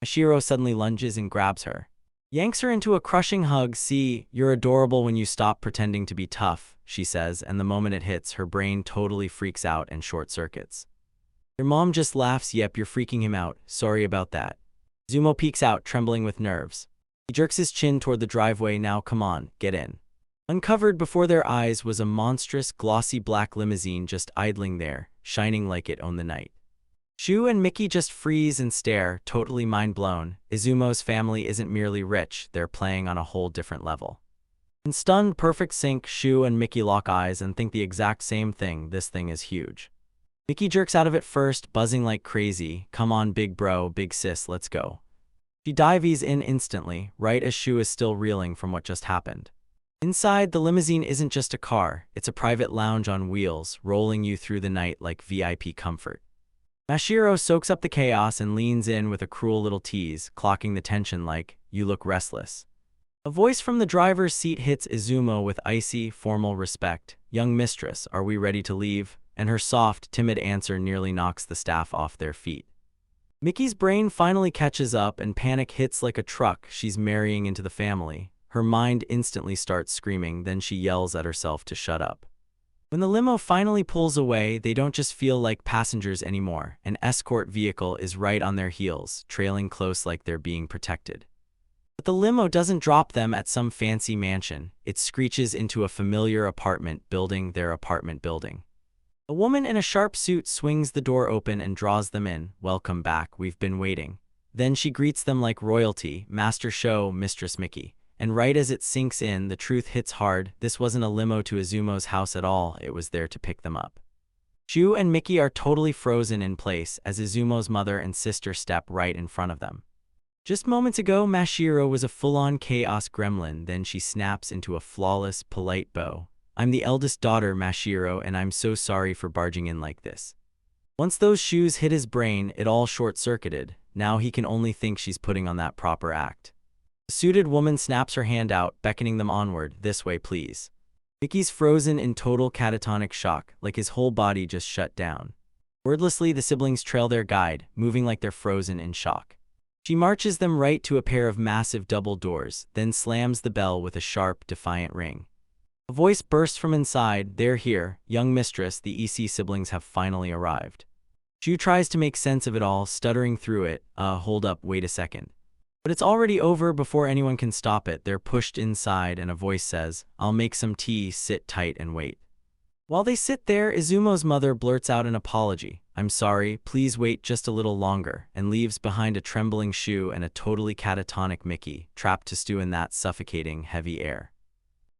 Mashiro suddenly lunges and grabs her. Yanks her into a crushing hug. See, you're adorable when you stop pretending to be tough, she says, and the moment it hits, her brain totally freaks out and short-circuits. Your mom just laughs. Yep, you're freaking him out. Sorry about that. Izumo peeks out, trembling with nerves. He jerks his chin toward the driveway. Now come on, get in. Uncovered before their eyes was a monstrous, glossy black limousine just idling there, shining like it owned the night. Shu and Miki just freeze and stare, totally mind-blown. Izumo's family isn't merely rich, they're playing on a whole different level. In stunned, perfect sync, Shu and Miki lock eyes and think the exact same thing: this thing is huge. Miki jerks out of it first, buzzing like crazy. Come on, big bro, big sis, let's go. She dives in instantly, right as Shu is still reeling from what just happened. Inside, the limousine isn't just a car, it's a private lounge on wheels, rolling you through the night like VIP comfort. Mashiro soaks up the chaos and leans in with a cruel little tease, clocking the tension like, you look restless. A voice from the driver's seat hits Izumo with icy, formal respect. Young mistress, are we ready to leave? And her soft, timid answer nearly knocks the staff off their feet. Miki's brain finally catches up and panic hits like a truck. She's marrying into the family. Her mind instantly starts screaming, then she yells at herself to shut up. When the limo finally pulls away, they don't just feel like passengers anymore. An escort vehicle is right on their heels, trailing close like they're being protected. But the limo doesn't drop them at some fancy mansion. It screeches into a familiar apartment building, their apartment building. A woman in a sharp suit swings the door open and draws them in. Welcome back, we've been waiting. Then she greets them like royalty, Master Sho, Mistress Miki. And right as it sinks in, the truth hits hard. This wasn't a limo to Izumo's house at all, it was there to pick them up. Shu and Miki are totally frozen in place as Izumo's mother and sister step right in front of them. Just moments ago, Mashiro was a full-on chaos gremlin, then she snaps into a flawless, polite bow. I'm the eldest daughter, Mashiro, and I'm so sorry for barging in like this. Once those shoes hit his brain, it all short-circuited. Now he can only think she's putting on that proper act. The suited woman snaps her hand out, beckoning them onward. This way, please. Miki's frozen in total catatonic shock, like his whole body just shut down. Wordlessly, the siblings trail their guide, moving like they're frozen in shock. She marches them right to a pair of massive double doors, then slams the bell with a sharp, defiant ring. A voice bursts from inside. They're here, young mistress, the EC siblings have finally arrived. Shu tries to make sense of it all, stuttering through it. Hold up, wait a second. But it's already over before anyone can stop it. They're pushed inside and a voice says, I'll make some tea, sit tight and wait. While they sit there, Izumo's mother blurts out an apology. I'm sorry, please wait just a little longer, and leaves behind a trembling Shu and a totally catatonic Miki, trapped to stew in that suffocating, heavy air.